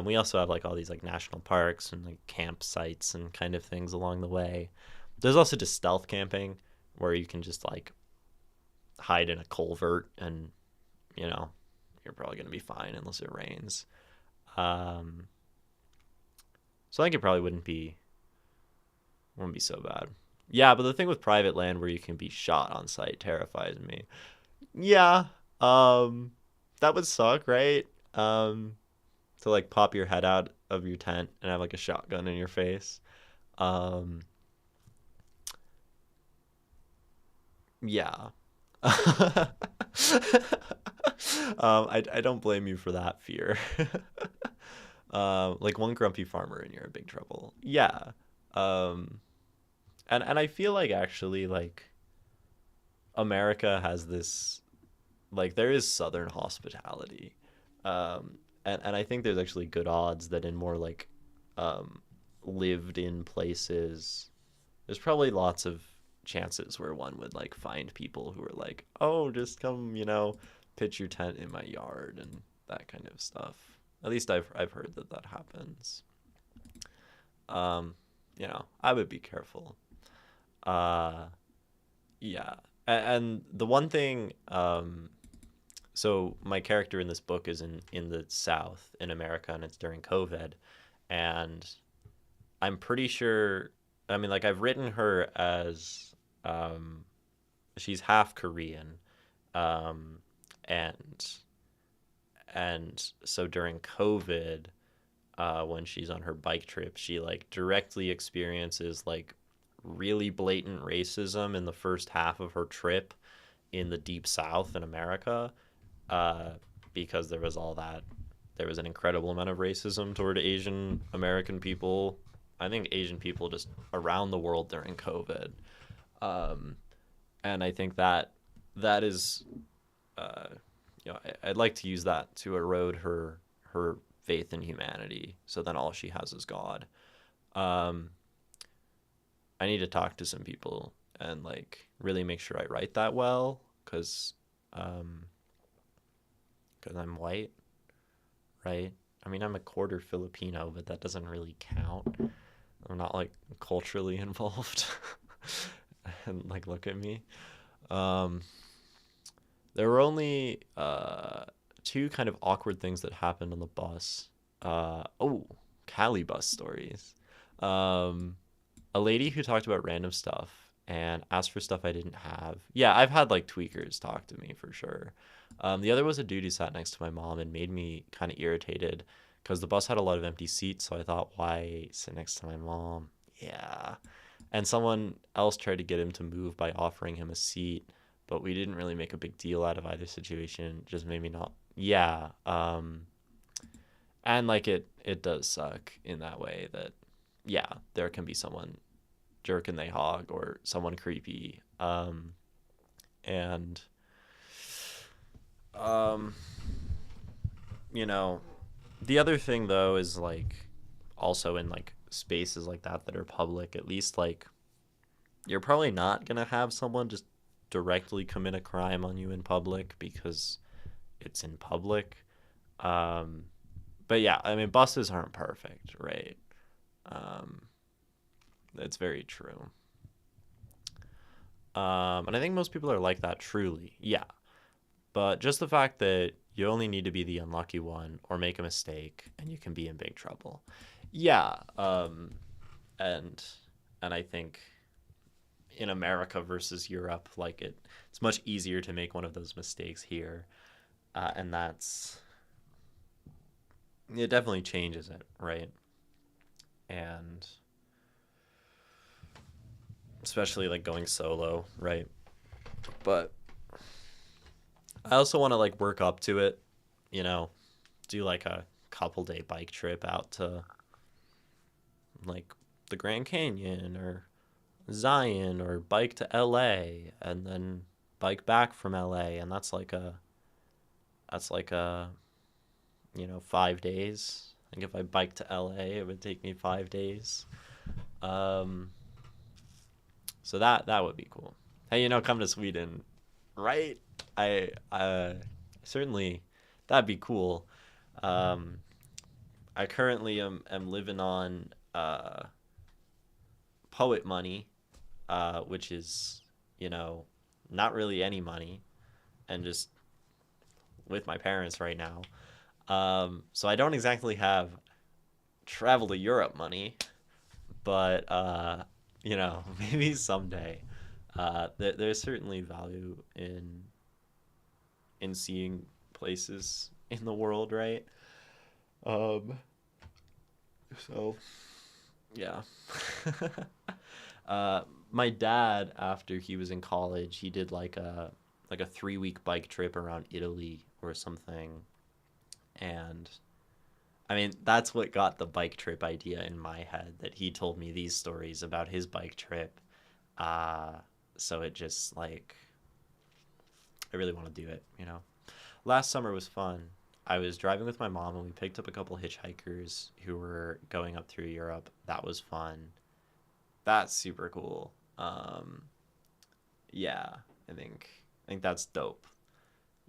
We also have like all these like national parks and like campsites and kind of things along the way. There's also just stealth camping where you can just like hide in a culvert and, you know, you're probably going to be fine unless it rains. Um, so I think it probably wouldn't be so bad. Yeah, but the thing with private land where you can be shot on site terrifies me. Yeah, that would suck, right? To like pop your head out of your tent and have like a shotgun in your face. Um, yeah. I don't blame you for that fear. Like one grumpy farmer and you're in big trouble. Yeah. Um, and I feel like actually like America has this, like there is Southern hospitality. And I think there's actually good odds that in more like um, lived in places, there's probably lots of chances where one would like find people who are like, oh, just come, you know, pitch your tent in my yard and that kind of stuff. At least I've heard that that happens. Um, you know, I would be careful. Uh, yeah, and the one thing, so my character in this book is in the South in America, and it's during COVID, and I'm pretty sure. I mean, like I've written her as um, she's half Korean, um, and so during COVID, when she's on her bike trip, she like directly experiences like really blatant racism in the first half of her trip in the deep South in America, uh, because there was all that. There was an incredible amount of racism toward Asian American people. I think Asian people just around the world during COVID, um, and I think that that is, uh, you know, I'd like to use that to erode her faith in humanity. So then all she has is God. Um, I need to talk to some people and like really make sure I write that well, um, because I'm white, right? I mean, I'm a quarter Filipino, but that doesn't really count. I'm not like culturally involved. And like, look at me. Um, there were only two kind of awkward things that happened on the bus. Oh, Cali bus stories. Um, a lady who talked about random stuff and asked for stuff I didn't have. Yeah, I've had like tweakers talk to me for sure. The other was a dude who sat next to my mom and made me kind of irritated because the bus had a lot of empty seats. So I thought, why sit next to my mom? Yeah. And someone else tried to get him to move by offering him a seat, but we didn't really make a big deal out of either situation. It just made me not. Yeah. And like it does suck in that way that, yeah, there can be someone jerk and they hog or someone creepy. And um, you know, the other thing though is like also in like spaces like that are public, at least like you're probably not gonna have someone just directly commit a crime on you in public because it's in public. Um, but yeah, I mean, buses aren't perfect, right? Um, that's very true. And I think most people are like that truly. Yeah. But just the fact that you only need to be the unlucky one or make a mistake and you can be in big trouble. Yeah. And and I think in America versus Europe, like it's much easier to make one of those mistakes here. And that's it definitely changes it, right? And especially like going solo, right? But I also want to like work up to it, you know, do like a couple day bike trip out to like the Grand Canyon or Zion or bike to LA and then bike back from LA and that's like a 5 days. I think if I bike to LA it would take me 5 days. Um so that would be cool. Hey, come to Sweden, right? I certainly that'd be cool. Um I currently am living on poet money, which is, you know, not really any money, and just with my parents right now. So I don't exactly have travel to Europe money, but maybe someday. There's certainly value in seeing places in the world, right? Um, so yeah. My dad, after he was in college, he did like a 3 week bike trip around Italy or something, and I mean that's what got the bike trip idea in my head. That he told me these stories about his bike trip, uh, so it just like I really want to do it. Last summer was fun. I was driving with my mom and we picked up a couple hitchhikers who were going up through Europe. That was fun. That's super cool. Yeah, I think I think that's dope.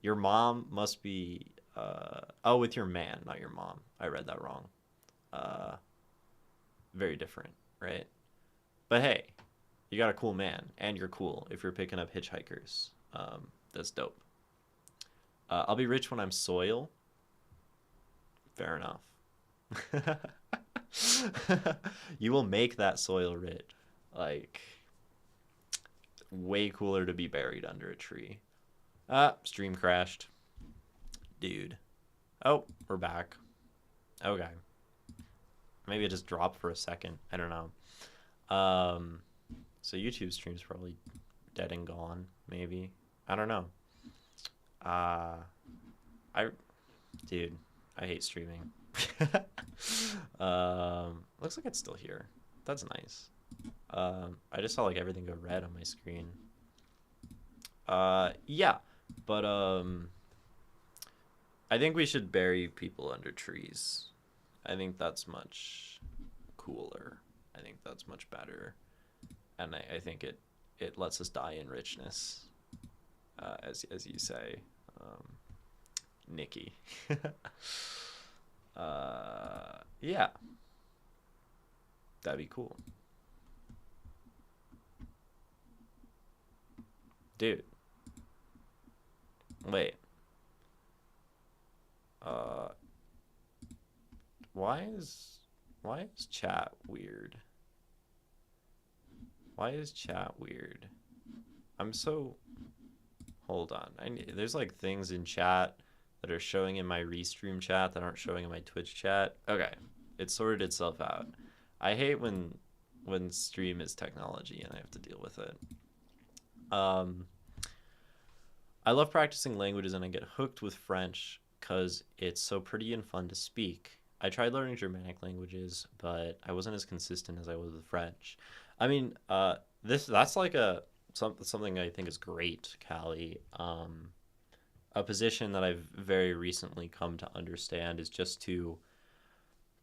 Your mom must be oh, with your man, not your mom. I read that wrong. Uh Very different, right? But hey, you got a cool man and you're cool if you're picking up hitchhikers. That's dope. I'll be rich when I'm soil. Fair enough. You will make that soil rich. Like way cooler to be buried under a tree. Stream crashed. Dude. Oh, we're back. Okay. Maybe it just dropped for a second. I don't know. So YouTube stream's probably dead and gone, maybe. I don't know. Uh I Dude, I hate streaming. Looks like it's still here. That's nice. I just saw like everything go red on my screen. Yeah, but I think we should bury people under trees. I think that's much cooler. I think that's much better, and I think it lets us die in richness, as you say, Nikki. Yeah, that'd be cool, dude. Wait, uh, why is chat weird? Why is chat weird? I'm so Hold on. There's like things in chat that are showing in my restream chat that aren't showing in my Twitch chat. Okay, it sorted itself out. I hate when stream is technology and I have to deal with it. Um, I love practicing languages and I get hooked with French because it's so pretty and fun to speak. I tried learning Germanic languages, but I wasn't as consistent as I was with French. I mean, that's like something I think is great, Callie. A position that I've very recently come to understand is just to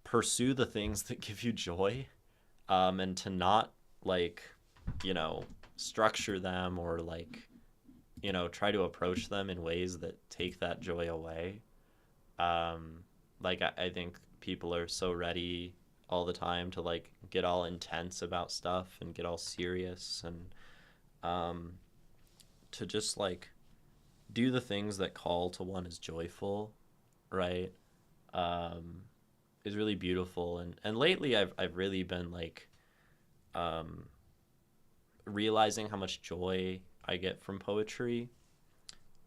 pursue the things that give you joy, and to not like, you know, structure them or like, you know, try to approach them in ways that take that joy away. I think people are so ready all the time to like get all intense about stuff and get all serious, and um, to just like do the things that call to one as joyful, right? Um, is really beautiful, and lately I've really been like um, realizing how much joy I get from poetry.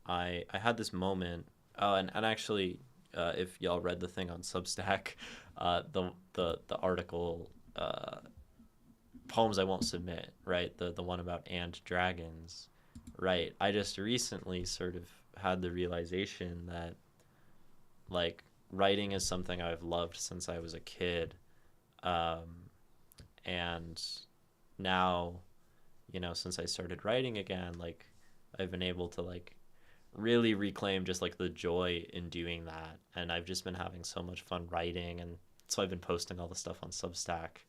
I had this moment. Oh, and actually, if y'all read the thing on Substack, the article, poems I won't submit, right? The one about and dragons, right? I just recently sort of had the realization that like writing is something I've loved since I was a kid, um, and now, you know, since I started writing again, like I've been able to like really reclaim just like the joy in doing that. And I've just been having so much fun writing. And so I've been posting all the stuff on Substack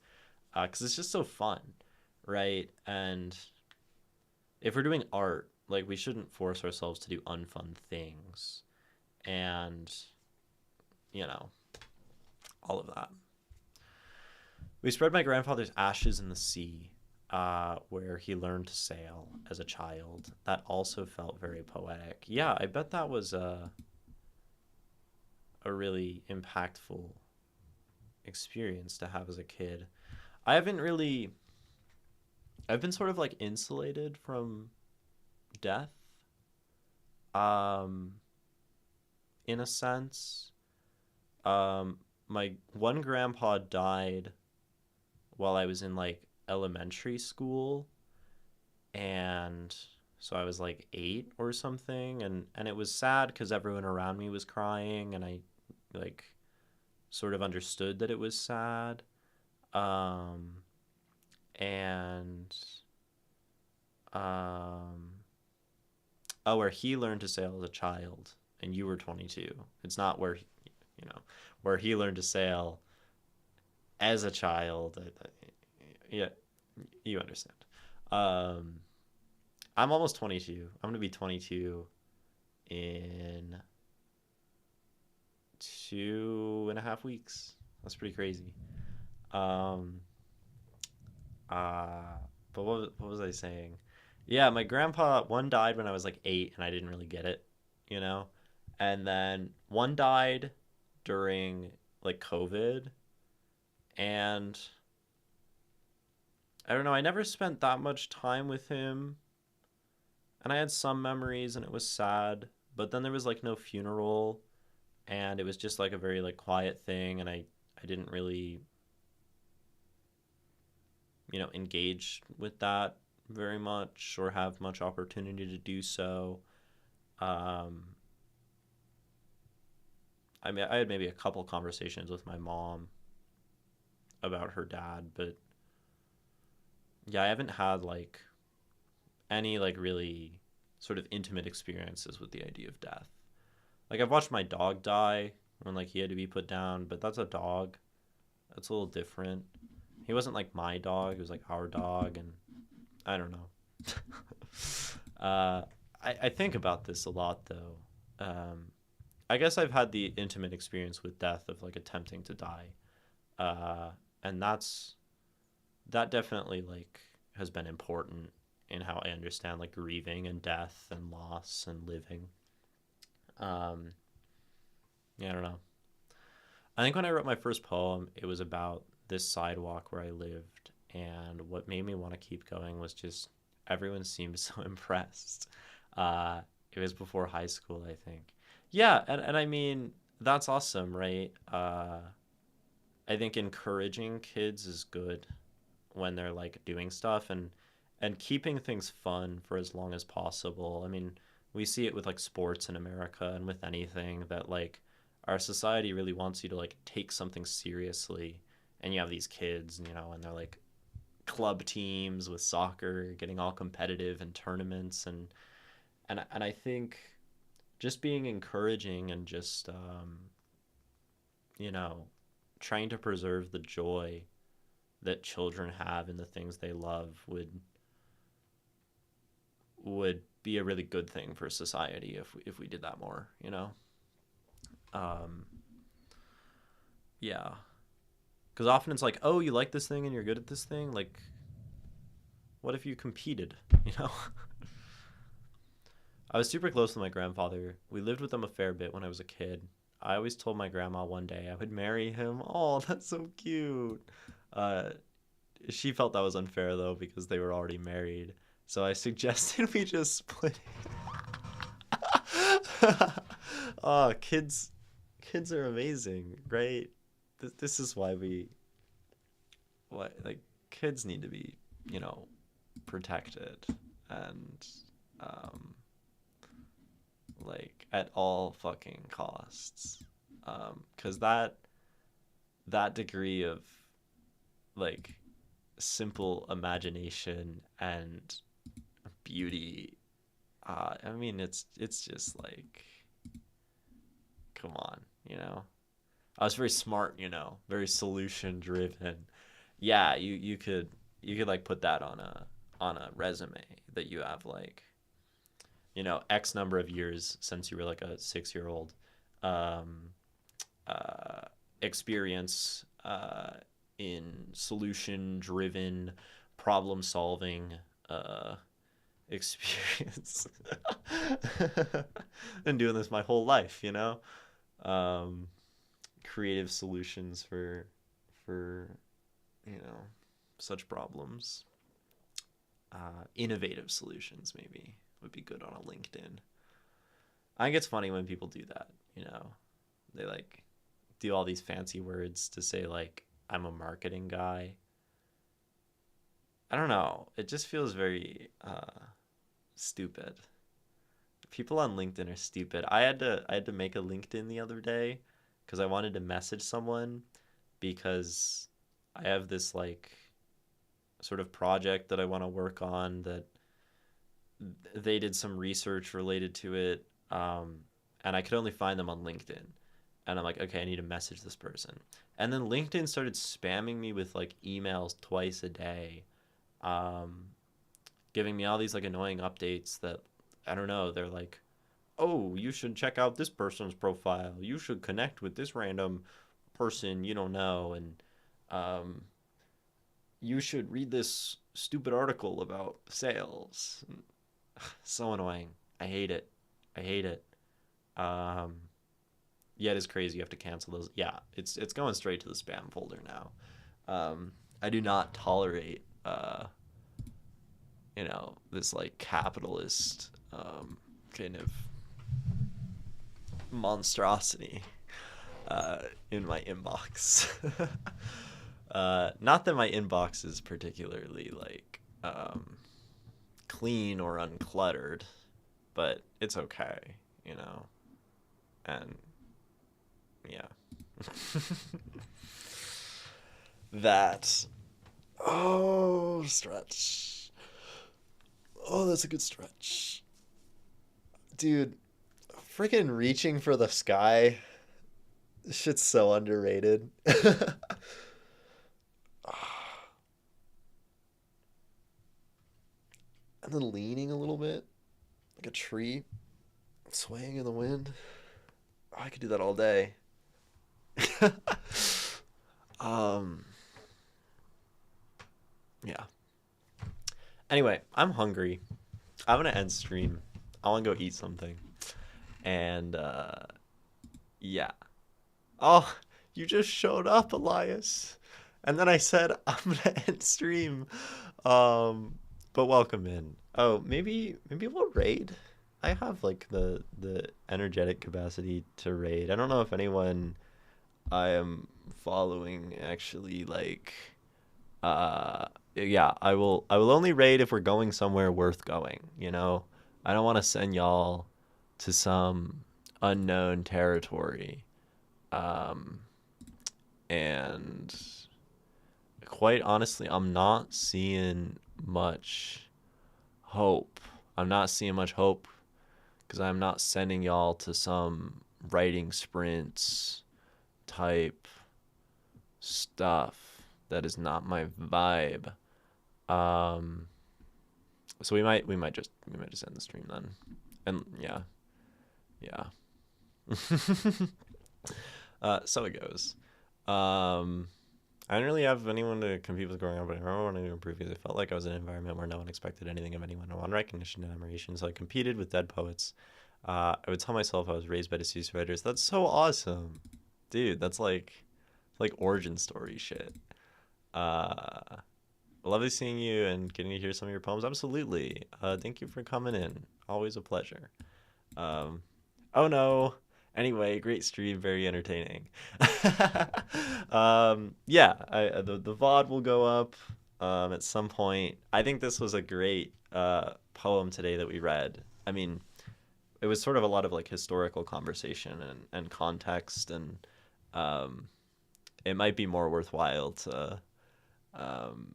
because it's just so fun, right? And if we're doing art, like we shouldn't force ourselves to do unfun things. And, you know, all of that. We spread my grandfather's ashes in the sea, where he learned to sail as a child. That also felt very poetic. Yeah, I bet that was a really impactful experience to have as a kid. I haven't really, I've been sort of like insulated from death, um, in a sense. Um, my one grandpa died while I was in like elementary school, and so I was like 8 or something, and it was sad because everyone around me was crying, and I like sort of understood that it was sad. Um, and um, oh, where he learned to sail as a child, and you were 22. It's not where you know where he learned to sail as a child. Yeah, you understand. Um, I'm almost 22. I'm gonna be 22 in 2.5 weeks. That's pretty crazy. Um, uh, but what was I saying? Yeah, my grandpa, one died when I was like 8, and I didn't really get it, you know. And then one died during like COVID, and I don't know. I never spent that much time with him, and I had some memories, and it was sad. But then there was like no funeral, and it was just like a very like quiet thing, and I didn't really, you know, engage with that very much or have much opportunity to do so. Um, I mean, I had maybe a couple conversations with my mom about her dad, but yeah, I haven't had like any like really sort of intimate experiences with the idea of death. Like I've watched my dog die when like he had to be put down, but that's a dog. That's a little different. He wasn't like my dog; it was like our dog, and I don't know. uh, I think about this a lot though. Um, I guess I've had the intimate experience with death of like attempting to die, uh, and that definitely like has been important in how I understand like grieving and death and loss and living. Um, yeah, I don't know. I think when I wrote my first poem, it was about this sidewalk where I lived, and what made me want to keep going was just everyone seemed so impressed. It was before high school, I think. Yeah, and I mean that's awesome, right? I think encouraging kids is good when they're like doing stuff, and keeping things fun for as long as possible. I mean, we see it with like sports in America and with anything that like our society really wants you to like take something seriously, and you have these kids, you know, and they're like club teams with soccer getting all competitive in tournaments, and I think just being encouraging and just you know, trying to preserve the joy that children have in the things they love would be a really good thing for society if we did that more, you know? Um, yeah. Because often it's like, oh, you like this thing and you're good at this thing? Like, what if you competed, you know? I was super close with my grandfather. We lived with him a fair bit when I was a kid. I always told my grandma one day I would marry him. Oh, that's so cute. Uh, she felt that was unfair though because they were already married. So I suggested we just split it. Oh, kids are amazing, right? This is why like kids need to be, you know, protected and um like at all fucking costs. 'Cause that degree of like simple imagination and beauty, I mean it's just like, come on, you know. I was very smart, you know, very solution driven. Yeah, you could like put that on a resume that you have like, you know, X number of years since you were like a 6 year old, um, uh, experience in solution driven problem solving experience. Been doing this my whole life, you know. Um, Creative solutions for you know such problems. Innovative solutions maybe would be good on a LinkedIn. I think it's funny when people do that. You know, they like do all these fancy words to say like I'm a marketing guy. I don't know. It just feels very stupid. People on LinkedIn are stupid. I had to make a LinkedIn the other day because I wanted to message someone because I have this like sort of project that I want to work on that they did some research related to it, and I could only find them on LinkedIn. And I'm like, okay, I need to message this person. And then LinkedIn started spamming me with like emails twice a day, um, giving me all these like annoying updates that I don't know. They're like, oh, you should check out this person's profile. You should connect with this random person you don't know, and um, you should read this stupid article about sales. So annoying. I hate it. I hate it. Um, yeah, it is crazy. You have to cancel those. Yeah, it's going straight to the spam folder now. I do not tolerate this like capitalist kind of monstrosity in my inbox. Not that my inbox is particularly like clean or uncluttered, but it's okay, you know. And yeah. That. Oh, stretch. Oh, that's a good stretch. Dude, freaking reaching for the sky. This shit's so underrated. And then leaning a little bit, like a tree, swaying in the wind. Oh, I could do that all day. um, yeah. Anyway, I'm hungry. I'm gonna end stream. I want to go eat something. And yeah. Oh, you just showed up, Elias. And then I said I'm gonna end stream. Um, but welcome in. Oh, maybe we'll raid. I have like the energetic capacity to raid. I don't know if anyone I am following actually like yeah, I will only raid if we're going somewhere worth going, you know? I don't want to send y'all to some unknown territory. Um and quite honestly, I'm not seeing much hope. I'm not seeing much hope because I'm not sending y'all to some writing sprints type stuff. That is not my vibe. Um, so we might just end the stream then. And yeah, yeah. So it goes. Um, I didn't really have anyone to compete with growing up, but I remember wanting to improve because I felt like I was in an environment where no one expected anything of anyone. I wanted recognition and admiration, so I competed with dead poets. I would tell myself I was raised by deceased writers. That's so awesome, dude. That's like origin story shit. Uh, Lovely seeing you and getting to hear some of your poems. Absolutely. Thank you for coming in. Always a pleasure. Um, oh no. Anyway, great stream, very entertaining. Yeah, the VOD will go up at some point. I think this was a great poem today that we read. I mean, it was sort of a lot of like historical conversation and context, and um, it might be more worthwhile to um,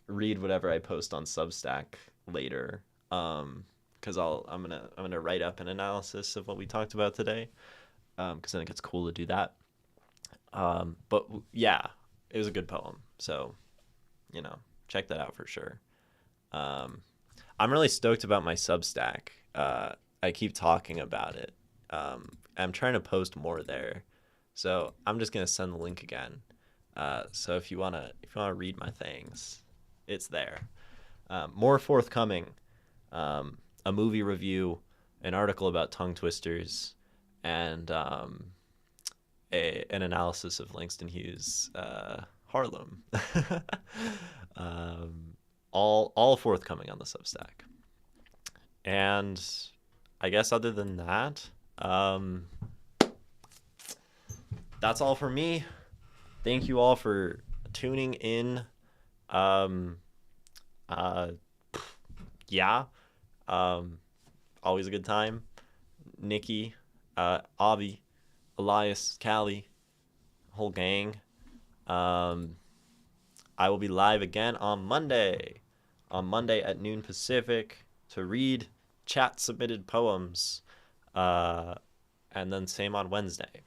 read whatever I post on Substack later. Because I'm gonna write up an analysis of what we talked about today. Because I think it's cool to do that. But yeah, it was a good poem. So, check that out for sure. Um, I'm really stoked about my Substack. I keep talking about it. I'm trying to post more there. So I'm just gonna send the link again. So if you wanna read my things, it's there. More forthcoming. A movie review, an article about tongue twisters, and an analysis of Langston Hughes' Harlem. um, all forthcoming on the Substack. And I guess other than that, that's all for me. Thank you all for tuning in. Um, uh, yeah. Always a good time. Nikki, Avi, Elias, Callie, whole gang. I will be live again on Monday. On Monday at noon Pacific to read chat submitted poems. And then same on Wednesday.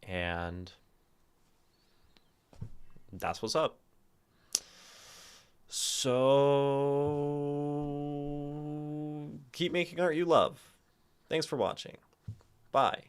And that's what's up. So keep making art you love. Thanks for watching. Bye.